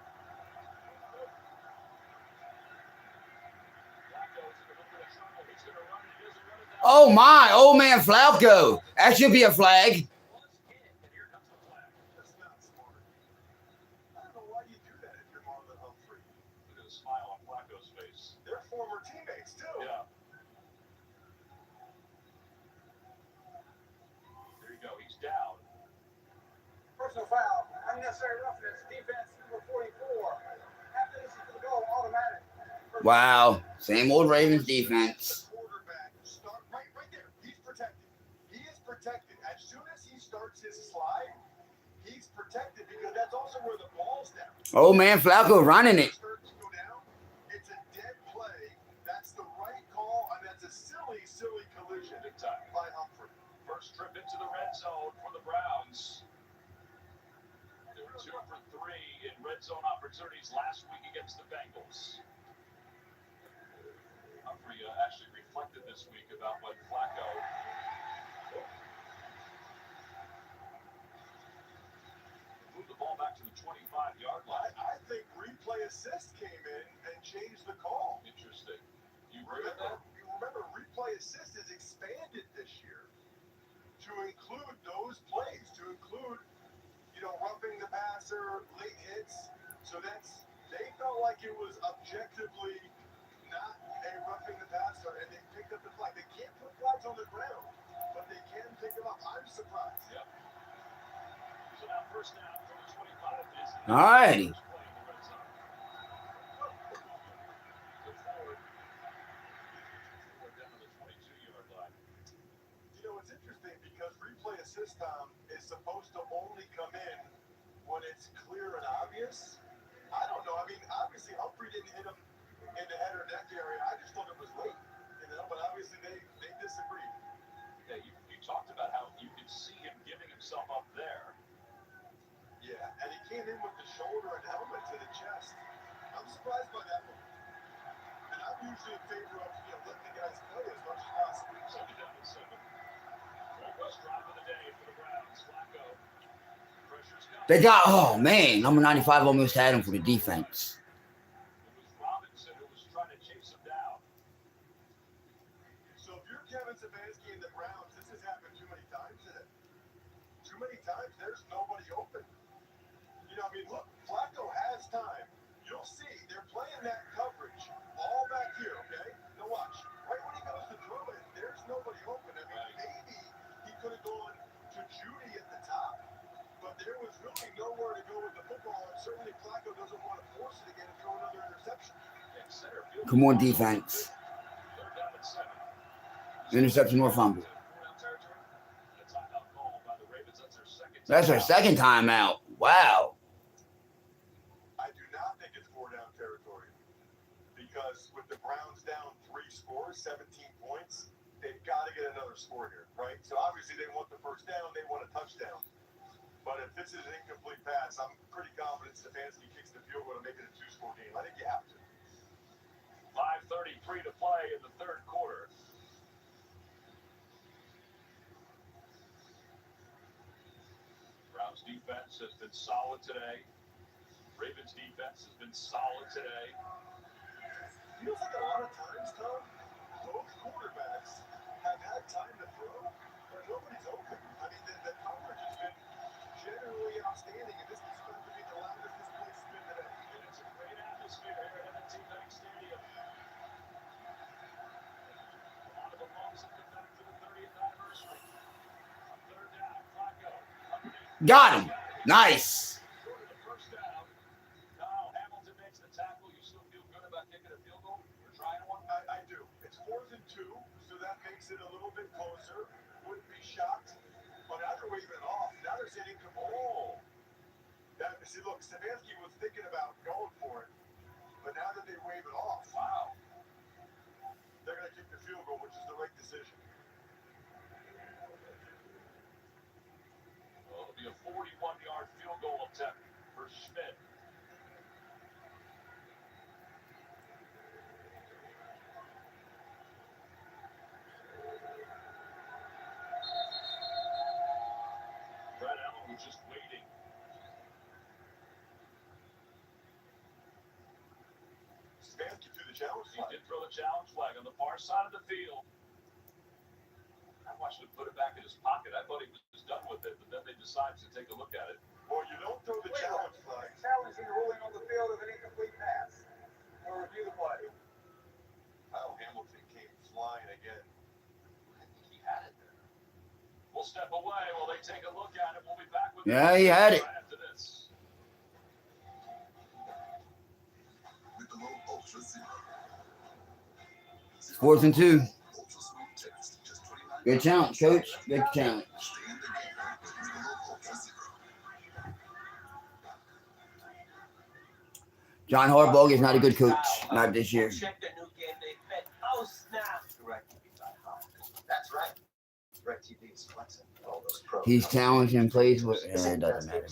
Flacco's in a little bit of trouble. He's going to run it. He doesn't run it down. Oh, my. Old man Flacco. That should be a flag. And here comes the flag. That's not smart. I don't know why you do that if you're Marlon Humphrey. Look at the smile on Flacco's face. They're former teammates, too. Yeah. There you go. He's down. Personal foul, unnecessary roughness, defense number 44. After this is the goal, automatic. Wow. Same old Ravens defense. Quarterback start right there. He's protected. He is protected. As soon as he starts his slide, he's protected because that's also where the ball's down. Oh, man, Flacco running it. Starts to go down. It's a dead play. That's the right call, and that's a silly collision Big time. by Humphrey. First trip into the red zone for the Browns. They were 2 for 3 in red zone opportunities last week against the Bengals. actually reflected this week about what Flacco moved the ball back to the 25-yard line. I think replay assist came in and changed the call. Interesting. You agree with that? You remember replay assist is expanded this year to include those plays, to include, roughing the passer, late hits. So they felt like it was objectively not a roughing the passer, and they picked up the flag. They can't put flags on the ground, but they can pick them up. I'm surprised. Yep. So now first down from the 25 is All righty. It's interesting because replay assist time is supposed to only come in when it's clear and obvious. I don't know. I mean, obviously Humphrey didn't hit him in the head or neck area. I just thought it was late, but obviously they disagreed. Yeah, you talked about how you could see him giving himself up there. Yeah, and he came in with the shoulder and helmet to the chest. I'm surprised by that one. And I'm usually in favor of, letting the guys play as much as possible. Second down and 7. Longest drive of the day for the Browns. Flacco. Pressure's coming. They got, oh man, number 95 almost had him for the defense. It was Robinson who was trying to chase him down. So if you're Kevin Stefanski and the Browns, this has happened too many times today. Too many times, there's nobody open. Look, Flacco has time. You'll see, they're playing that coverage all back here, okay? Now watch. Right when he goes to throw it, there's nobody open. Maybe he could have gone to Judy at the top, but there was really nowhere to go with the football, and certainly Flacco doesn't want to force it again and throw another interception. Come on, defense. Third down and 7. Interception or fumble. That's our second timeout. Wow. I do not think it's 4-down territory because with the Browns down 3 scores, 17 points, they've got to get another score here, right? So obviously they want the first down, they want a touchdown. But if this is an incomplete pass, I'm pretty confident Stefanski kicks the field goal to make it a 2-score game. I think you have to. 5:33 to play in the third quarter. Browns defense has been solid today. Ravens defense has been solid today. Feels like a lot of times, Tom, both quarterbacks have had time to throw, but nobody's open. The coverage has been generally outstanding, and this is going to be the loudest this place has been today. And it's a great atmosphere here at M&T Bank Stadium. A lot of the lungs have come back for the 30th anniversary. On third down, Flacco. Got him. Nice. Short of the first down. Kyle Hamilton makes the tackle. You still feel good about kicking a field goal? We're trying one? I do. It's 4th and 2, so that makes it a little bit closer. Wouldn't be shocked. But now they're waving it off. Now they're saying incomplete. See, look, Stefanski was thinking about going for it, but now that they wave it off, Wow. they're going to kick the field goal, which is the right decision. Well, it'll be a 41-yard field goal attempt for Schmidt. Brett Allen was just waiting. Stefanski threw the challenge He flag. did throw the challenge flag on the far side of the field. I watched him put it back in his pocket. I thought he was done with it, but then they decided to take a look at it. Well, you don't throw the challenge flag. Challenging the ruling on the field of an incomplete pass. We'll review the play. Kyle Hamilton came flying again. I think he had it there. We'll step away while they take a look at it. We'll be back with Yeah, he had it. right after this. With the low Ultra Zero. 4th and 2. Ultra Smooth Text, just 29. Good challenge, coach. Good challenge. Stay in the game with the low Ultra Zero. John Harbaugh is not a good coach. Not this year. Check the new game they fed. Oh, snap. That's right. DirecTV is flexing all those pros. He's talented and plays with. It doesn't matter.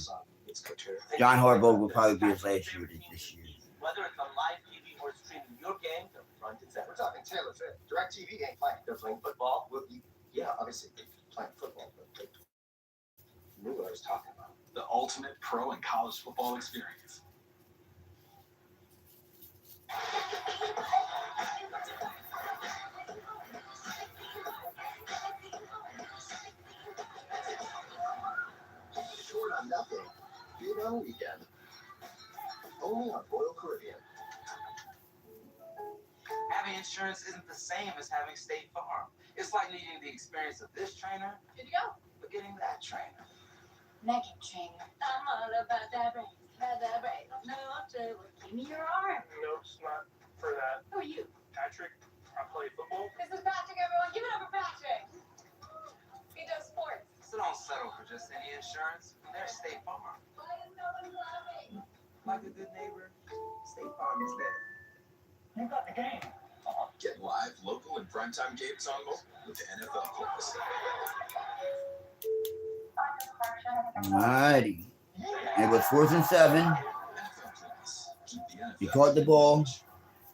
John Harbaugh will probably be his last year this year. Whether it's on live TV or streaming your game, the front and center. We're talking Taylor Swift. DirecTV ain't playing. They're playing football. Well, yeah, obviously they're playing football, but they knew what I was talking about. The ultimate pro and college football experience. Short on nothing. Big on weekend. Only on Royal Caribbean. Having insurance isn't the same as having State Farm. It's like needing the experience of this trainer, Good to go. but getting that trainer. Megan Trainer. I'm all about that brain. No trouble. Give me your arm. Nope, it's not for that. Who are you? Patrick, I play football. This is Patrick, everyone. Give it up for Patrick. He does sports. So don't settle for just any insurance. There's State Farm. Why is no one laughing? Like a good neighbor, State Farm is there. You got the game. Get live, local, and primetime games on mobile with the NFL Plus. Alrighty. It was 4th and 7. NFL Plus. Keep the NFL. He caught the ball.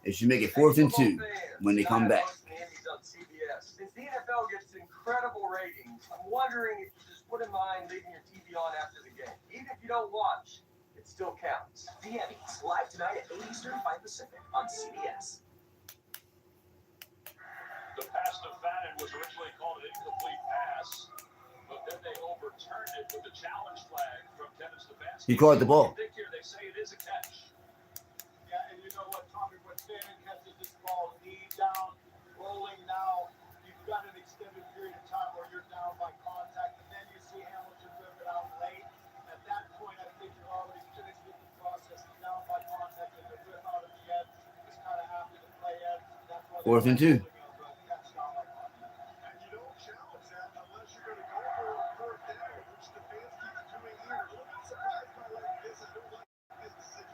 It should make it 4th and 2 when they come back. Since the NFL gets incredible ratings, I'm wondering if you just wouldn't mind leaving your TV on after the game. Even if you don't watch, it still counts. The Emmys, live tonight at 8 Eastern, 5 Pacific on CBS. The pass to Fannin was originally called an incomplete pass, but then they overturned it with the challenge flag from Kevin Stefanski. He caught the ball. Here they say it is a catch. Yeah, and you know what, Tommy, when Fannin catches this ball, knee down, rolling now, you've got an extended period of time where you're down by contact, and then you see Hamilton rip it out late. At that point, I think you're already finished with the process, down by contact, and the rip out of the edge is kind of after the play end. That's why 4th and 2. And you don't challenge that unless you're going to go for a fourth down, which Stefanski's doing here. A little bit surprised by like this. I don't like this decision.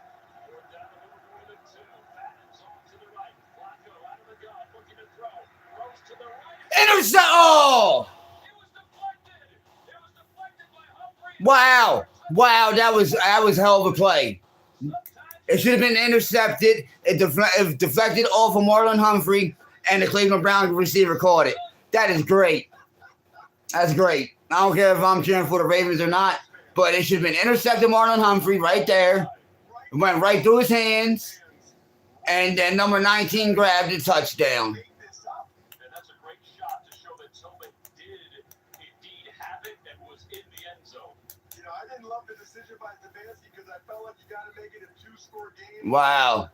Fourth down, a little more than 2. Fannin's off to the right. Flacco out of the gun, looking to throw. Throws to the right. Intercept! Oh! It was deflected. It was deflected by Humphrey. Wow. Wow, that was hell of a play. It should have been intercepted. It deflected off of Marlon Humphrey, and the Cleveland Browns receiver caught it. That is great. That's great. I don't care if I'm cheering for the Ravens or not, but it should have been intercepted Marlon Humphrey right there. It went right through his hands, and then number 19 grabbed the touchdown. And that's a great shot to show that Tobin did indeed have it and was in the end zone. You know, I didn't love the decision by Stefanski because I felt like you got to make it a 2-score game. Wow.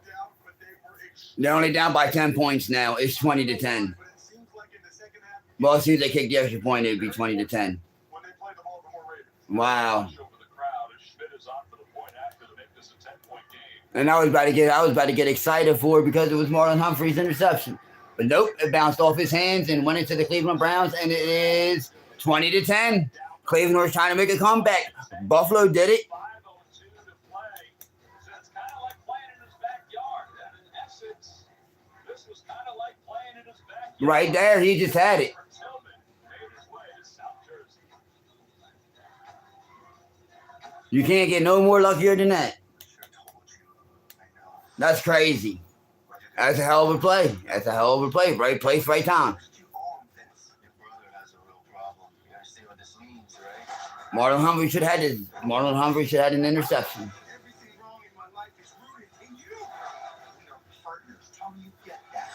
But they were They're only down by 10 points now. It's 20 to 10. But it seems like in the second half, Well, as soon as they kick the extra point, it would be 20 to 10. when they play the Baltimore Ravens. Wow. Over the crowd, and Schmidt is on for the point after to make this a 10-point game. And I was about to get excited for it because it was Marlon Humphrey's interception. But nope, it bounced off his hands and went into the Cleveland Browns, and it is 20 to 10. Cleveland was trying to make a comeback. Buffalo did it. 5:02 to play. So it's kind of like playing in his backyard. And in essence, this was kind of like playing in his backyard. Right there, he just had it. Tillman made his way to South Jersey. You can't get no more luckier than that. That's crazy. That's a hell of a play. That's a hell of a play. Right place, right time. Your brother has a real problem. You understand what this means, right? Marlon Humphrey should have had an interception. Everything wrong in my life is rooted in you. We are partners. Tell me you get that.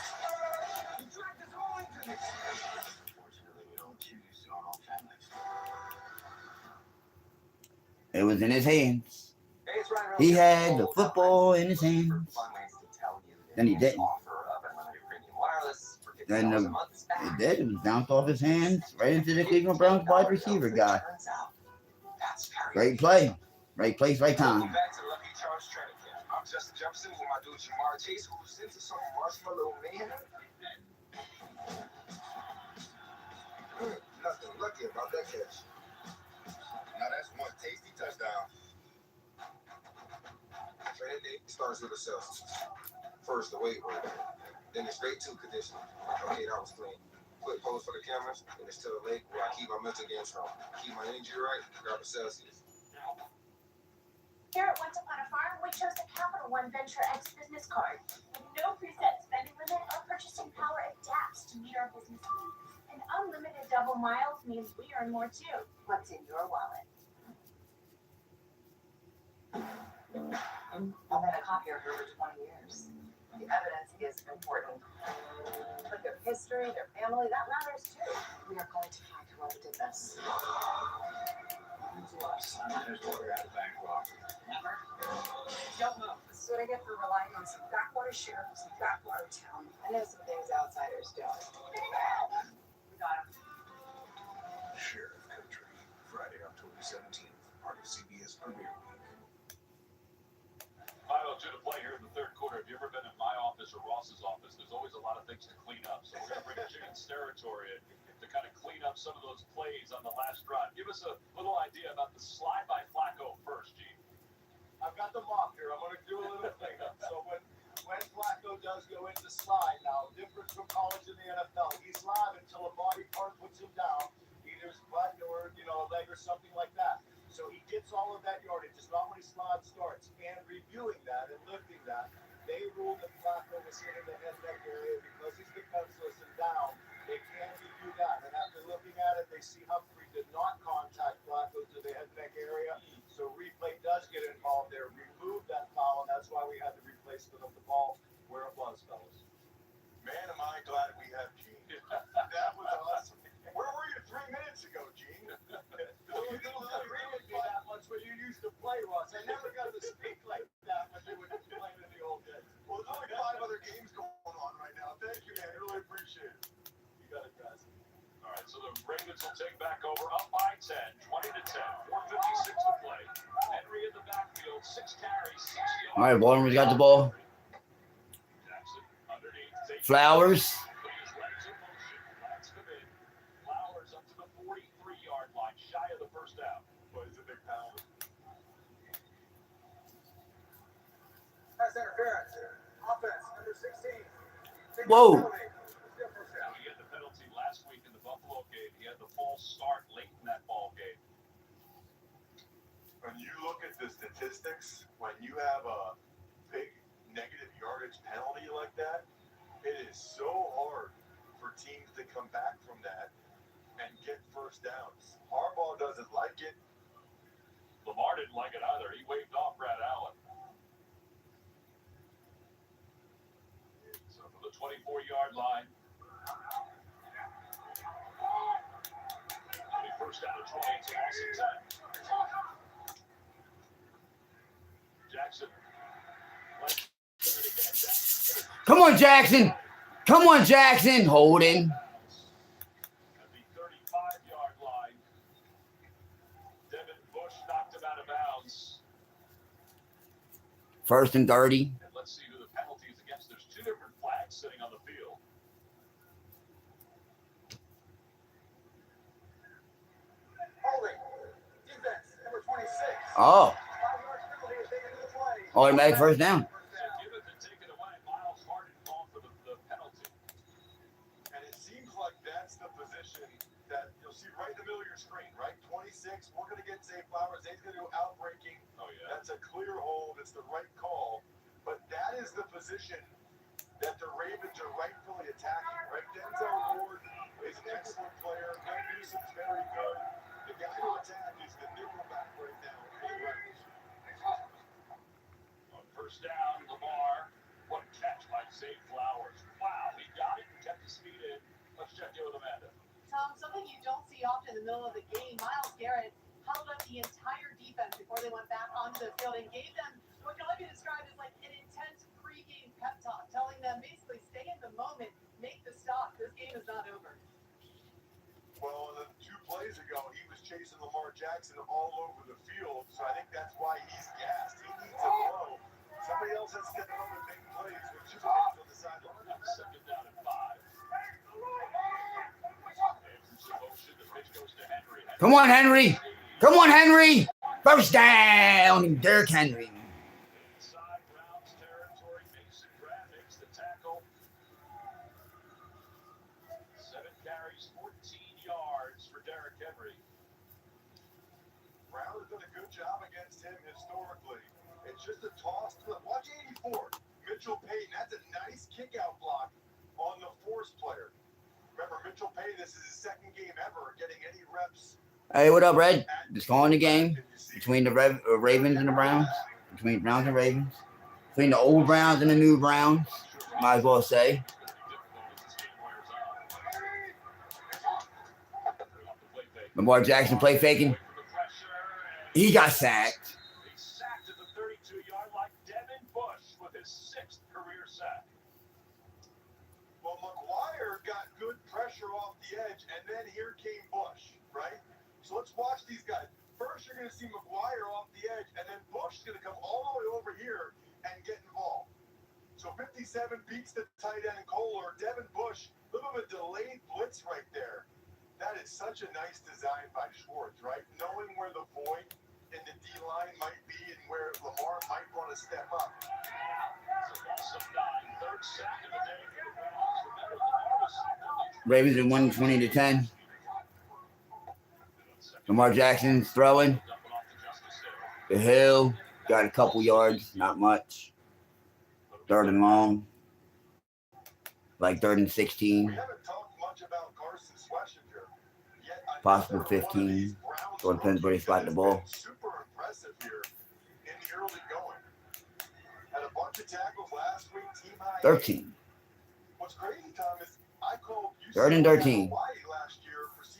You dragged us all into this. Unfortunately, we don't choose our own families. It was in his hands. Hey, it's Ryan He Reynolds. had the football in his hands. Fun ways to tell you that Then he Advance didn't. offer of unlimited premium wireless for Then $50 a month is back. It did. It was bounced off his hands right into the Cleveland Browns wide receiver guy. Turns out, that's very Great play. Right place, right time. Welcome back to Lucky Charms Training Camp. I'm Justin Jefferson with my dude Jamar Chase, who sent us some marshmallow man. Nothing lucky about that catch. Now that's one tasty touchdown. Training day starts with a Celsius. First the weight room, then it's straight to conditioning. Okay, that was clean. Quick pose for the cameras, and it's to the lake where I keep my mental game strong. Keep my energy right, grab a Celsius. Here at Once Upon a Farm, we chose the Capital One Venture X business card with no preset spending limits And then our purchasing power adapts to meet our business needs. And unlimited double miles means we earn more too. What's in your wallet? I've been a copier for over 20 years. The evidence is important. But their history, their family, that matters too. We are going to find whoever did this. There's water out of the bank rock. Never? Don't know. This is what I get for relying on some backwater sheriff of some backwater town. I know some things outsiders don't. We got him. Sheriff Country, Friday, October 17th, part of CBS Premiere Week. 5:02 to play here in the third quarter. Have you ever been in my office or Ross's office? There's always a lot of things to clean up. So we're going to bring Chicken Territory in to kind of clean up some of those plays on the last drive. Give us a little idea about the slide by Flacco first, Gene. I've got the mop here. I'm going to do a little cleanup. So when Flacco does go into slide, now, difference from college and the NFL, he's live until a body part puts him down, either his butt or, a leg or something like that. So he gets all of that yardage. It's not when his slide starts. And reviewing that and lifting that, they ruled that Flacco was hitting the head neck area because he's defenseless and down. They can review that. And after looking at it, they see Humphrey did not contact Flacco to the head neck area. So replay does get involved there. Remove that foul, and that's why we had the replacement of the ball where it was, fellas. Man, am I glad we have Gene. That was awesome. Where were you 3 minutes ago, Gene? You don't agree with me that much when you used to play, Ross. I never got to speak like that when you were playing in the old days. Well, there's only 5 other games going on right now. Thank you, man. I really appreciate it. You got it, guys. All right, so the Ravens will take back over, up by 10, 20-10, 4:56 to play. Henry in the backfield, 6 carries, 6 yards. All right, Baltimore's got the ball. Jackson underneath. Flowers. Put his legs in motion. Flags come in. Flowers up to the 43-yard line, shy of the first down. But he's a big pound. Pass interference. Offense, number 16. Whoa. He had the penalty last week in the Buffalo game. He had the false start late in that ball game. When you look at the statistics, when you have a big negative yardage penalty like that, it is so hard for teams to come back from that and get first downs. Harbaugh doesn't like it. Lamar didn't like it either. He waved off Brad Allen. So from the 24-yard line, first down to 20, it's a loss of 10. Jackson. Come on, Jackson. Come on, Jackson. Holding. At the 35-yard line, Devin Bush knocked him out of bounds. First and 30. And let's see who the penalty is against. There's 2 different flags sitting on the field. Holding. Defense, number 26. Oh. 5-yard penalty is taken to the play. Automatic first down. So given to take it away, Miles Harden called for the penalty. And it seems like that's the position that you'll see right in the middle of your screen, right? 26, we're going to get Zay Flowers. Zay's going to do outbreaking. Oh, yeah. That's a clear hold. It's the right call. But that is the position that the Ravens are rightfully attacking, right? Denzel Ward is an excellent player. Greg Newsom's very good. The guy to attack is the nickelback right now for the Ravens. On first down, Lamar. What a catch by Zay Flowers. Wow, he got it and kept his feet in. Let's check in with Amanda. Tom, something you don't see often in the middle of the game, Myles Garrett held up the entire defense before they went back onto the field and gave them what can only be described as like an intense pregame pep talk, telling them basically stay in the moment, make the stop. This game is not over. Well, 2 plays ago, he was chasing Lamar Jackson all over the field, so I think that's why he's gassed. He needs a blow. Somebody else has stepped up and make plays with 2 hands on the sideline. Second down and 5. Come on, Henry. Come on, Henry. First down. Derrick Henry. Inside Browns territory, Mason Graham makes the tackle. 7 carries, 14 yards for Derrick Henry. Brown has done a good job against him historically. It's just a toss to the watch 84. Mitchell Payton, that's a nice kick out block. first player. Remember, Mitchell Pay, this is his second game ever getting any reps. Hey, what up, Red? Just calling the game between the Ravens and the Browns. Between Browns and Ravens. Between the old Browns and the new Browns. Might as well say. Lamar Jackson play faking. He got sacked. He's sacked at the 32-yard line. Devin Bush with his 6th career sack. Well, McGuire got good pressure off the edge, and then here came Bush, right? So let's watch these guys. First, you're going to see McGuire off the edge, and then Bush is going to come all the way over here and get involved. So 57 beats the tight end Kohler. Devin Bush, a little bit of a delayed blitz right there. That is such a nice design by Schwartz, right? Knowing where the void in the D-line might be and where Lamar might want to step up. Ravens are winning 20-10. Lamar Jackson's throwing. The hill got a couple yards, not much. 3rd and long. Like 3rd and 16. We haven't talked much about Carson Schlesinger yet. Possible 15. So it depends where he spot the ball. Super impressive here in the early going. Had a bunch of tackles last week. Team high 13. What's crazy, Tom, is I called 3rd and 13.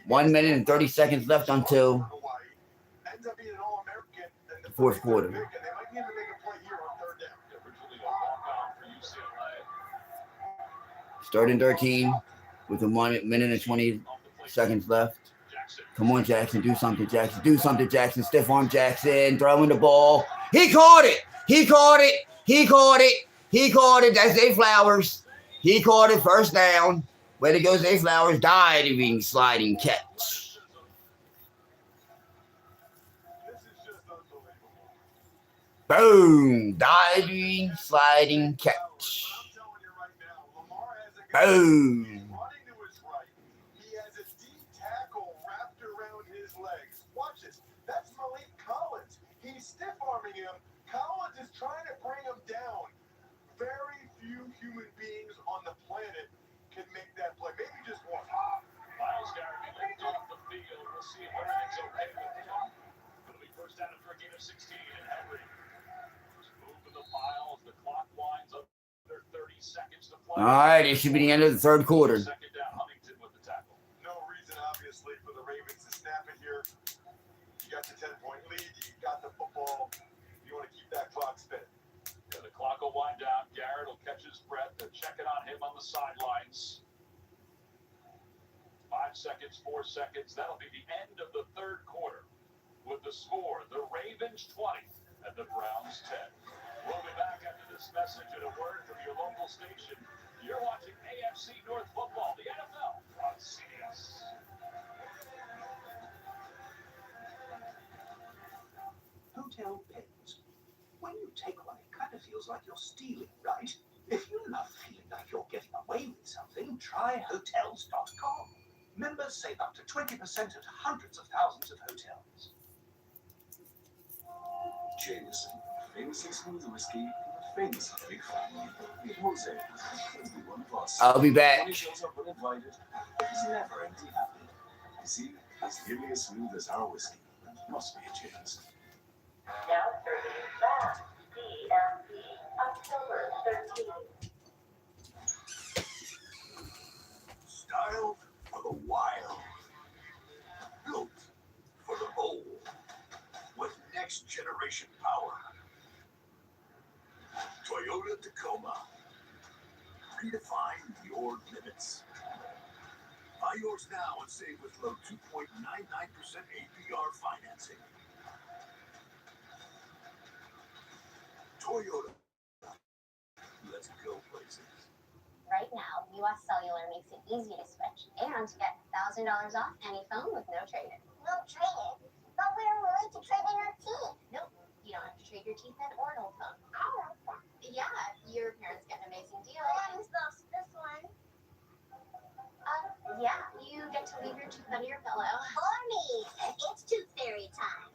1 minute and 30 seconds left until the 4th quarter. They might need to make a play here on 3rd down. It's 3rd and 13 with a 1 minute and 20 seconds left. Come on, Jackson. Do something, Jackson. Do something, Jackson. Stiff arm Jackson. Throwing the ball. He caught it. He caught it. He caught it. He caught it. That's Zay Flowers. He caught it. 1st down. Way to go, Zay Flowers. Diving, sliding catch. This is just unbelievable. Boom. Diving, sliding catch. Boom. Running to his right. He has a deep tackle wrapped around his legs. Watch this. That's Malik Collins. He's stiff-arming him. Collins is trying to bring him down. Very few human beings on the planet can make that play. Maybe just one. Miles Garrett limped off the field. We'll see if everything's okay with him. It'll be 1st down for a gain of 16, and Henry just moving the miles. The clock winds up. 30 seconds to play. All right, it should be the end of the 3rd quarter. 2nd down, Huntington with the tackle. No reason, obviously, for the Ravens to snap it here. You got the 10-point lead. You got the football. You want to keep that clock spinning. Yeah, the clock will wind down. Garrett will catch his breath. They're checking on him on the sidelines. 5 seconds, 4 seconds. That'll be the end of the 3rd quarter. With the score, the Ravens 20 and the Browns 10. We'll be back after this message and a word from your local station. You're watching AFC North Football, the NFL on CBS. Hotel pens. When you take one, it kind of feels like you're stealing, right? If you love feeling like you're getting away with something, try Hotels.com. Members save up to 20% at hundreds of thousands of hotels. Jameson, famously smooth whiskey, famously big family. It was everyone of us. I'll be back. When he shows up uninvited, he's never empty-handed. You see, it's nearly as smooth as our whiskey. Must be a Jameson. Now serving John DMP October 13th. Style for the wild. Built for the bold. With next generation power. Toyota Tacoma. Redefine your limits. Buy yours now and save with low 2.99% APR financing. Toyota. Let's go places. Right now, US Cellular makes it easy to switch and to get $1,000 off any phone with no trade-in. No trade-in? But we're willing to trade in our teeth. Nope, you don't have to trade your teeth in or an old phone. I like that. Yeah, your parents get an amazing deal. What is this one? Yeah, you get to leave your tooth under your pillow. For me, it's tooth fairy time.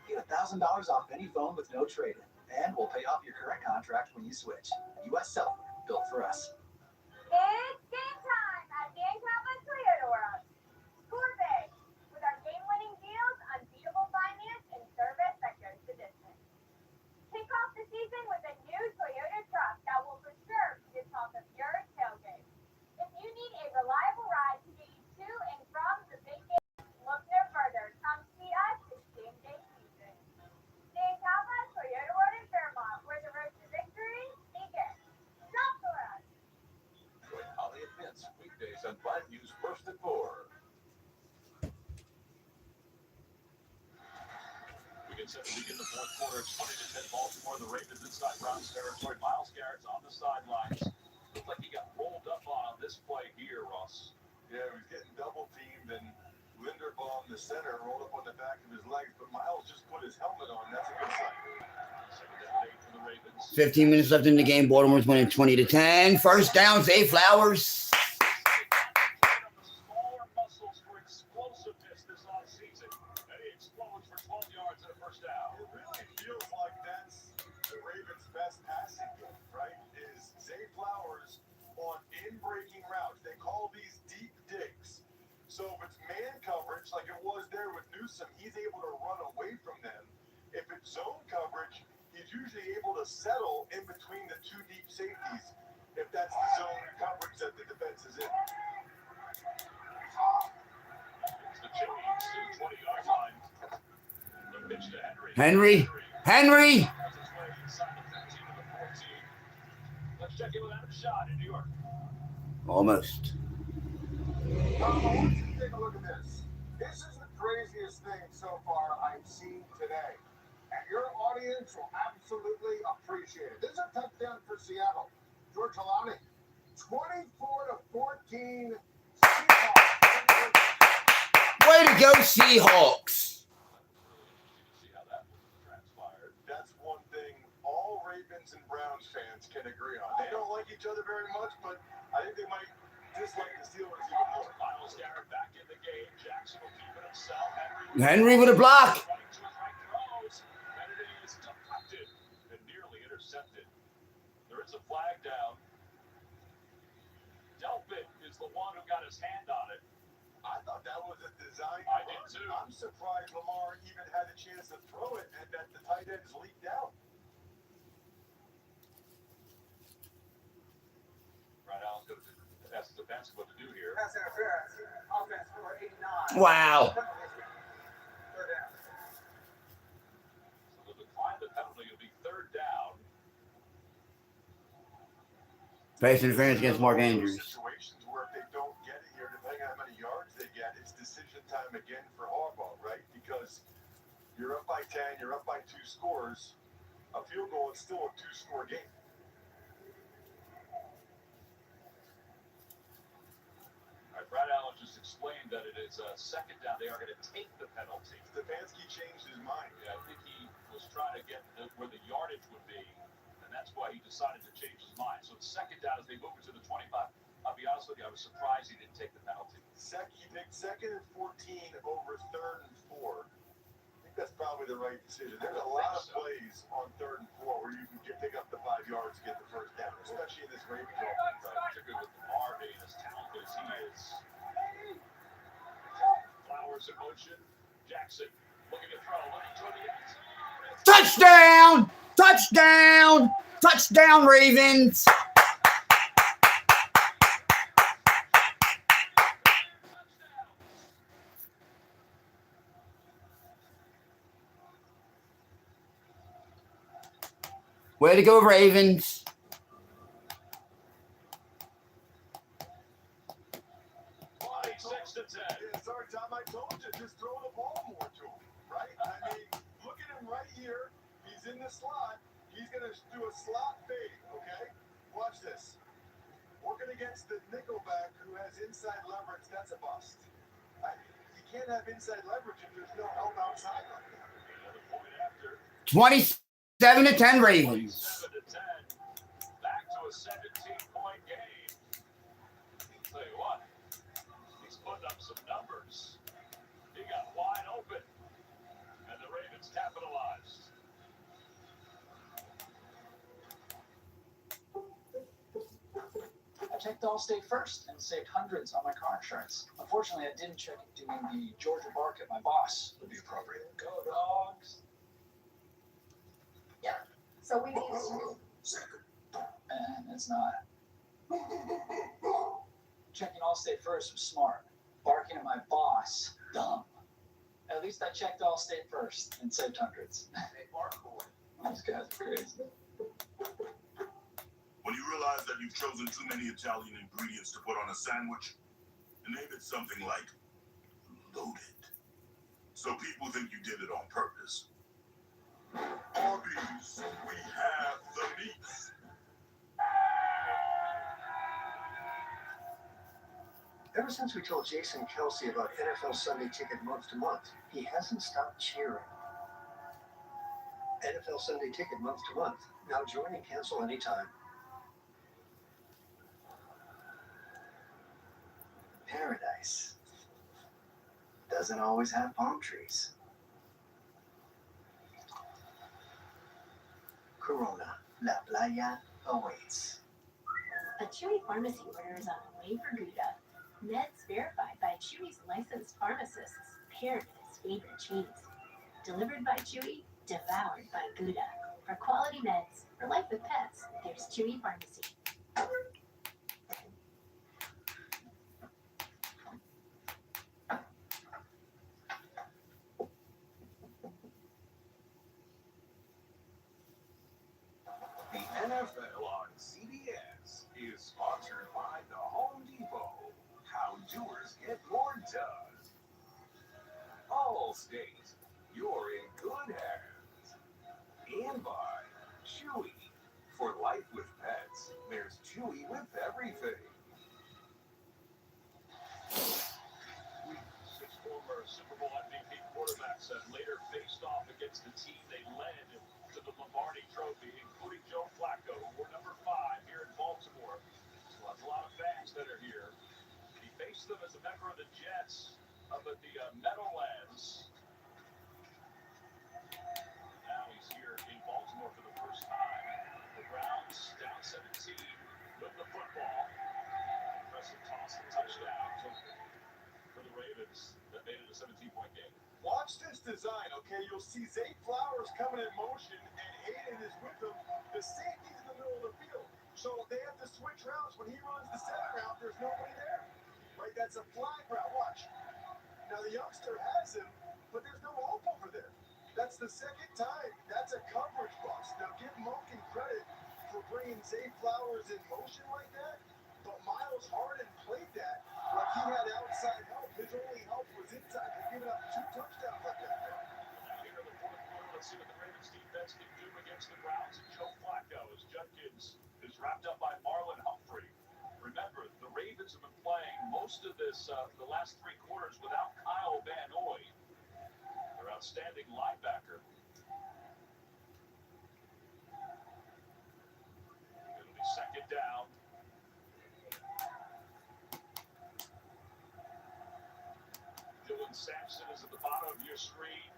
Get $1,000 off any phone with no trade-in. And we'll pay off your current contract when you switch. US Cellular, built for us. It's game time. season with a new Toyota truck that will for sure be the top of your tailgate. If you need a reliable ride to get you to and from the big game, look no further. Come see us this game day season. The Tapa Toyota Road in Fairmont, where the road to victory begins. Shop for us. Join Holly and Vince weekdays on Live News First at 4. We get set to begin the fourth quarter. It's 20-10 Baltimore. The Ravens inside Browns territory. Myles Garrett's on the sidelines. Looked like he got rolled up on this play here, Ross. Yeah, he was getting double teamed, and Linderbaum, the center, rolled up on the back of his legs, but Myles just put his helmet on. That's a good sign. 15 minutes left in the game. Baltimore's winning 20-10. First down, Zay Flowers. Smaller muscles for explosiveness this offseason. And he explodes for 12 yards and a first down. It really feels like that's the Ravens' best passing game, right? Is Zay Flowers on in-breaking routes. They call these deep digs. So if it's man coverage, like it was there with Newsome, he's able to run away from them. If it's zone coverage, he's usually able to settle in between the two deep safeties if that's the zone coverage that the defense is in. It's the change to the 20-yard line. The pitch to Henry. Henry. Let's check in with Adam Shot in New York. Almost. I want you to take a look at this. This is the craziest thing so far I've seen today. And your audience will absolutely appreciate it. This is a touchdown for Seattle. George Halani, 24-14 Seahawks. Way to go, Seahawks. See how that transpired. That's one thing all Ravens and Browns fans can agree on. They don't like each other very much, but I think they might dislike the Steelers even more. Myles Garrett back in the game. Jackson will keep it himself. Henry with a block. Running to his right throws. And it is deflected and nearly intercepted. There is a flag down. Delpit is the one who got his hand on it. I thought that was a design. I did too. I'm surprised Lamar even had a chance to throw it and that the tight ends leaked out. Right now, it's going to ask the defense what to do here. Pass interference. Offense number 89. Wow. Third down. So they'll decline the penalty. It'll be third down. Pass interference against Mark Andrews. Situations where if they don't get it here, depending on how many yards they get, it's decision time again for Harbaugh, right? Because you're up by 10, you're up by 2 scores. A field goal is still a 2-score game. All right, Brad Allen just explained that it is a second down. They are going to take the penalty. Stefanski changed his mind. Yeah, I think he was trying to get where the yardage would be, and that's why he decided to change his mind. So the second down as they move it to the 25. I'll be honest with you, I was surprised he didn't take the penalty. He picked 2nd and 14 over 3rd and 4. I think that's probably the right decision. There's a lot of plays on 3rd and 4 where you can pick up the 5 yards to get the first down, especially in this Ravens offense. Particularly with Lamar being as talented as he is. Flowers in motion. Jackson looking to throw, looking toward the end zone. Touchdown! Touchdown! Touchdown, Ravens! Way to go, Ravens. 26-10. Yeah, sorry, Tom, I told you, just throw the ball more to him, right? I mean, look at him right here. He's in the slot. He's going to do a slot fade, okay? Watch this. Working against the nickelback who has inside leverage, that's a bust. You can't have inside leverage if there's no help outside like that. Another point after. 27-10 Ravens. 27-10. Back to a 17-point game. I'll tell you what, he's putting up some numbers. He got wide open, and the Ravens capitalized. I checked Allstate first and saved hundreds on my car insurance. Unfortunately, I didn't check it doing the Georgia bark at my boss would be appropriate. Go Dogs. So we need it's not. Checking Allstate first was smart. Barking at my boss, dumb. At least I checked Allstate first and saved hundreds. Hey, Bark Boy. These guys are crazy. When you realize that you've chosen too many Italian ingredients to put on a sandwich, name it something like loaded. So people think you did it on purpose. Arby's, we have the meats. Ever since we told Jason Kelsey about NFL Sunday Ticket month to month, he hasn't stopped cheering. NFL Sunday Ticket month to month. Now join and cancel anytime. Paradise doesn't always have palm trees. Corona, La Playa awaits. A Chewy pharmacy order is on the way for Gouda. Meds verified by Chewy's licensed pharmacists, paired with his favorite cheese. Delivered by Chewy, devoured by Gouda. For quality meds, for life with pets, there's Chewy Pharmacy. The NFL on CBS is sponsored by the Home Depot. How doers get more done. Allstate, you're in good hands. And by Chewy. For life with pets, there's Chewy with everything. Six former Super Bowl MVP quarterbacks have later faced off against the team they led to the Lombardi Trophy, including Joe Flacco, who wore number 5 here in Baltimore. So that's a lot of fans that are here. He faced them as a member of the Jets up at the Meadowlands. Now he's here in Baltimore for the first time. The Browns down 17 with the football. Impressive toss and touchdown for the Ravens that made it a 17-point game. Watch this design, okay? You'll see Zay Flowers coming in motion, and Aiden is with him. The safety's in the middle of the field. So they have to switch routes. When he runs the center route, there's nobody there. Right? That's a flag route. Watch. Now the youngster has him, but there's no hope over there. That's the second time. That's a coverage bust. Now give Monken credit for bringing Zay Flowers in motion like that, but Miles Harden played that like he had outside help. His only help was inside. They're giving up 2 touchdowns like that. Now here in the fourth quarter, let's see what the Ravens defense can do against the Browns and Joe Flacco as Judkins is wrapped up by Marlon Humphrey. Remember, the Ravens have been playing most of this, the last 3 quarters without Kyle Van Noy, their outstanding linebacker. It'll be second down. Dylan Sampson is at the bottom of your screen.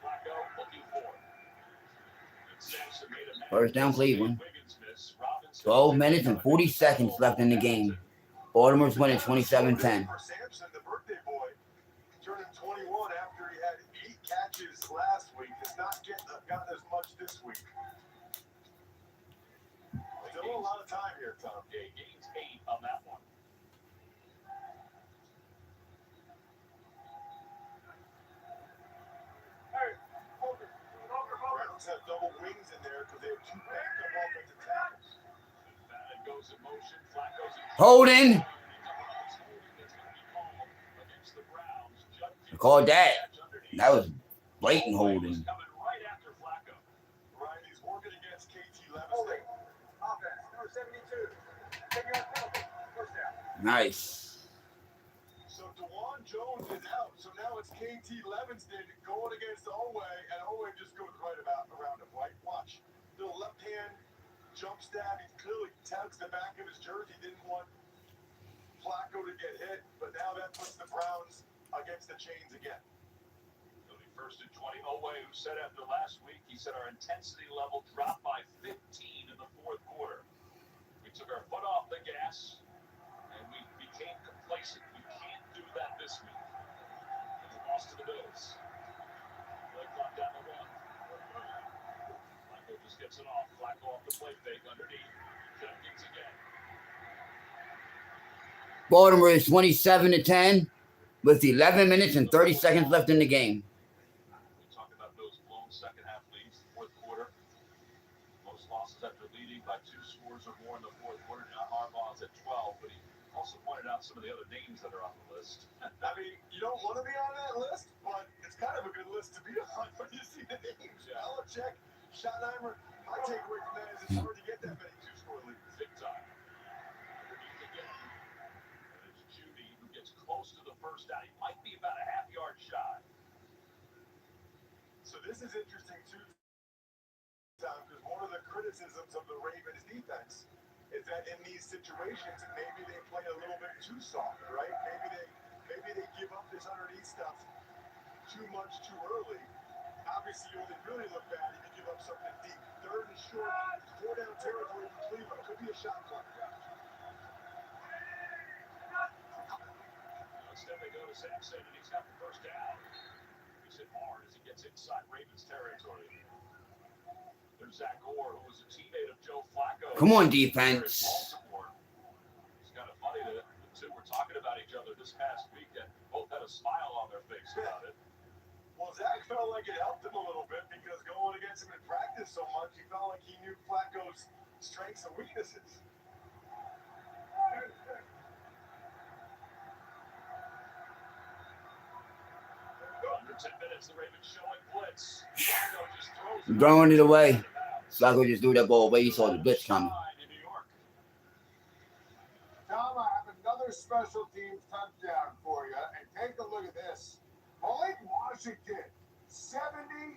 Flacco looking for it. Sampson made a man. First down, Cleveland. 12 minutes and 40 seconds left in the game. Baltimore's winning 27-10. For Sampson, the birthday boy, turning 21 after he had 8 catches last week. Has not gotten as much this week. Still a lot of time here, Tom. Yeah, he gains 8 on that one. Browns have double wings in there because they have 2 backup offensive tackles. Bannon goes in motion. Flacco's in Holding. I called that. That was blatant holding. Right after Flacco. Ryan, he's working against KT Holding. Levinson. Offense, number 72. 10-yard penalty. First down. Nice. So DeJuan Jones is out. So now it's KT Levinston going against Owe, and Owe just goes right around him, right? Watch. Little left hand jump stab. He clearly tugs the back of his jersey. Didn't want Flacco to get hit, but now that puts the Browns against the chains again. It'll be first and 20. Owe, who said after last week, he said our intensity level dropped by 15 in the fourth quarter. We took our foot off the gas, and we became complacent. We can't do that this week. It's a loss to the Bills. Play clock down to 1. Flacco just gets it off. Flacco Baltimore is 27-10 with 11 minutes and 30 seconds left in the game. We talk about those blown second half leads, fourth quarter. Most losses after leading by 2 scores or more in the fourth quarter. Now Harbaugh's at 12, but he also pointed out some of the other names that are on the list. I mean, you don't want to be on that list, but it's kind of a good list to be on when you see the names. Yeah. Belichick, Schottenheimer. My takeaway from that is it's hard to get that many 2-score leads. Big time. Underneath again. And it's Judy who gets close to the first down. He might be about a half-yard shy. So this is interesting, too, Tom, because one of the criticisms of the Ravens defense is that in these situations, maybe they play a little bit too soft, right? Maybe they give up this underneath stuff too much too early. Obviously, you only really look bad if you give up something deep. 3rd and short, 4-down territory for Cleveland. Could be a shot clock. Instead, they go to Sampson, and he's got the first down. He's hit hard as he gets inside Ravens territory. There's Zach Orr, who was a teammate of Joe Flacco. Come on, defense. Baltimore. It's kind of funny that the two were talking about each other this past week and both had a smile on their face about it. Well, Zach felt like it helped him a little bit because going against him in practice so much, he felt like he knew Flacco's strengths and weaknesses. Under 10 minutes, the Ravens showing blitz. Flacco just throws it. Throwing it away. Flacco just threw that ball away. He saw the blitz coming. Tom, I have another special teams touchdown for you, and take a look at this. Malik Washington, 74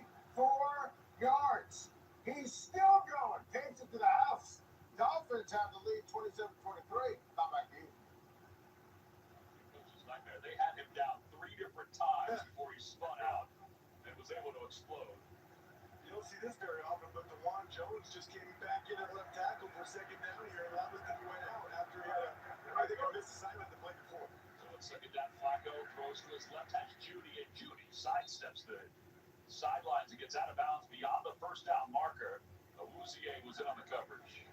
yards. He's still going. Takes it to the house. Dolphins have the lead 27-23. Not back to you. Coach's nightmare. They had him down 3 different times before he spun out and was able to explode. You don't see this very often, but DeJuan Jones just came back in at left tackle for 2nd down here, and that was that he went out after he had I think a missed assignment the play before. So it's 2nd down, Flacco throws to his left, has Judy, and Judy sidesteps the sidelines and gets out of bounds beyond the first down marker. Awuzie was in on the coverage.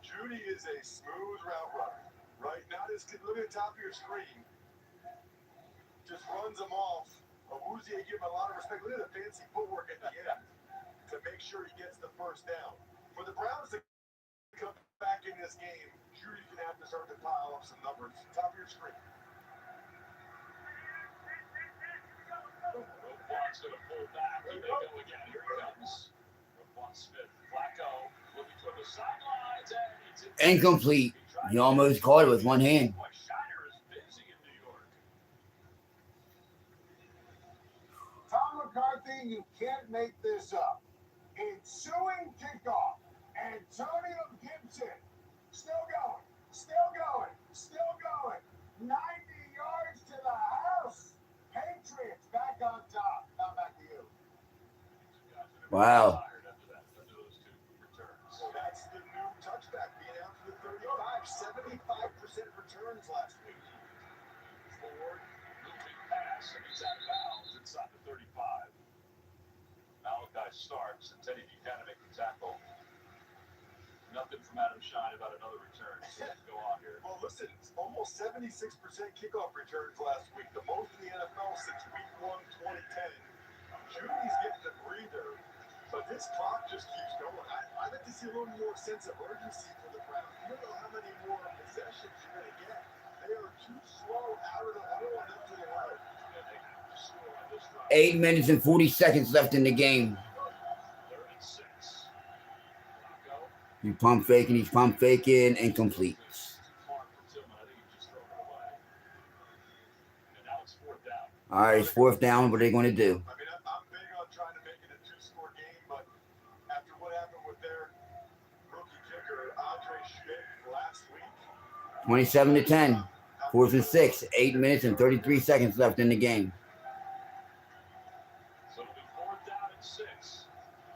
Judy is a smooth route runner, right? Not as look at the top of your screen. Just runs them off. Awuzie give him a lot of respect. Look at the fancy footwork at the end to make sure he gets the first down. For the Browns to come back in this game, Judy can have to start to pile up some numbers. Top of your screen. Roquan's going to pull back. Here they go again. Here he comes. Roquan Smith. Flacco looking toward the sidelines. And Incomplete. He almost caught it with one hand. Boy, Shiner is busy in New York. Tom McCarthy, you can't make this up. Ensuing kickoff. Antonio Gibson. Still going. Still going. Still going. 90 yards to the house. Patriots back on top. Not back to you. Wow. So that's the new touchback being out to the 35. 75% returns last week. Forward, moving pass, and he's out of bounds inside the 35. Malachi Starks and Teddy Buchanan make the tackle. Nothing from Adam Shine about another return. So let's go on here. Well, listen, almost 76% kickoff returns last week, the most in the NFL since week 1, 2010. Judy's getting a breather, but this clock just keeps going. I'd like to see a little more sense of urgency for the Browns. You don't know how many more possessions you're going to get. They are too slow out of the hole and up to the line. And they have to score on this drive. 8 minutes and 40 seconds left in the game. 3rd and 6. Flacco. He's pump faking, incomplete. All right, it's 4th down. What are they going to do? I mean, I'm big on trying to make it a 2-score game, but after what happened with their rookie kicker, Andre Schmidt, last week. 27-10. 4th and 6. 8 minutes and 33 seconds left in the game. So it'll be 4th down and 6.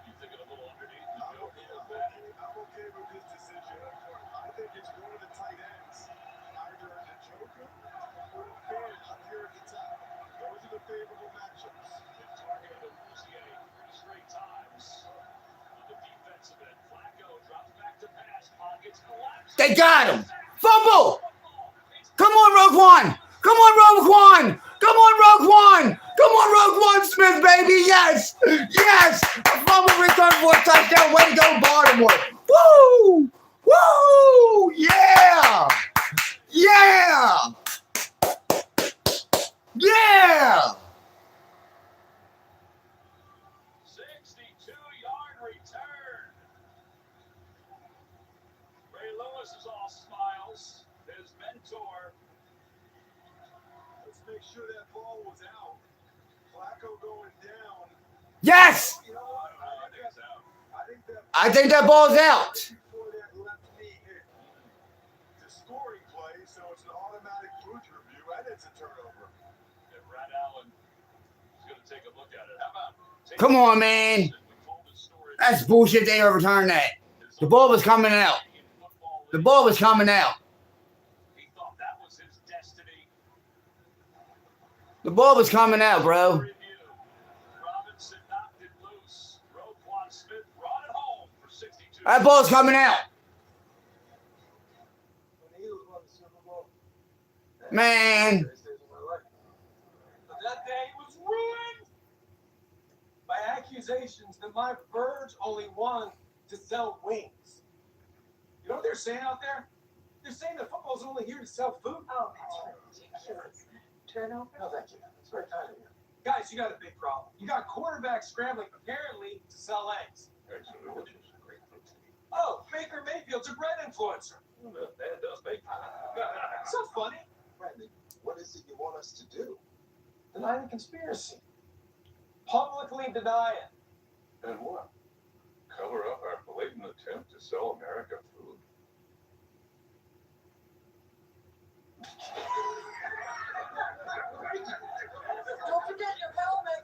You thinking a little underneath the joke a little bit? I'm okay with this decision. I think it's one of the tight ends, either Njoku or Finn up here at the top. Those are the favorable matchups. They've targeted Awuzie 3 straight times. On the defensive end, Flacco drops They got him. Fumble. Come on, Roquan. Come on, Roquan. Come on, Roquan. Come on, Roquan Smith, baby. Yes. Yes. A fumble return for a touchdown. Way to go, Baltimore. Woo. Woo. Yeah. Yeah. Yeah. 62-yard return. Ray Lewis is all smiles. His mentor. Let's make sure that ball was out. Flacco going down. Yes. You know what? I think it's out. I think that ball's out. Before that left knee hit. It's a scoring play, so it's an automatic booth review, and it's a turnover. And Brad Allen is going to take a look at it. How about? Come on, man. That's bullshit. They overturned that. The ball was coming out. The ball was coming out. He thought that was his destiny. The ball was coming out, bro. Robinson knocked it loose. Roquan Smith brought it home for 62. That ball's coming out. Man. But that day was ruined by accusations that my birds only want to sell wings. You know what they're saying out there? They're saying that football's only here to sell food. Oh, that's ridiculous. Turnover? No, thank you. That's very kind of you. Guys, you got a big problem. You got quarterbacks scrambling, apparently, to sell eggs. Actually, which is a great place to be. Oh, Baker Mayfield's a bread influencer. That does make So funny. Randy, what is it you want us to do? Deny the conspiracy. Publicly deny it. And what? Cover up our blatant attempt to sell America food. Don't forget your helmet.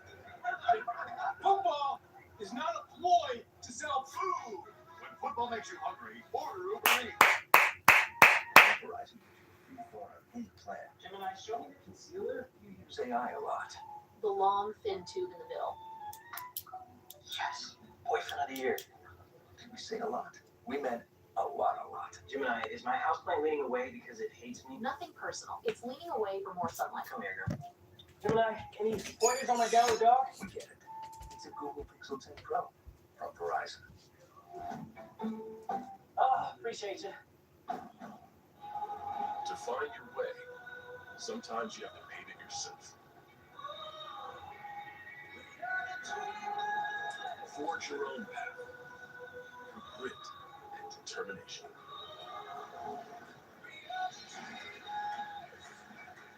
Football is not a ploy to sell food. When football makes you hungry, order Uber Eats. Verizon, you form a hate plan. Gemini, show me the concealer. You use AI a lot. The long, thin tube in the middle. Yes. Boyfriend of the year. Did we say a lot? We meant a lot. Gemini, is my houseplant leaning away because it hates me? Nothing personal. It's leaning away for more sunlight. Come here, girl. Gemini, any pointers on my gallery dog? We get it. It's a Google Pixel 10 Pro from Verizon. Appreciate you. To find your way, sometimes you have to pave it yourself. Forge your own path through grit and determination.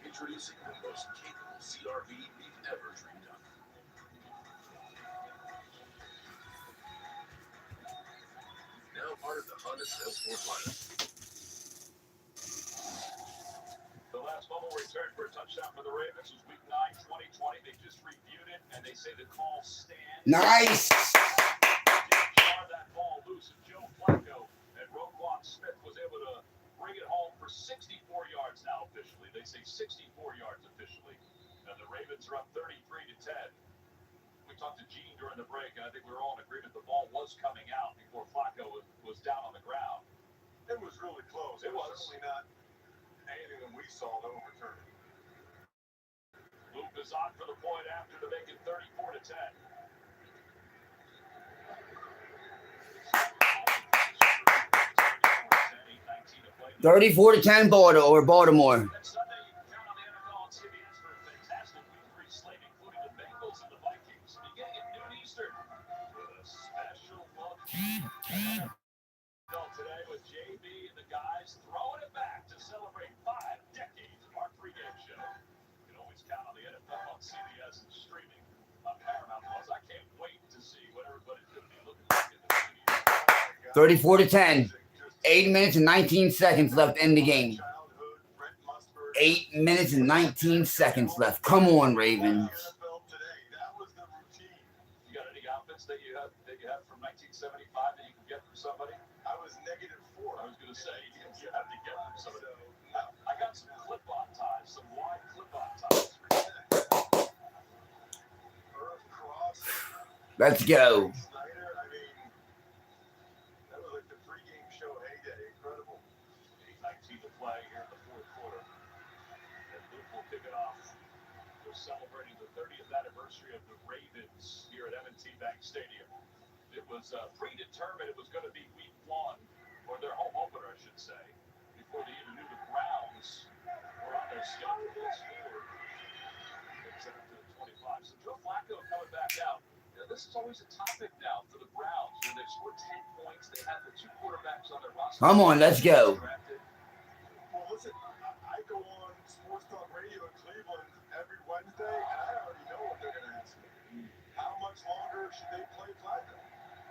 Introducing the most capable CRV we've ever dreamed of. Now part of the Honda Salesforce lineup. The last fumble return for a touchdown for the Ravens was Week 9, 2020. They just reviewed it, and they say the call stands. Nice. That ball loose, and Joe Flacco and Roquan Smith was able to bring it home for 64 yards now officially. They say 64 yards officially. And the Ravens are up 33-10. We talked to Gene during the break, and I think we were all in agreement the ball was coming out before Flacco was down on the ground. It was really close. It was. Certainly not anything that we saw to overturn it. Luke is on for the point after to make it 34-10. 34-10 Baltimore. Sunday, you can count on the NFL on CBS for a fantastic Week 3 slate, including the Bengals and the Vikings. Beginning at noon Eastern with a special look today with JB and the guys throwing it back to celebrate 5 decades of our pregame show. You can always count on the NFL on CBS and streaming on Paramount Plus. I can't wait to see what everybody's going to be looking like in the studio. 34-10. 8 minutes and 19 seconds left in the game. 8 minutes and 19 seconds left. Come on, Ravens. You got any outfits that you have from 1975 that you can get from somebody? I was -4. I was going to say you have to get from somebody. I got some clip-on ties, some wide clip-on ties. Let's go. Snyder, I mean, that was like the pregame show heyday. Incredible. kick it off. They're celebrating the 30th anniversary of the Ravens here at M&T Bank Stadium. It was predetermined it was going to be week 1, or their home opener, I should say, before they even knew the Browns were on their schedule. It's up to the 25. So Joe Flacco coming back out. This is always a topic now for the Browns. When they've scored 10 points, they have the 2 quarterbacks on their roster. Come on, let's go. Well, listen, I go on Sports Talk Radio in Cleveland every Wednesday, and I already know what they're going to ask me. How much longer should they play Flacco?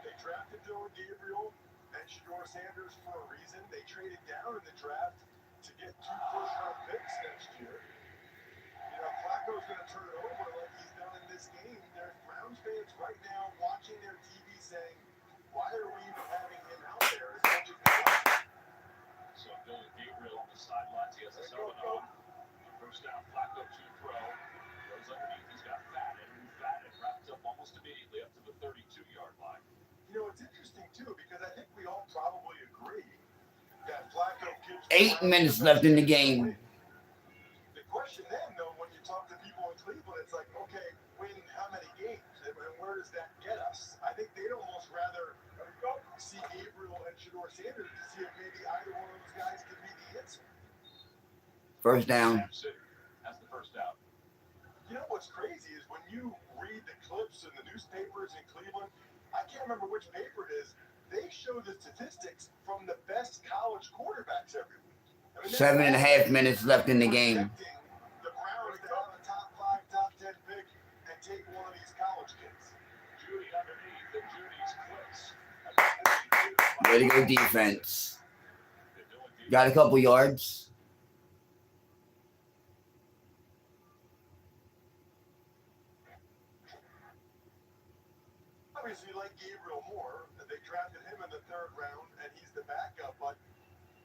They drafted Dylan Gabriel and Shedeur Sanders for a reason. They traded down in the draft to get 2 first-round picks next year. You know, Flacco's going to turn it over like he's done in this game. There's Browns fans right now watching their TV saying, why are we even having him out there as much as they are? So Dylan Gabriel on the sidelines. He has his helmet on. First down, Flacco to throw. Goes underneath. He's got Fadden. Fadden wrapped up almost immediately up to the 32-yard line. You know, it's interesting, too, because I think we all probably agree that Flacco gives 8 minutes left in the game. The question then, though, when you talk to people in Cleveland, it's like, okay, win how many games? And where does that get us? I think they'd almost rather see Gabriel and Shedeur Sanders to see if maybe either one of those guys could be the answer. First down. That's the first down. You know what's crazy is when you read the clips in the newspapers in Cleveland, I can't remember which paper it is, they show the statistics from the best college quarterbacks every week. I mean, 7.5 minutes left in the game. The Browns to have a top 5, top 10 pick and take one of these college kids. Judy underneath, and Judy's clicks. Way to go, defense. Got a couple yards. Obviously, like Gabriel Moore, they drafted him in the 3rd round, and he's the backup. But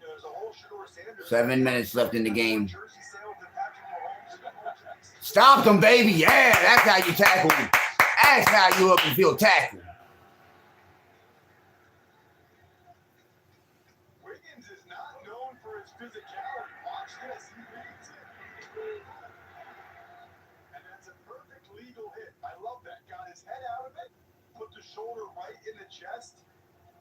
you know, there's a whole Shedeur Sanders. 7 minutes left in the game. Stop them, baby. Yeah, that's how you tackle them. That's how you up and feel tackled. Wiggins is not known for his physicality. Watch this. He reads it. And that's a perfect legal hit. I love that. Got his head out of it. Put the shoulder right in the chest.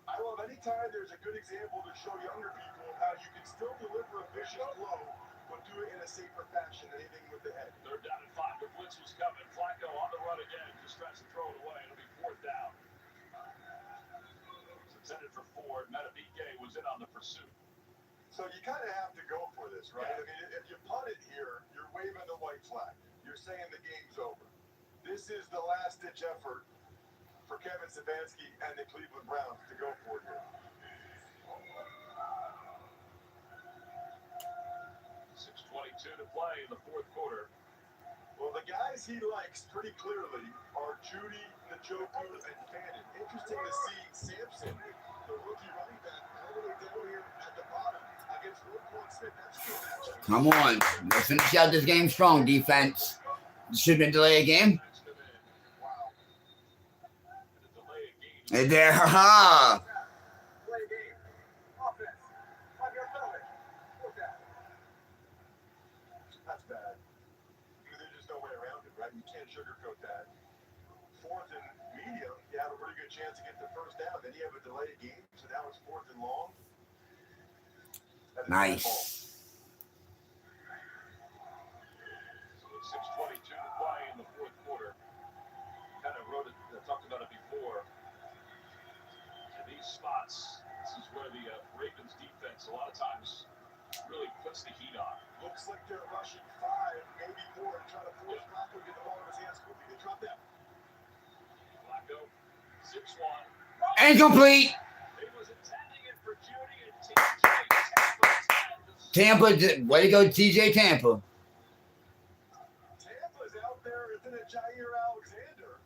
I love any time there's a good example to show younger people how you can still deliver a vicious blow, but do it in a safer fashion than anything with the head. 3rd down and 5. The blitz was coming. Flacco on the run again. Just tries to throw it away. It'll be 4th down. It's intended for Ford. Metabike was in on the pursuit. So you kind of have to go for this, right? I mean, if you punt it here, you're waving the white flag. You're saying the game's over. This is the last-ditch effort for Kevin Stefanski and the Cleveland Browns to go for it here. 6:22 to play in the 4th quarter. Well, the guys he likes pretty clearly are Judy, Njoku, and Fannin. Interesting to see Sampson, the rookie running back, all the way down here at the bottom against Roquan Smith. That's a good matchup. Come on. Let's finish out this game strong, defense. Should have been delay a game. Wow. Hey there, haha. Play game. Offense. 5-yard penalty. What's that? That's bad. There's just no way around it, right? You can't sugarcoat that. 4th and medium, you have a pretty good chance to get the first down. Then you have a delayed game, so now it's 4th and long. Nice. So it's 6:22 to play in the 4th quarter. Kind of talked about it before. In these spots, this is where the Ravens defense a lot of times really puts the heat on. Looks like they're rushing 5, maybe more, and trying to force Flacco to get the ball in his hands quickly. They drop that. Flacco, 6-1. Incomplete. He was intending it for Judy and TJ. Tampa, way to go, TJ Tampa. Tampa's out there, isn't it, Jair Alexander,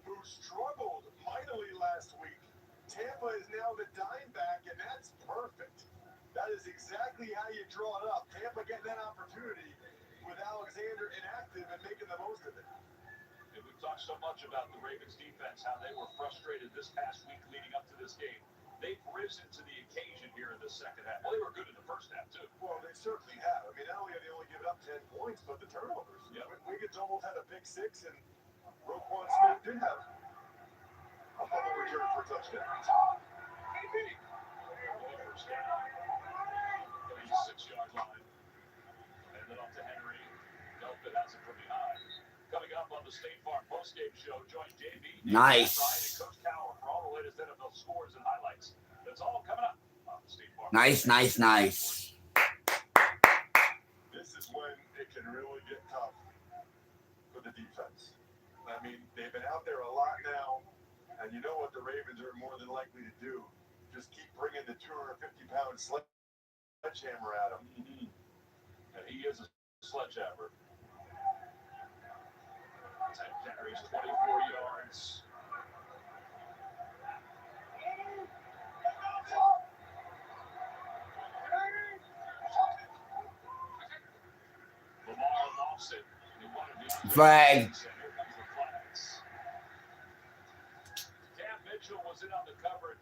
who struggled mightily last week. Tampa is now the dime back, and that's perfect. That is exactly how you draw it up. Tampa getting that opportunity with Alexander inactive and making the most of it. And we've talked so much about the Ravens defense, how they were frustrated this past week leading up to this game. They've risen to the occasion here in the second half. Well, they were good in the first half, too. Well, they certainly have. I mean, not only have they only given giving up 10 points, but the turnovers. Yeah. Wiggins almost had a pick six, and Roquan Smith did have a fumble return for a touchdown. First down. 36-yard line. And then off to Henry. Delpit has it from behind. Coming up on the State Farm postgame show, join JB, Nice. and Coach Cowher for all the latest NFL scores and highlights. That's all coming up on the State Farm. Nice, nice, nice. This is when it can really get tough for the defense. I mean, they've been out there a lot now, and you know what the Ravens are more than likely to do. Just keep bringing the 250-pound sledgehammer at him. Mm-hmm. And he is a sledgehammer. 10 carries, 24 yards. Lamar lost it. Flag. Cam Mitchell was in on the coverage.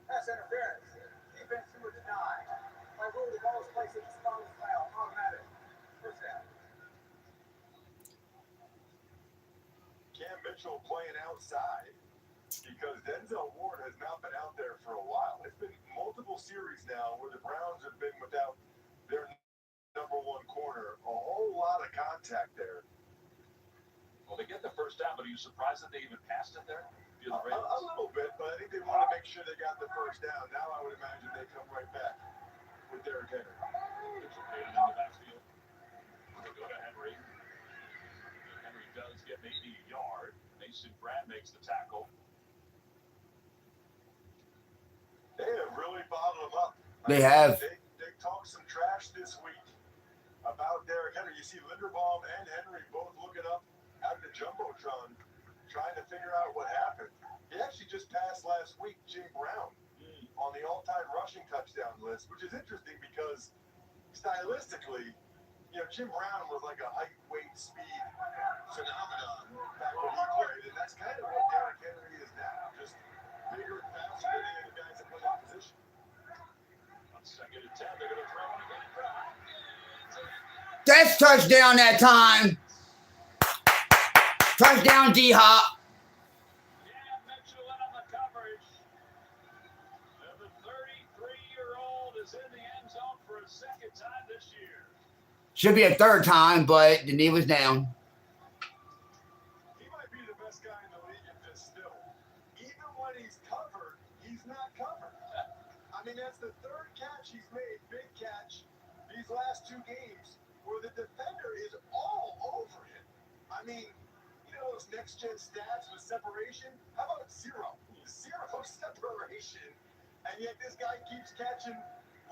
That's interference. Defense number 9. By rule, the ball is placed at the spot of foul. Automatic. First down. Cam Mitchell playing outside because Denzel Ward has not been out there for a while. It's been multiple series now where the Browns have been without their number one corner. A whole lot of contact there. Well, they get the first down, but are you surprised that they even passed it there? A little bit, but I think they want to make sure they got the first down. Now I would imagine they come right back with Derrick Henry. Mitchell made it in the backfield. They go to Henry. Henry does get maybe a yard. Mason Grant makes the tackle. They have really bottled him up. They have. They talked some trash this week about Derrick Henry. You see Linderbaum and Henry both looking up at the Jumbotron trying to figure out what happened. He actually just passed last week Jim Brown on the all-time rushing touchdown list, which is interesting because stylistically, you know, Jim Brown was like a height, weight, speed phenomenon back when he played, and that's kind of what Derrick Henry is now, just bigger and faster than any of the guys that play that position. On 2nd and 10, they're going to throw it again. That's touchdown that time. Touchdown, D-Hop. Cam Mitchell in on the coverage. And the 33-year-old is in the end zone for a second time this year. Should be a third time, but the knee was down. He might be the best guy in the league at this still. Even when he's covered, he's not covered. I mean, that's the third catch he's made, big catch, these last 2 games, where the defender is all over him. I mean, you know those next-gen stats with separation? How about 0? 0 separation. And yet this guy keeps catching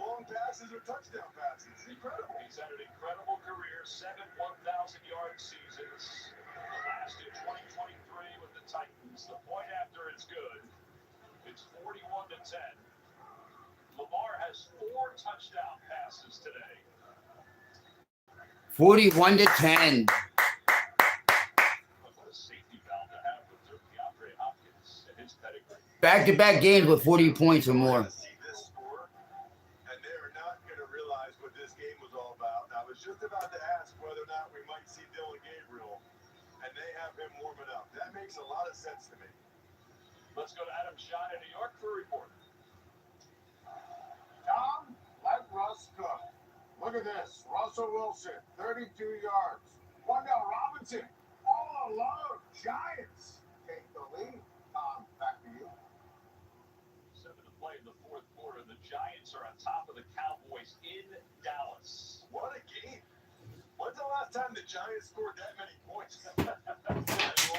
long passes or touchdown passes. Incredible. He's had an incredible career, 7 1,000-yard seasons. The last in 2023 with the Titans. The point after is good. It's 41-10. Lamar has 4 touchdown passes today. 41-10. What a safety valve to have with DeAndre Hopkins and his pedigree. Back-to-back games with 40 points or more. See this score, and they are not going to realize what this game was all about. I was just about to ask whether or not we might see Dylan Gabriel, and they have him warming up. That makes a lot of sense to me. Let's go to Adam Shine in New York for a report. Tom, let Russ cook. Look at this. Russell Wilson, 32 yards. Wendell Robinson, all alone. Giants take the lead. Tom, back to you. 7 to play in the 4th quarter. The Giants are on top of the Cowboys in Dallas. What a game. When's the last time the Giants scored that many points? It's been a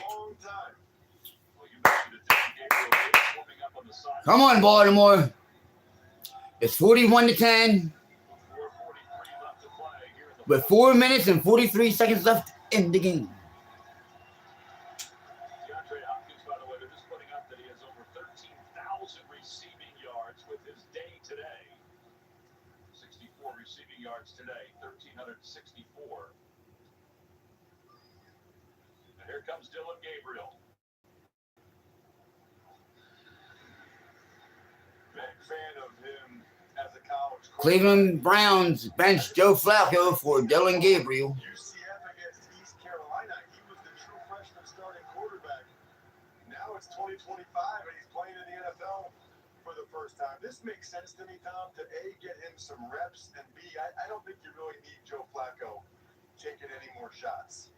long time. Well, you mentioned it, Dylan Gabriel is warming up on the side. Come on, Baltimore. It's 41-10. With 4 minutes and 43 seconds left in the game. DeAndre Hopkins, by the way, they're just putting up that he has over 13,000 receiving yards with his day today. 64 receiving yards today, 1,364. And here comes Dylan Gabriel. Big fan of him as a college Cleveland Browns bench Joe Flacco for Dylan Gabriel. UCF against East Carolina. He was the true freshman starting quarterback. Now it's 2025 and he's playing in the NFL for the first time. This makes sense to me, Tom, to A, get him some reps, and B, I don't think you really need Joe Flacco taking any more shots.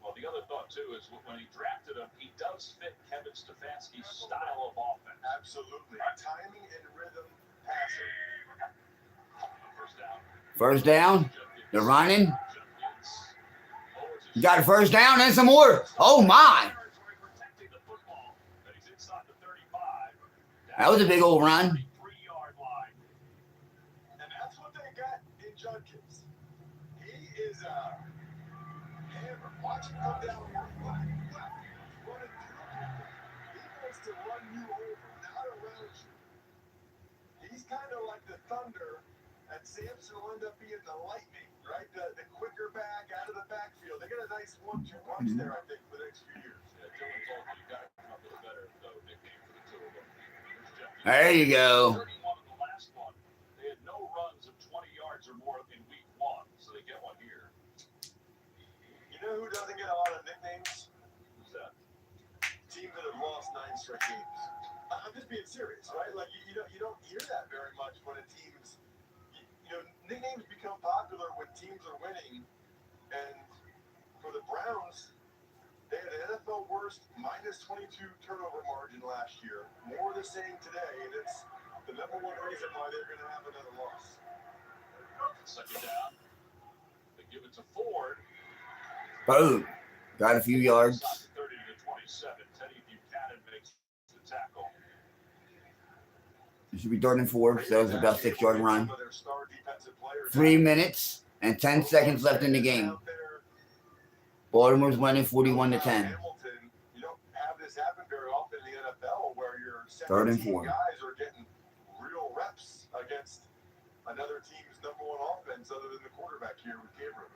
Well, the other thought, too, is when he drafted him, he does fit Kevin Stefanski's style of offense. Absolutely. Timing and rhythm passing. First down. They're running. Got a first down and some more. Oh, my. That was a big old run. And that's what they got in Judkins. He is a hammer. Watch him come down here. Running through people. He wants to run you over, not around you. He's kind of like the thunder, and Samson will end up being the lightning, right? The quicker back out of the backfield. They got a nice 1-2 punch there, I think, for the next few years. Yeah, Dylan told me you got to come up with a better nickname for the two of them. There you go. 31 in the last one. They had no runs of 20 yards or more in week 1, so they get one here. You know who doesn't get a lot of nicknames? Who's that? Teams that have lost 9 straight games. I'm just being serious, right? Like you don't hear that very much when a team's, nicknames become popular when teams are winning. And for the Browns, they had an NFL worst -22 turnover margin last year. More the same today, and it's the number one reason why they're going to have another loss. Second down. They give it to Ford. Boom. Got a few yards. 30 to 27. Teddy Buchanan makes the tackle. It should be 3rd and 4, so it was about a 6-yard run. 3 minutes and 10 seconds left in the game. Baltimore's winning 41 to 10. Hamilton, you don't have this happen very often in the NFL where your 3rd and 17 4. guys are getting real reps against another team's number one offense other than the quarterback here with Gabriel.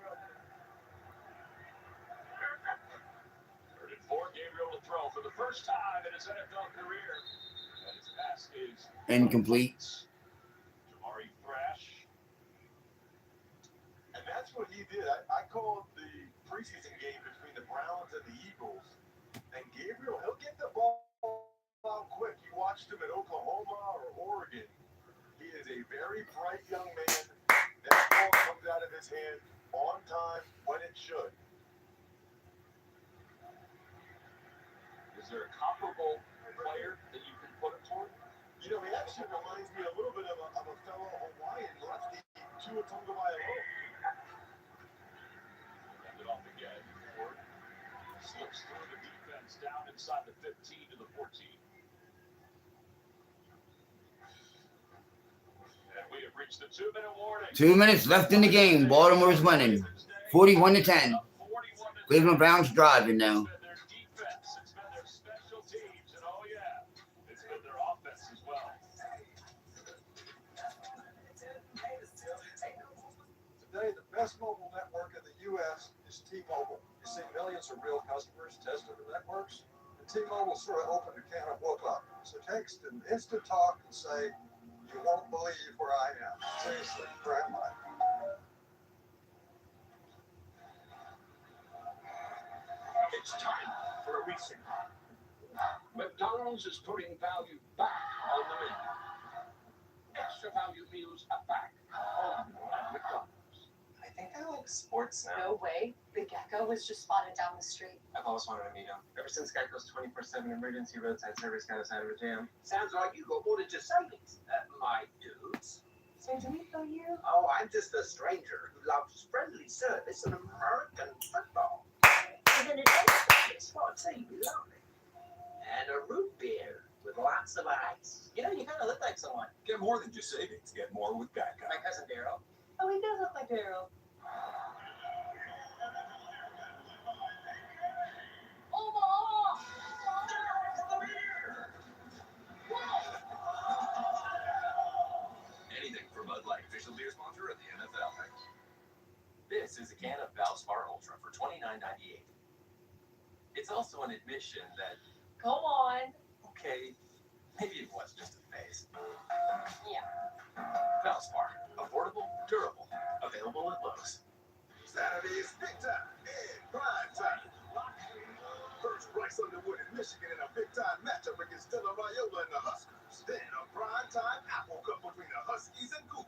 3rd and 4, Gabriel to throw for the first time in his NFL career. And his pass is incomplete. Jamari Thrash. And that's what he did. I called the preseason game between the Browns and the Eagles. And Gabriel, he'll get the ball out quick. You watched him at Oklahoma or Oregon. He is a very bright young man. That ball comes out of his hand on time when it should. Is there a comparable player that you can put it toward? He actually reminds me a little bit of a fellow Hawaiian lefty, Tua Tagovailoa. Hand it off again. Ford slips through the defense down inside the 15 to the 14. And we have reached the 2-minute warning. 2 minutes left in the game. Baltimore's winning 41 to 10. Cleveland Browns driving now. It's been their defense. It's been their special teams. And oh, yeah, it's been their offense as well. Today, the best mobile network in the U.S. is T-Mobile. You see millions of real customers testing the networks, and T-Mobile sort of opened a can of whoop up. So text an instant talk and say, "You won't believe where I am." Seriously, where am I? It's time for a reset. McDonald's is putting value back on the menu. Extra value meals are back only at McDonald's. I think I like sports now. No way. The Gecko was just spotted down the street. I've always wanted to meet him. Ever since Gecko's 24/7 emergency roadside service got us out of a jam. Sounds like you got more than just savings, my dudes. So do we know you? Oh, I'm just a stranger who loves friendly service and American football. With an adventure, what a team, lovely. And a root beer with lots of ice. You know, you kind of look like someone. Get more than just savings. Get more with Geico. My cousin Daryl. Oh, he does look like Daryl. Anything for Bud Light, official beer sponsor of the NFL. This is a can of Valspar Ultra for $29.98. It's also an admission that, Go on. okay, maybe it was just a phase. Yeah. Valspar, primetime matchup against Stella Viola and the Huskers. Then a primetime Apple Cup between the Huskies and Cougars.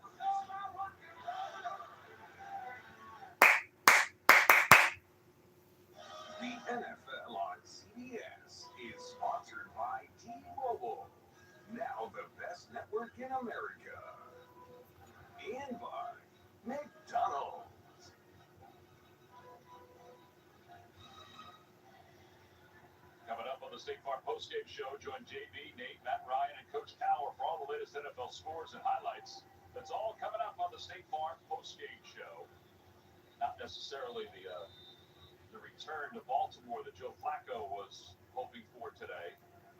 The NFL on CBS is sponsored by T-Mobile, now the best network in America, and by McDonald's. Coming up on the State Farm postgame show, join JB, Nate, Matt Ryan, and Coach Tower for all the latest NFL scores and highlights. That's all coming up on the State Farm postgame show. Not necessarily the return to Baltimore that Joe Flacco was hoping for today.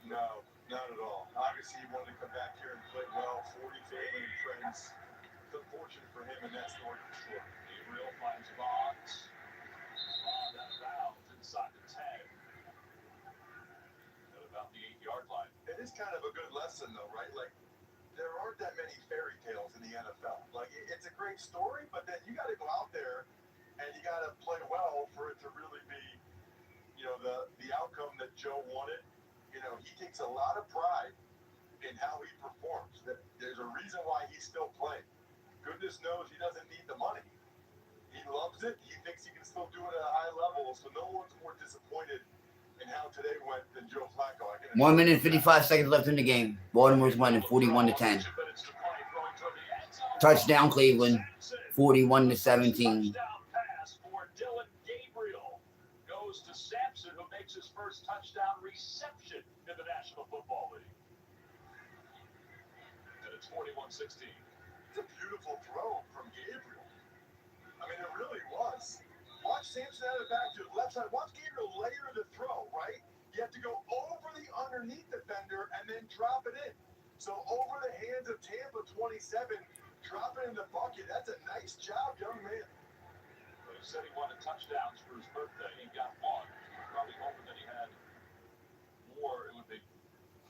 No, not at all. Obviously, he wanted to come back here and play well. 40 family and friends. It's unfortunate for him, and that's the word for sure. Gabriel finds Bonds. Bond out of bounds inside the 10. At about the 8-yard line. It is kind of a good lesson, though, right? Like, there aren't that many fairy tales in the NFL. Like, it's a great story, but then you got to go out there and you got to play well for it to really be, you know, the outcome that Joe wanted. You know, he takes a lot of pride in how he performs. That there's a reason why he's still playing. Goodness knows he doesn't need the money. He loves it. He thinks he can still do it at a high level. So no one's more disappointed in how today went than Joe Flacco. 1 minute and 55 seconds left in the game. Baltimore's winning 41-10. Touchdown Cleveland, 41-17. Goes to Sampson, who makes his first touchdown reception in the National Football League. And it's 41-16. It's a beautiful throw from Gabriel. I mean, it really was. Watch Sampson out of back to the left side. Watch Gabriel layer the throw, right? You have to go over the underneath defender and then drop it in. So over the hands of Tampa 27, drop it in the bucket. That's a nice job, young man. Well, he said he wanted touchdowns for his birthday. He got one. Probably hoping that he had more. It would be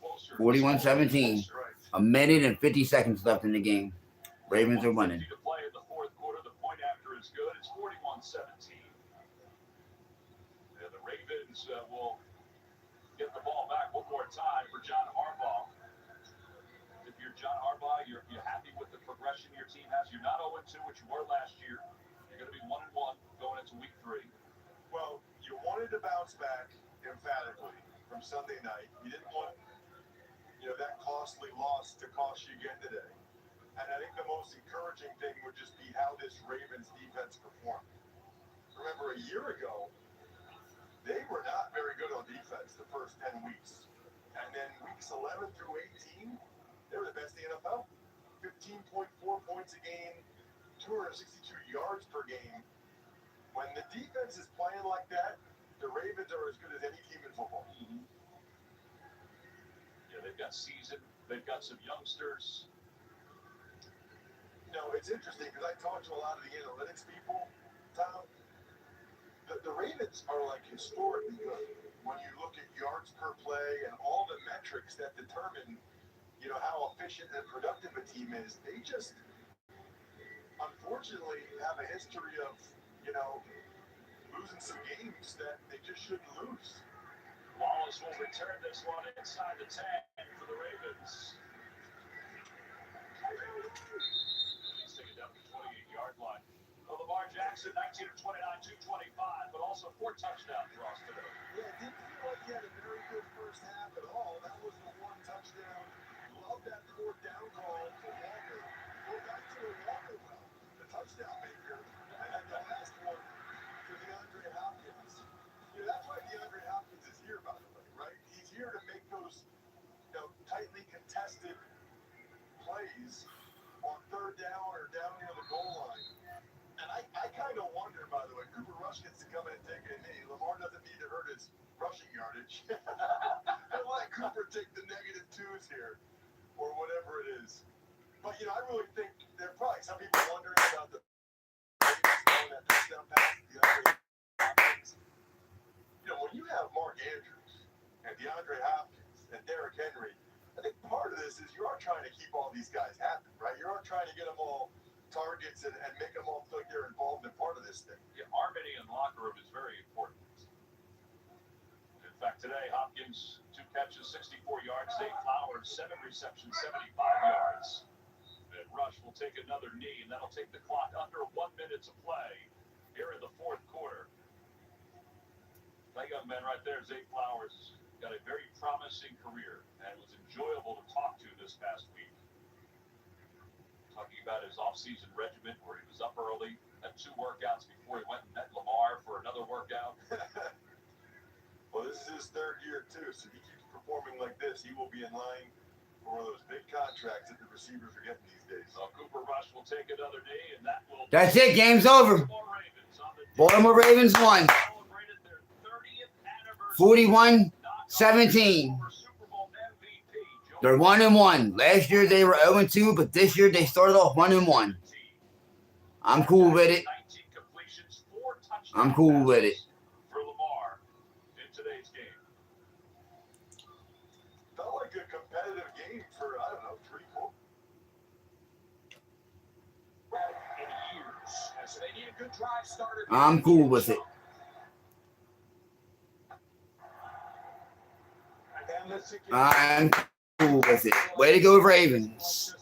closer. 41-17. A minute and 50 seconds left in the game. Ravens are winning. To play in the fourth quarter. The point after is good. It's 41-17. And the Ravens will get the ball back one more time for John Harbaugh. If you're John Harbaugh, you're happy with the progression your team has. You're not 0-2, which you were last year. You're going to be 1-1 going into week 3. Well, you wanted to bounce back emphatically from Sunday night. You didn't want, you know, that costly loss to cost you again today. And I think the most encouraging thing would just be how this Ravens defense performed. Remember, a year ago, they were not very good on defense the first 10 weeks. And then weeks 11 through 18, they were the best in the NFL. 15.4 points a game, 262 yards per game. When the defense is playing like that, the Ravens are as good as any team in football. Mm-hmm. Yeah, they've got seasoned. They've got some youngsters. You know, it's interesting because I talked to a lot of the analytics people, Tom. The Ravens are like historically good. When you look at yards per play and all the metrics that determine, you know, how efficient and productive a team is, they just unfortunately have a history of, you know, losing some games that they just shouldn't lose. Wallace will return this one inside the 10 for the Ravens. He's taken down the 28-yard line. Well, Lamar Jackson, 19 of 29, 225, but also 4 touchdown draws today. Yeah, it didn't feel like he had a very good first half at all. That was the one touchdown. Love that 4th down call for Walker. Go back to the Walker route, the touchdown maker, and then the last one to DeAndre Hopkins. You know, that's why DeAndre Hopkins is here, by the way, right? He's here to make those, you know, tightly contested plays on 3rd down or down near the goal line. And I kind of wonder, by the way, Cooper Rush gets to come in and take a knee. Lamar doesn't need to hurt his rushing yardage. And let Cooper take the -2s here, or whatever it is. But, you know, I really think there are probably some people wondering about the Ravens throwing that touchdown pass to DeAndre Hopkins. You know, when you have Mark Andrews and DeAndre Hopkins and Derrick Henry, I think part of this is you are trying to keep all these guys happy, right? You are trying to get them all targets and make them all feel like they're involved in part of this thing. Yeah, harmony in the locker room is very important. In fact, today, Hopkins, 2 catches, 64 yards. Zay Flowers, 7 receptions, 75 yards. And Rush will take another knee, and that'll take the clock under 1 minute to play here in the fourth quarter. That young man right there, Zay Flowers, got a very promising career and was enjoyable to talk to this past week. Talking about his off-season regimen where he was up early, had 2 workouts before he went and met Lamar for another workout. Well, this is his 3rd year, too, so if he keeps performing like this, he will be in line for one of those big contracts that the receivers are getting these days. So Cooper Rush will take another knee, and that will... That's it. Game's over. Baltimore Ravens won. 41-17. They're 1-1. Last year they were 0-2, but this year they started off 1-1. I'm cool with it. I'm cool with it. For Lamar in today's game. Felt like a competitive game for, I don't know, 3 quarters. In years, as they need a good drive starter. I'm cool with it. I'm cool with it. Way to go, Ravens.